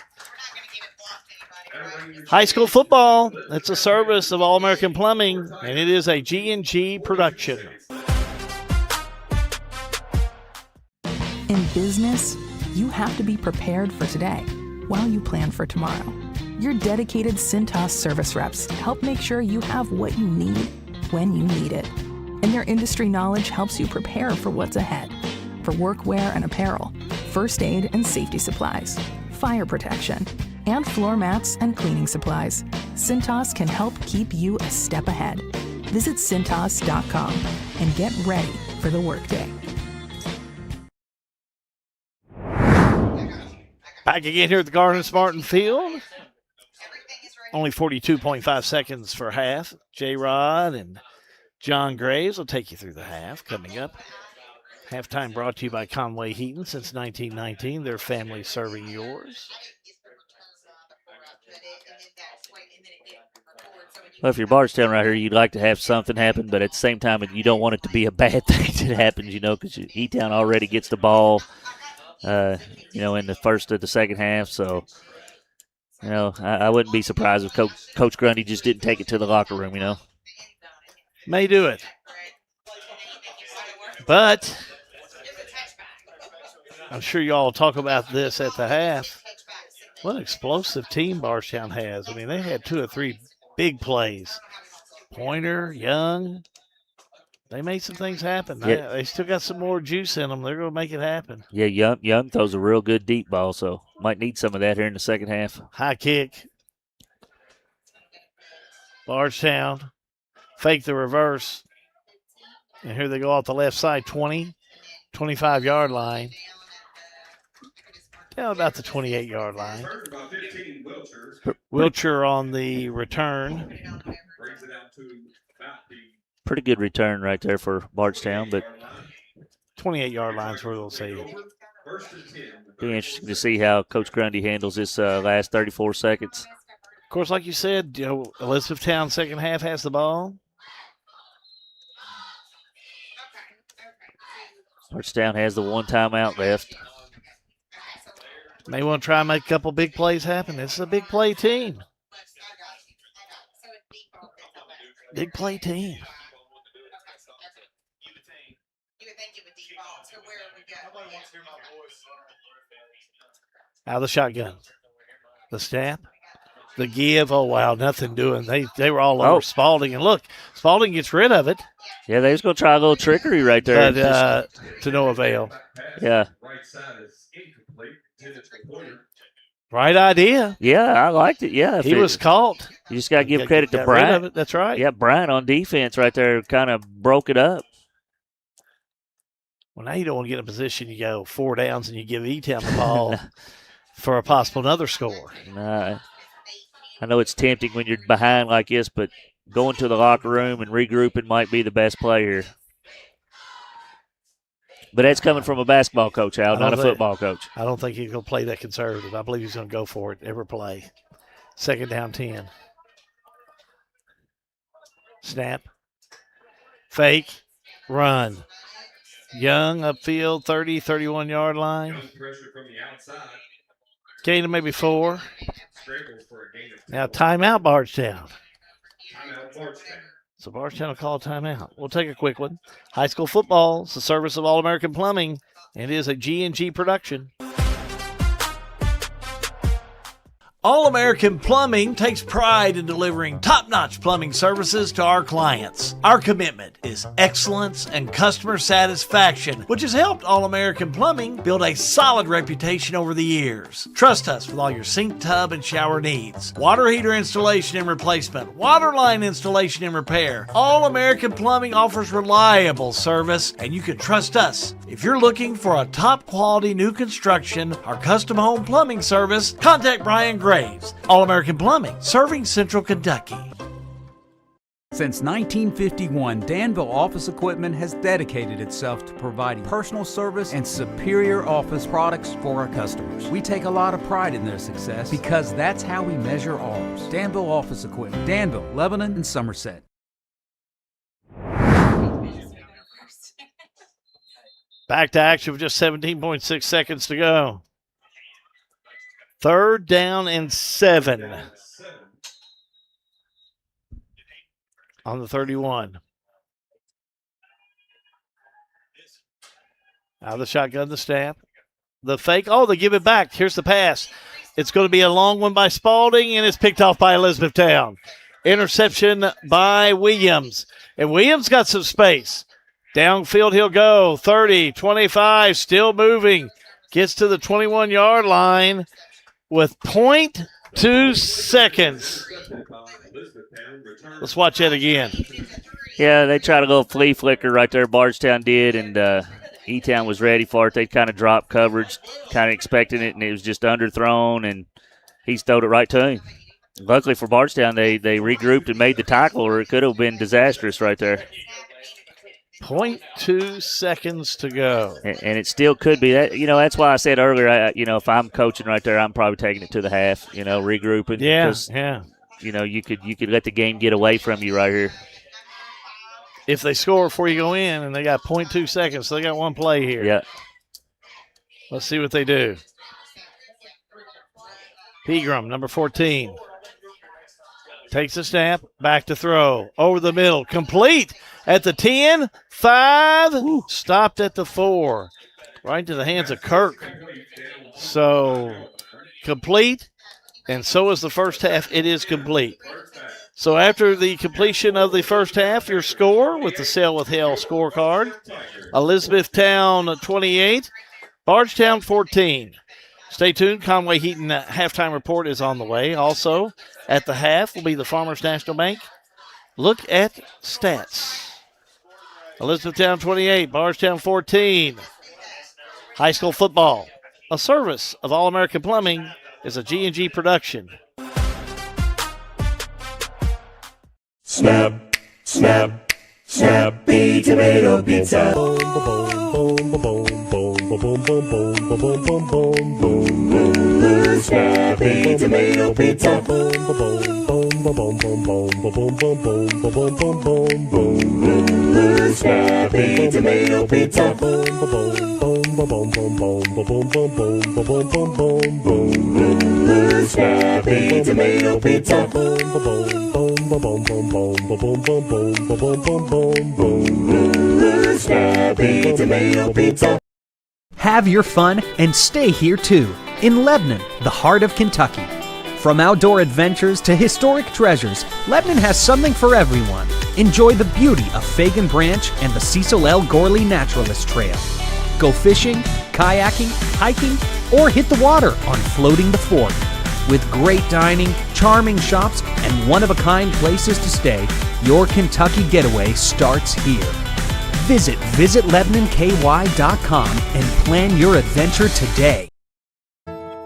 High school football. It's a service of All-American Plumbing, and it is a G&G production. In business, you have to be prepared for today while you plan for tomorrow. Your dedicated Cintas service reps help make sure you have what you need when you need it. And their industry knowledge helps you prepare for what's ahead. For workwear and apparel, first aid and safety supplies, fire protection, and floor mats and cleaning supplies, Cintas can help keep you a step ahead. Visit Cintas.com and get ready for the workday. Back again here at the Garden-Spartan Field. Only 42.5 seconds for half. J-Rod and John Graves will take you through the half. Coming up, halftime brought to you by Conway Heaton since 1919. Their family serving yours. Well, if you're Bardstown right here, you'd like to have something happen, but at the same time, you don't want it to be a bad thing that happens, because E-Town already gets the ball, in the first of the second half. So, I wouldn't be surprised if Coach Grundy just didn't take it to the locker room, May do it. But I'm sure y'all will talk about this at the half. What an explosive team Bardstown has. I mean, they had 2 or 3 big plays. Pointer, Young. They made some things happen. Yeah. They still got some more juice in them. They're going to make it happen. Yeah, Young throws a real good deep ball, so might need some of that here in the second half. High kick. Bardstown. Fake the reverse. And here they go off the left side, 20, 25-yard line. Down about the 28-yard line. Wiltshire on the return. Pretty good return right there for Bardstown, but 28-yard line's where they'll say. Be interesting to see how Coach Grundy handles this last 34 seconds. Of course, like you said, Elizabethtown second half has the ball. Bardstown has the one timeout left. May want to try and make a couple big plays happen. This is a big play team. Big play team. Out of the shotgun. The snap. The give. Oh, wow, nothing doing. They were all over Spalding. And look, Spalding gets rid of it. Yeah, they was going to try a little trickery right there. But to no avail. Yeah. Right idea. Yeah, I liked it. Yeah. He was caught. You just got to give credit to Brian. That's right. Yeah, Brian on defense right there kind of broke it up. Well, now you don't want to get in a position you go 4 downs and you give E-Town the ball for a possible another score. Nah, I know it's tempting when you're behind like this, but going to the locker room and regrouping might be the best play here. But that's coming from a basketball coach, Al, not a football coach. I don't think he's going to play that conservative. I believe he's going to go for it every play. Second down 10. Snap. Fake. Run. Young upfield, 30, 31-yard line. Gain of maybe 4. Now timeout, Bardstown. So Bardstown will call a timeout. We'll take a quick one. High school football is the service of All-American Plumbing, and it is a G&G production. All-American Plumbing takes pride in delivering top-notch plumbing services to our clients. Our commitment is excellence and customer satisfaction, which has helped All-American Plumbing build a solid reputation over the years. Trust us with all your sink, tub, and shower needs. Water heater installation and replacement, water line installation and repair. All-American Plumbing offers reliable service, and you can trust us. If you're looking for a top-quality new construction or custom home plumbing service, contact Brian Graves, All-American Plumbing, serving Central Kentucky. Since 1951, Danville Office Equipment has dedicated itself to providing personal service and superior office products for our customers. We take a lot of pride in their success because that's how we measure ours. Danville Office Equipment, Danville, Lebanon, and Somerset. Back to action with just 17.6 seconds to go. 3rd down and 7 on the 31. Out of the shotgun, the snap. The fake. Oh, they give it back. Here's the pass. It's going to be a long one by Spalding, and it's picked off by Elizabethtown. Interception by Williams. And Williams got some space. Downfield he'll go. 30, 25, still moving. Gets to the 21-yard line with 0.2 seconds. Let's watch that again. Yeah, they tried to go flea flicker right there. Bardstown did, and E-Town was ready for it. They kind of dropped coverage, kind of expecting it, and it was just underthrown, and he's throwed it right to him. Luckily for Bardstown, they regrouped and made the tackle, or it could have been disastrous right there. 0.2 seconds to go. And it still could be. That. That's why I said earlier, if I'm coaching right there, I'm probably taking it to the half, regrouping. Yeah. You could let the game get away from you right here. If they score before you go in, and they got 0.2 seconds, so they got one play here. Yeah. Let's see what they do. Pegram, number 14. Takes a snap, back to throw. Over the middle, complete at the 10, 5, stopped at the 4. Right into the hands of Kirk. So, complete, and so is the first half. It is complete. So after the completion of the first half, your score with the Sail with Hell scorecard. Elizabethtown 28, Bardstown 14. Stay tuned. Conway Heaton halftime report is on the way. Also, at the half will be the Farmers National Bank. Look at stats. Elizabethtown 28, Bardstown 14. High school football. A service of All-American Plumbing is a G&G production. Snap, snap, Snappy Tomato Pizza. Snappy Tomato Pizza. Snappy Tomato Pizza. Snappy Tomato Pizza. Snappy Tomato Pizza. Have your fun and stay here too, in Lebanon, the heart of Kentucky. From outdoor adventures to historic treasures, Lebanon has something for everyone. Enjoy the beauty of Fagan Branch and the Cecil L. Gorley Naturalist Trail. Go fishing, kayaking, hiking, or hit the water on Floating the Fork. With great dining, charming shops, and one-of-a-kind places to stay, your Kentucky getaway starts here. Visit visitlebanonky.com and plan your adventure today.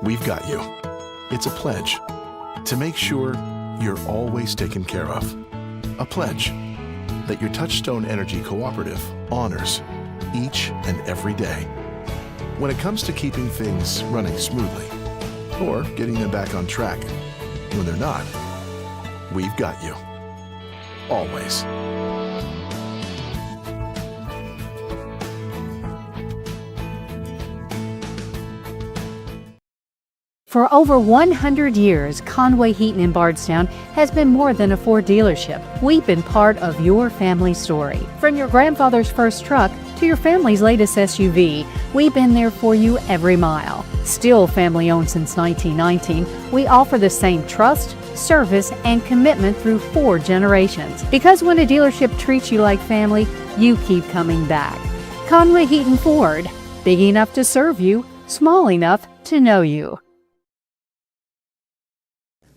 We've got you. It's a pledge to make sure you're always taken care of. A pledge that your Touchstone Energy Cooperative honors each and every day. When it comes to keeping things running smoothly or getting them back on track when they're not, we've got you. Always. For over 100 years, Conway Heaton in Bardstown has been more than a Ford dealership. We've been part of your family story. From your grandfather's first truck to to your family's latest SUV. We've been there for you every mile. Still family owned since 1919, we offer the same trust, service, and commitment through 4 generations. Because when a dealership treats you like family, you keep coming back. Conway Heaton Ford, big enough to serve you, small enough to know you.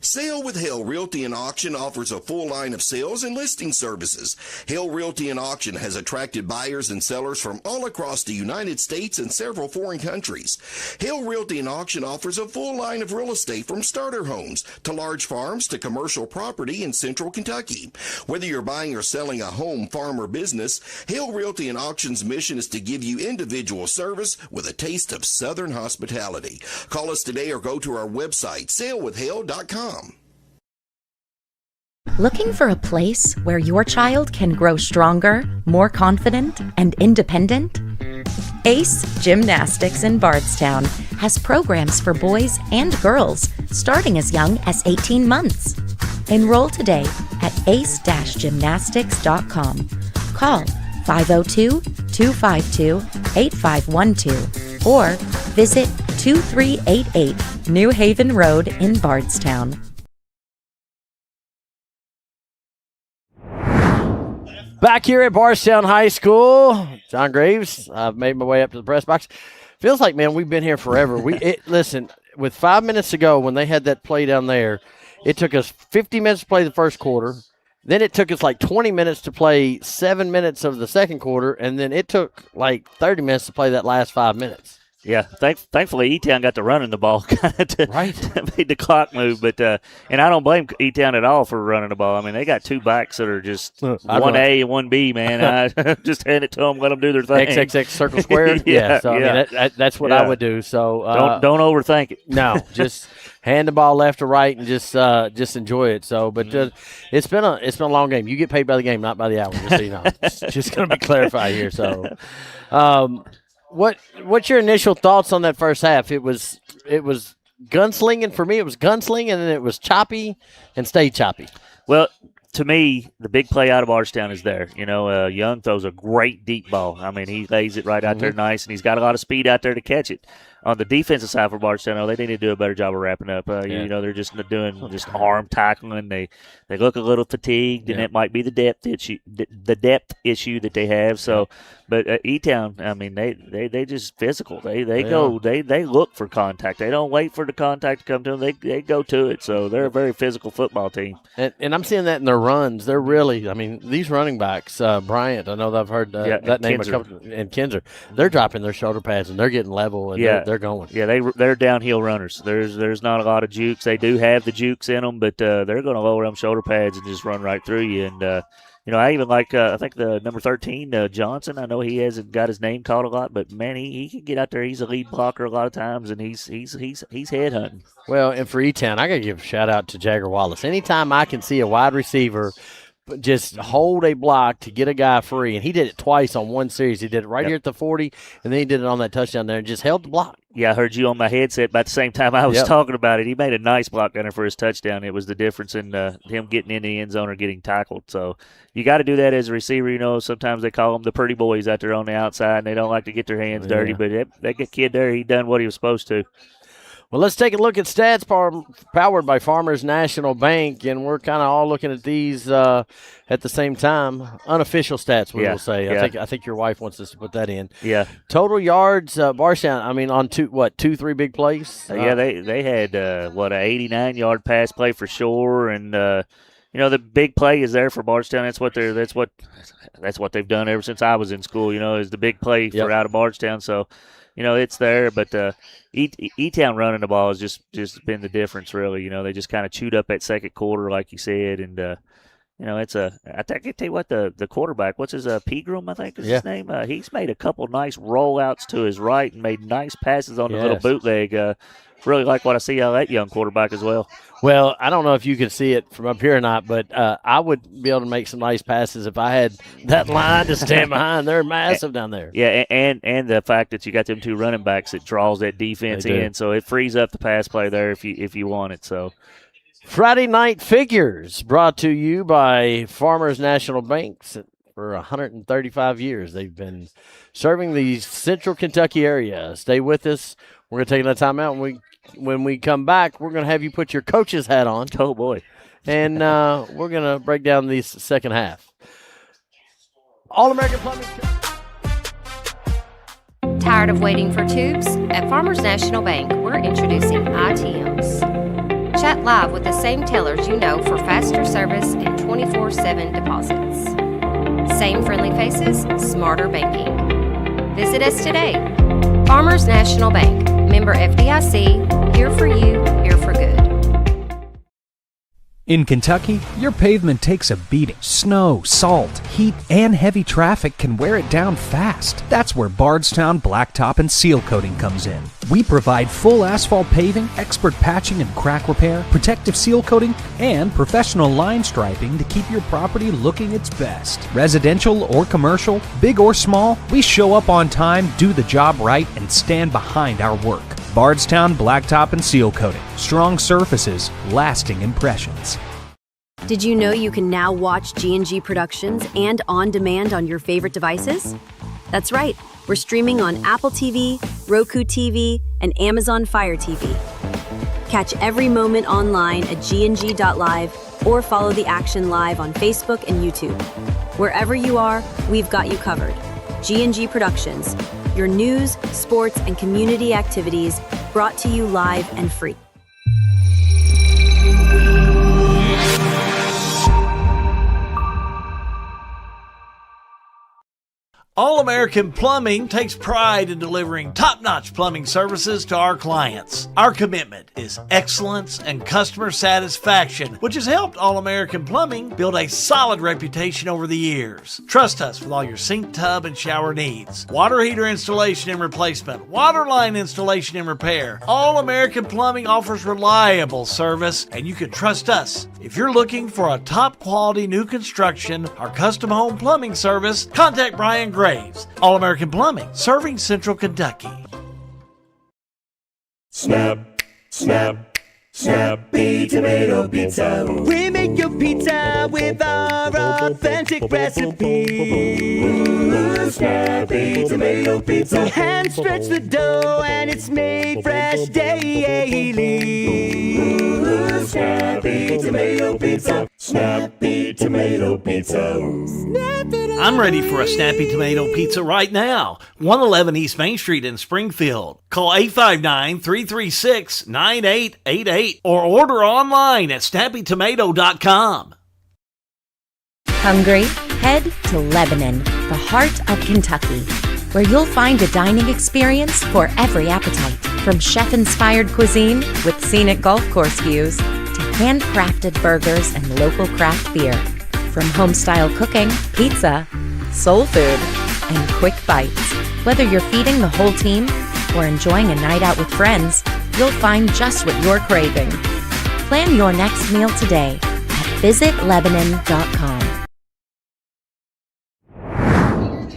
Sale with Hale Realty and Auction offers a full line of sales and listing services. Hale Realty and Auction has attracted buyers and sellers from all across the United States and several foreign countries. Hale Realty and Auction offers a full line of real estate from starter homes to large farms to commercial property in central Kentucky. Whether you're buying or selling a home, farm, or business, Hale Realty and Auction's mission is to give you individual service with a taste of Southern hospitality. Call us today or go to our website, salewithhale.com. Looking for a place where your child can grow stronger, more confident, and independent? ACE Gymnastics in Bardstown has programs for boys and girls starting as young as 18 months. Enroll today at ace-gymnastics.com. Call 502-252-8512 or visit 2388 New Haven Road in Bardstown. Back here at Bardstown High School, John Graves. I've made my way up to the press box. Feels like, man, we've been here forever. Listen, with 5 minutes to go when they had that play down there, it took us 50 minutes to play the first quarter. Then it took us like 20 minutes to play 7 minutes of the second quarter, and then it took like 30 minutes to play that last 5 minutes. Yeah, thankfully E-Town got to running the ball to made the clock move, but and I don't blame E-Town at all for running the ball. I mean, they got 2 backs that are just 1A and 1B, man. I just hand it to them, let them do their thing. XXX circle square. Yeah, so I mean, that's what I would do. So don't overthink it. No, just hand the ball left to right and just enjoy it. So, but it's been a long game. You get paid by the game, not by the hour. Just so you know, it's just going to be clarified here. So. What's your initial thoughts on that first half? It was gunslinging for me. It was gunslinging, and then it was choppy and stayed choppy. Well, to me, the big play out of Bardstown is there. You know, Young throws a great deep ball. I mean, he lays it right out there nice, and he's got a lot of speed out there to catch it. On the defensive side for Bardstown, they need to do a better job of wrapping up. You know, they're just doing just arm tackling. They look a little fatigued, and it might be the depth issue that they have. So, but E-Town, I mean, they just physical. They look for contact. They don't wait for the contact to come to them. They go to it. So they're a very physical football team. And I'm seeing that in their runs. They're really, I mean, these running backs, Bryant, I know that I've heard that name Kinzer. a couple, and Kinzer, they're dropping their shoulder pads and they're getting level and they're going. Yeah, they're downhill runners. There's not a lot of jukes. They do have the jukes in them, but they're going to lower them shoulder pads and just run right through you. And you know, I even like I think the number 13 Johnson. I know he hasn't got his name called a lot, but man, he can get out there. He's a lead blocker a lot of times, and he's head hunting. Well, and for E-Town, I got to give a shout out to Jagger Wallace. Anytime I can see a wide receiver just hold a block to get a guy free, and he did it twice on one series. He did it right here at the 40, and then he did it on that touchdown there and just held the block. Yeah, I heard you on my headset about the same time I was talking about it. He made a nice block down there for his touchdown. It was the difference in him getting in the end zone or getting tackled. So you got to do that as a receiver. You know, sometimes they call them the pretty boys out there on the outside, and they don't like to get their hands dirty. But that kid there, he done what he was supposed to. Well, let's take a look at stats powered by Farmers National Bank, and we're kind of all looking at these at the same time. Unofficial stats, we will say. Yeah. I think your wife wants us to put that in. Yeah. Total yards, Bardstown, I mean, on 3 big plays? They had, an 89-yard pass play for sure, and, you know, the big play is there for Bardstown. That's what they've done ever since I was in school, you know, is the big play for out of Bardstown. So, you know, it's there, but E-Town running the ball has just been the difference, really. You know, they just kind of chewed up that second quarter, like you said, and you know, I can tell you what, the quarterback, what's his Pegram, I think is his name. He's made a couple nice rollouts to his right and made nice passes on the little bootleg. Really like what I see out of that young quarterback as well. Well, I don't know if you can see it from up here or not, but I would be able to make some nice passes if I had that line to stand behind. They're massive down there. Yeah, and the fact that you got them 2 running backs, it draws that defense in, so it frees up the pass play there if you want it. So Friday Night Figures brought to you by Farmers National Bank. For 135 years, they've been serving the central Kentucky area. Stay with us. We're going to take another time out. When we come back, we're going to have you put your coach's hat on. Oh, boy. And we're going to break down the second half. All-American Plumbing. Tired of waiting for tubes? At Farmers National Bank, we're introducing ITMs. Chat live with the same tellers you know for faster service and 24/7 deposits. Same friendly faces, smarter banking. Visit us today. Farmers National Bank, member FDIC, here for you, here for good. In Kentucky, your pavement takes a beating. Snow, salt, heat, and heavy traffic can wear it down fast. That's where Bardstown Blacktop and Seal Coating comes in. We provide full asphalt paving, expert patching and crack repair, protective seal coating, and professional line striping to keep your property looking its best. Residential or commercial, big or small, we show up on time, do the job right, and stand behind our work. Bardstown Blacktop and Seal Coating. Strong surfaces, lasting impressions. Did you know you can now watch G&G Productions and on demand on your favorite devices? That's right. We're streaming on Apple TV, Roku TV, and Amazon Fire TV. Catch every moment online at gng.live or follow the action live on Facebook and YouTube. Wherever you are, we've got you covered. G&G Productions. Your news, sports, and community activities brought to you live and free. All-American Plumbing takes pride in delivering top-notch plumbing services to our clients. Our commitment is excellence and customer satisfaction, which has helped All-American Plumbing build a solid reputation over the years. Trust us with all your sink, tub, and shower needs. Water heater installation and replacement, water line installation and repair. All-American Plumbing offers reliable service, and you can trust us. If you're looking for a top-quality new construction or custom home plumbing service, contact Brian Graves. All-American Plumbing, serving Central Kentucky. Snap, snap, Snappy Tomato Pizza. We make your pizza with our authentic recipe. Ooh, Snappy Tomato Pizza. Hand stretch the dough and it's made fresh daily. Ooh, Snappy Tomato Pizza. Snappy Tomato Pizza. I'm ready for a Snappy Tomato Pizza right now. 111 East Main Street in Springfield. Call 859-336-9888 or order online at snappytomato.com. Hungry? Head to Lebanon, the heart of Kentucky, where you'll find a dining experience for every appetite. From chef-inspired cuisine with scenic golf course views to handcrafted burgers and local craft beer. From home-style cooking, pizza, soul food, and quick bites. Whether you're feeding the whole team or enjoying a night out with friends, you'll find just what you're craving. Plan your next meal today at visitlebanon.com.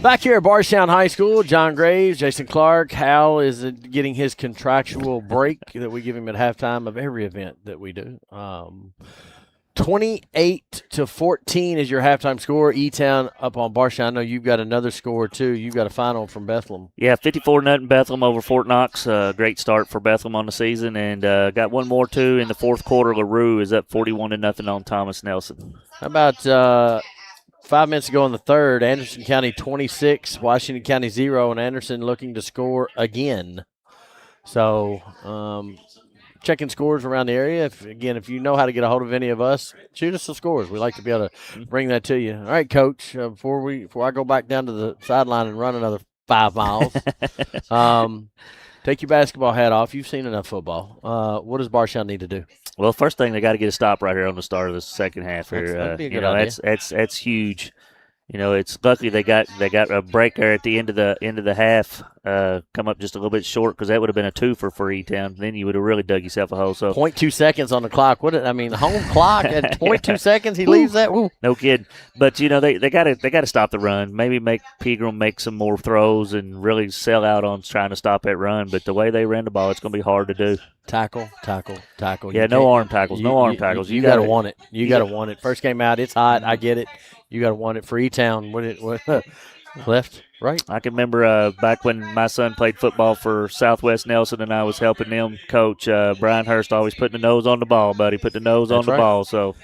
Back here at Bardstown High School, John Graves, Jason Clark. Hal is getting his contractual break that we give him at halftime of every event that we do. 28-14 is your halftime score. E-Town up on Bardstown. I know you've got another score, too. You've got a final from Bethlehem. Yeah, 54-0 Bethlehem over Fort Knox. Great start for Bethlehem on the season. And got one more, too, in the fourth quarter. LaRue is up 41-0 on Thomas Nelson. How about 5 minutes ago in the third, Anderson County 26, Washington County 0, and Anderson looking to score again. So, checking scores around the area. If you know how to get a hold of any of us, shoot us some scores. We like to be able to bring that to you. All right, Coach, before I go back down to the sideline and run another 5 miles, take your basketball hat off. You've seen enough football. What does Bardstown need to do? Well, first thing, they got to get a stop right here on the start of the second half here. That'd be a good idea. That's huge. You know, it's luckily they got a break there at the end of the half. Come up just a little bit short because that would have been a twofer for E-Town. Then you would have really dug yourself a hole. So 0.2 seconds on the clock. Home clock at 0.2 seconds. He leaves that. Woo. No kid. But you know they got to stop the run. Maybe make Pegram make some more throws and really sell out on trying to stop that run. But the way they ran the ball, it's going to be hard to do. Tackle. Yeah, no arm tackles. No arm tackles. You got to want it. You got to want it. First game out, it's hot. I get it. You got one for E-Town. What left, right? I can remember back when my son played football for Southwest Nelson and I was helping them coach. Brian Hurst always putting the nose on the ball, buddy. Put the nose on the ball. So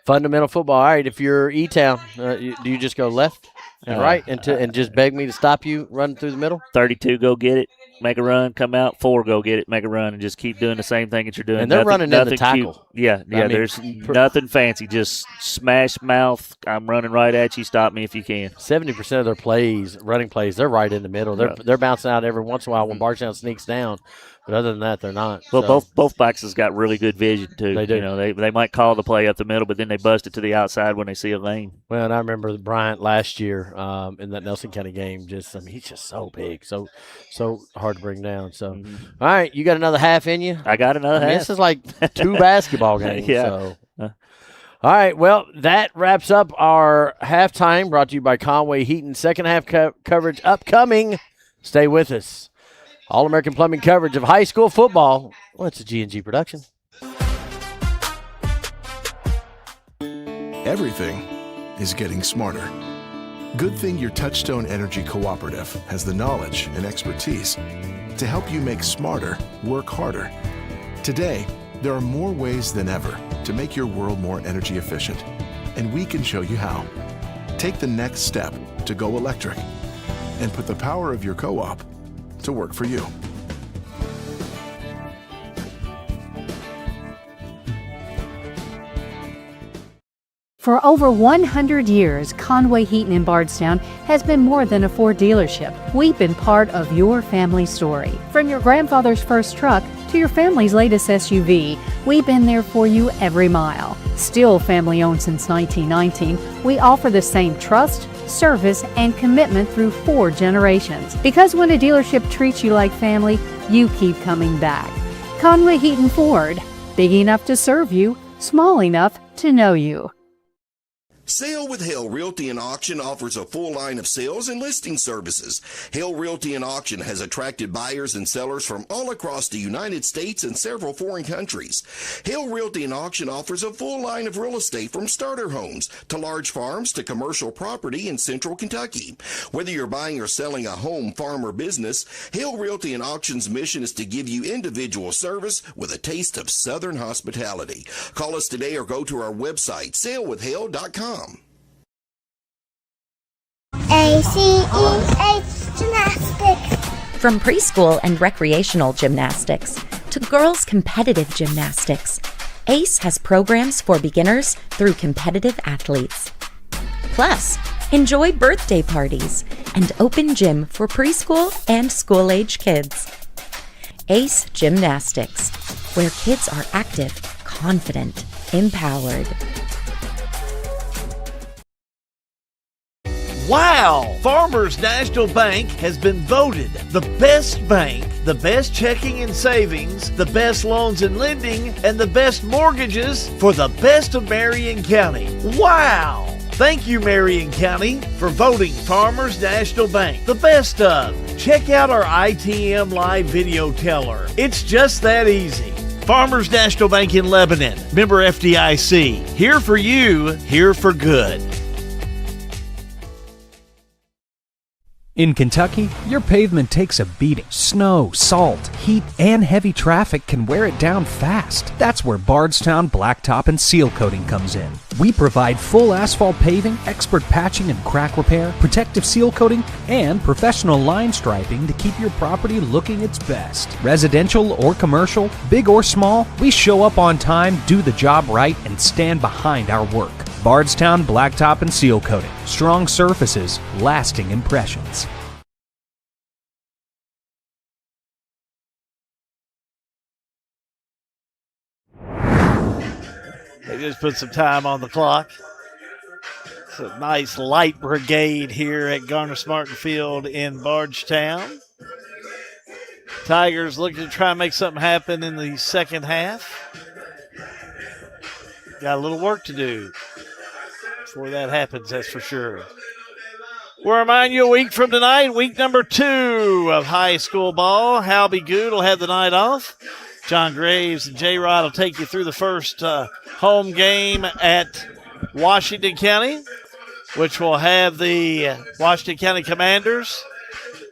fundamental football. All right, if you're E-Town, do you just go left and right and just beg me to stop you running through the middle? 32, go get it. Make a run, come out, 4, go get it, make a run, and just keep doing the same thing that you're doing. And they're running in the tackle. Cute. Yeah, there's nothing fancy. Just smash mouth. I'm running right at you. Stop me if you can. 70% of their plays, running plays, they're right in the middle. They're bouncing out every once in a while when Bardstown sneaks down. But other than that, they're not. Well, so. both backs has got really good vision, too. They do. You know, they might call the play up the middle, but then they bust it to the outside when they see a lane. Well, and I remember Bryant last year in that Nelson County game. He's just so big, so hard to bring down. So, all right, you got another half in you? I got another half. This is like 2 basketball games. Yeah. So. All right, well, that wraps up our halftime, brought to you by Conway Heaton. Second half coverage upcoming. Stay with us. All-American Plumbing coverage of high school football. Well, it's a G&G production. Everything is getting smarter. Good thing your Touchstone Energy Cooperative has the knowledge and expertise to help you make smarter work harder. Today, there are more ways than ever to make your world more energy efficient, and we can show you how. Take the next step to go electric and put the power of your co-op to work for you. For over 100 years, Conway Heaton in Bardstown has been more than a Ford dealership. We've been part of your family story. From your grandfather's first truck to your family's latest SUV, we've been there for you every mile. Still family owned since 1919, we offer the same trust, service, and commitment through 4 generations. Because when a dealership treats you like family, you keep coming back. Conway Heaton Ford, big enough to serve you, small enough to know you. Sale with Hale Realty and Auction offers a full line of sales and listing services. Hale Realty and Auction has attracted buyers and sellers from all across the United States and several foreign countries. Hale Realty and Auction offers a full line of real estate from starter homes to large farms to commercial property in central Kentucky. Whether you're buying or selling a home, farm, or business, Hale Realty and Auction's mission is to give you individual service with a taste of Southern hospitality. Call us today or go to our website, salewithhale.com. ACEA Gymnastics. From preschool and recreational gymnastics to girls' competitive gymnastics, ACE has programs for beginners through competitive athletes. Plus, enjoy birthday parties and open gym for preschool and school-age kids. ACE Gymnastics, where kids are active, confident, empowered. Wow! Farmers National Bank has been voted the best bank, the best checking and savings, the best loans and lending, and the best mortgages for the best of Marion County. Wow! Thank you, Marion County, for voting Farmers National Bank the best of. Check out our ITM Live video teller. It's just that easy. Farmers National Bank in Lebanon, member FDIC. Here for you, here for good. In Kentucky, your pavement takes a beating. Snow, salt, heat, and heavy traffic can wear it down fast. That's where Bardstown Blacktop and Seal Coating comes in. We provide full asphalt paving, expert patching and crack repair, protective seal coating, and professional line striping to keep your property looking its best. Residential or commercial, big or small, we show up on time, do the job right, and stand behind our work. Bardstown Blacktop and Seal Coating. Strong surfaces, lasting impressions. They just put some time on the clock. It's a nice light brigade here at Garner-Smartin Field in Bardstown. Tigers looking to try and make something happen in the second half. Got a little work to do before that happens, that's for sure. We'll remind you a week from tonight, week number 2 of high school ball. Halby Good will have the night off. John Graves and J-Rod will take you through the first home game at Washington County. which will have the Washington County Commanders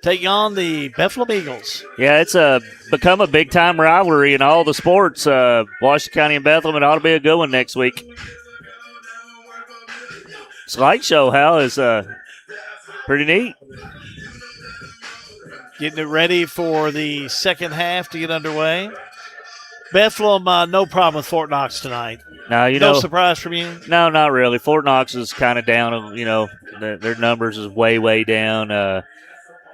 taking on the Bethlehem Eagles. Yeah, it's become a big-time rivalry in all the sports. Washington County and Bethlehem, it ought to be a good one next week. Slide show, Hal, is pretty neat. Getting it ready for the second half to get underway. Bethlehem, no problem with Fort Knox tonight. No, no surprise from you? No, not really. Fort Knox is kind of down. Their numbers is way, way down.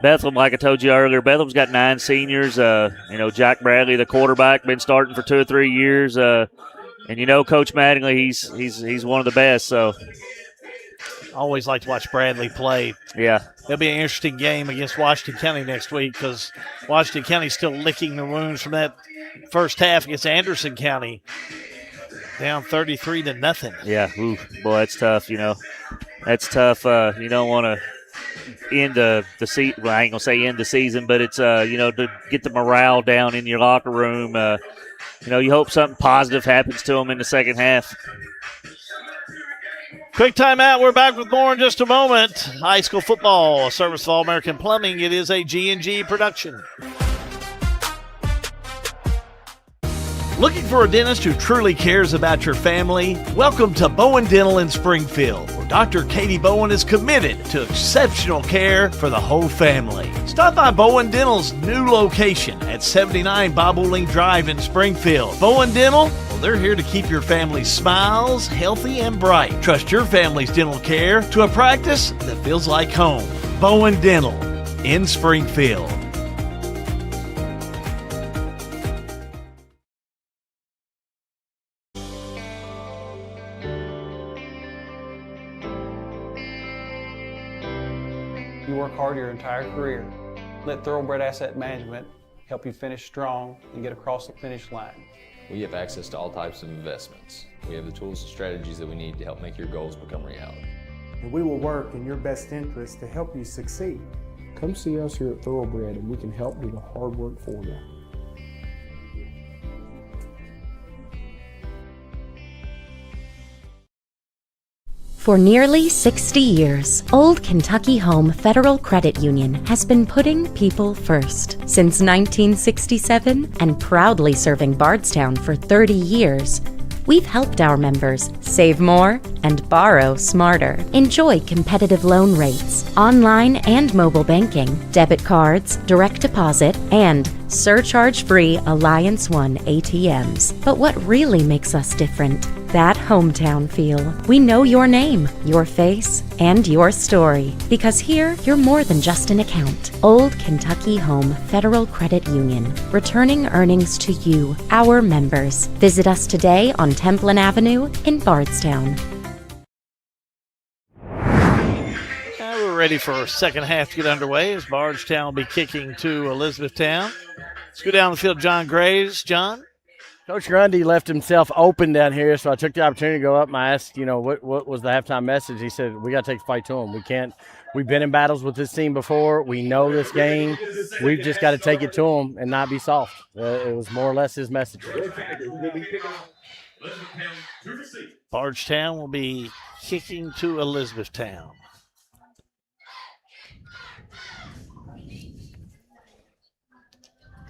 Bethlehem, like I told you earlier, Bethlehem's got 9 seniors. Jack Bradley, the quarterback, been starting for 2 or 3 years. Coach Mattingly, he's one of the best. So, always like to watch Bradley play. Yeah. It'll be an interesting game against Washington County next week because Washington County's still licking the wounds from that first half against Anderson County. Down 33-0. Yeah, boy, that's tough. That's tough. You don't want to end the season. Well, I ain't gonna say end the season, but it's to get the morale down in your locker room. You hope something positive happens to them in the second half. Quick timeout. We're back with more in just a moment. High school football, a service of All-American Plumbing. It is a G&G production. Looking for a dentist who truly cares about your family? Welcome to Bowen Dental in Springfield, where Dr. Katie Bowen is committed to exceptional care for the whole family. Stop by Bowen Dental's new location at 79 Bobolink Drive in Springfield. Bowen Dental, well, they're here to keep your family's smiles healthy and bright. Trust your family's dental care to a practice that feels like home. Bowen Dental in Springfield. You work hard your entire career. Let Thoroughbred Asset Management help you finish strong and get across the finish line. We have access to all types of investments. We have the tools and strategies that we need to help make your goals become reality. And we will work in your best interest to help you succeed. Come see us here at Thoroughbred and we can help do the hard work for you. For nearly 60 years, Old Kentucky Home Federal Credit Union has been putting people first. Since 1967 and proudly serving Bardstown for 30 years, we've helped our members save more and borrow smarter. Enjoy competitive loan rates, online and mobile banking, debit cards, direct deposit, and surcharge-free Alliance One ATMs. But what really makes us different? That hometown feel. We know your name, your face, and your story. Because here, you're more than just an account. Old Kentucky Home Federal Credit Union. Returning earnings to you, our members. Visit us today on Templin Avenue in Bardstown. We're ready for our second half to get underway as Bardstown will be kicking to Elizabethtown. Let's go down the field, John Graves. John? Coach Grundy left himself open down here, so I took the opportunity to go up and I asked, what was the halftime message? He said, we got to take the fight to him. We've been in battles with this team before. We know this game. We've just got to take it to them and not be soft. It was more or less his message. Bardstown will be kicking to Elizabethtown.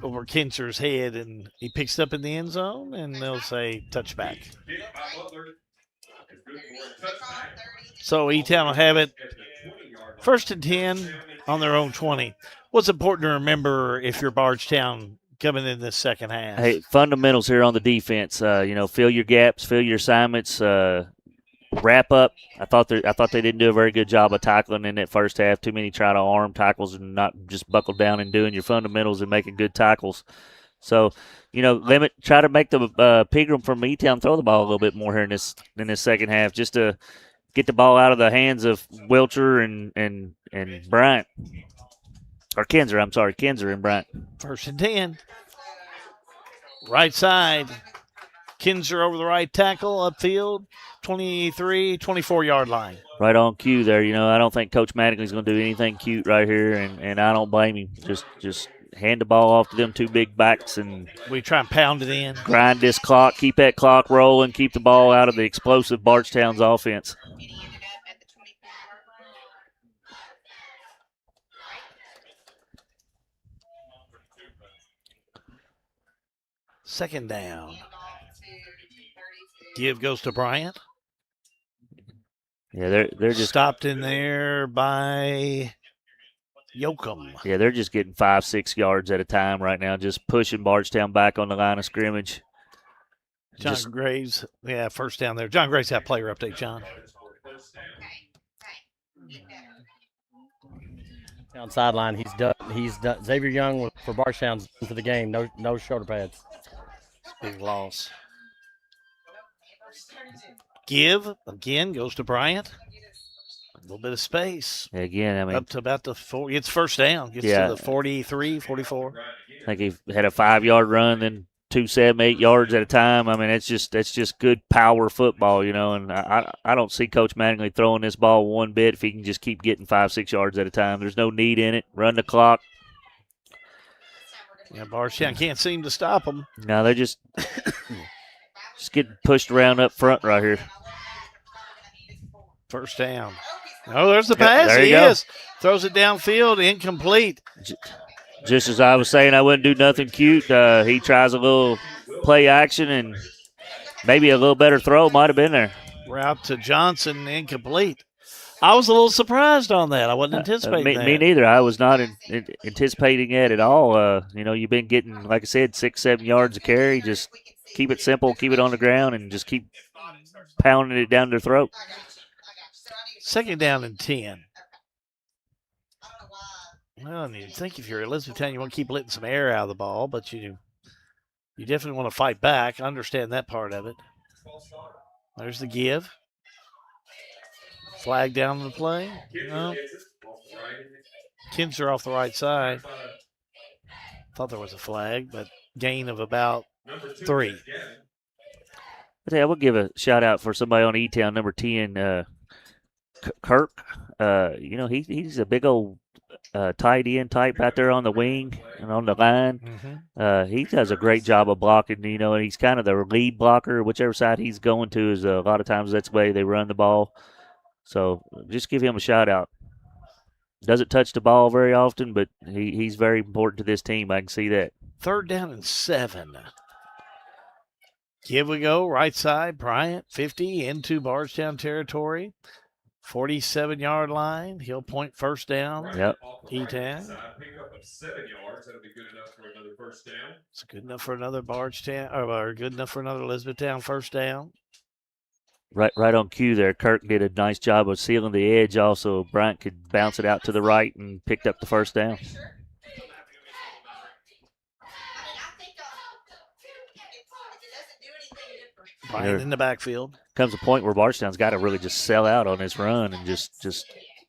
Over Kinser's head, and he picks it up in the end zone, and they'll say touchback. So E-Town will have it 1st and 10 on their own 20. What's important to remember if you're Bardstown coming in this second half? Hey, fundamentals here on the defense. Fill your gaps, fill your assignments, wrap up. I thought they didn't do a very good job of tackling in that first half. Too many try to arm tackles and not just buckle down and doing your fundamentals and making good tackles. So, try to make the Pigram from E-Town throw the ball a little bit more here in this second half, just to get the ball out of the hands of Wilcher and Bryant. Or Kinzer, I'm sorry, Kinzer and Bryant. 1st and 10. Right side. Kinzer over the right tackle, upfield, 23, 24-yard line. Right on cue there. I don't think Coach Mattingly's going to do anything cute right here, and I don't blame him. Just hand the ball off to them two big backs and we try and pound it in. Grind this clock, keep that clock rolling, keep the ball out of the explosive Bardstown's offense. Second down. Give goes to Bryant. Yeah, they're just stopped in there by Yoakum. Yeah, they're just getting 5-6 yards at a time right now, just pushing Bardstown back on the line of scrimmage. John Graves, first down there. John Graves, that player update, John. Down sideline, he's done. He's done. Xavier Young for Bardstown for the game. No shoulder pads. Big loss. Give again goes to Bryant. A little bit of space. Again, I mean, up to about the 40. It's first down. Gets to the 43, 44. I think he had a 5-yard run, then 2, 7, 8 yards at a time. I mean, that's just good power football, you know. And I don't see Coach Mattingly throwing this ball one bit if he can just keep getting 5, 6 yards at a time. There's no need in it. Run the clock. Yeah, Bardstown can't seem to stop them. No, they're just getting pushed around up front right here. First down. Oh, there's the pass. There he go. is. Throws it downfield, incomplete. Just as I was saying, I wouldn't do nothing cute. He tries a little play action, and maybe a little better throw might have been there. Route to Johnson, incomplete. I was a little surprised on that. I wasn't anticipating that. Me neither. I was not anticipating it at all. You know, you've been getting, like I said, 6, 7 yards a carry. Just keep it simple, keep it on the ground, and just keep pounding it down their throat. Second down and 10. Well, you'd think if you're Elizabethtown, you want to keep letting some air out of the ball, but you definitely want to fight back. I understand that part of it. There's the give. Flag down the play. No. Kinzer off the right side. Thought there was a flag, but gain of about 3. But I will give a shout out for somebody on E-Town, number 10, Kirk. You know, he's a big old tight end type out there on the wing and on the line. Mm-hmm. He does a great job of blocking, you know, and he's kind of the lead blocker. Whichever side he's going to is a lot of times that's the way they run the ball. So just give him a shout out. Doesn't touch the ball very often, but he's very important to this team. I can see that. Third down and 7. Give we go, right side, Bryant, 50 into Bardstown territory. 47-yard line. He'll point first down. Yep. E-Town. Pickup of 7 yards. That'll be good enough for another first down. It's good enough for another Bardstown, or good enough for another Elizabethtown first down. Right on cue there. Kirk did a nice job of sealing the edge. Also, Bryant could bounce it out to the right and picked up the first down. Bryant in the backfield. Comes a point where Bardstown's got to really just sell out on this run and just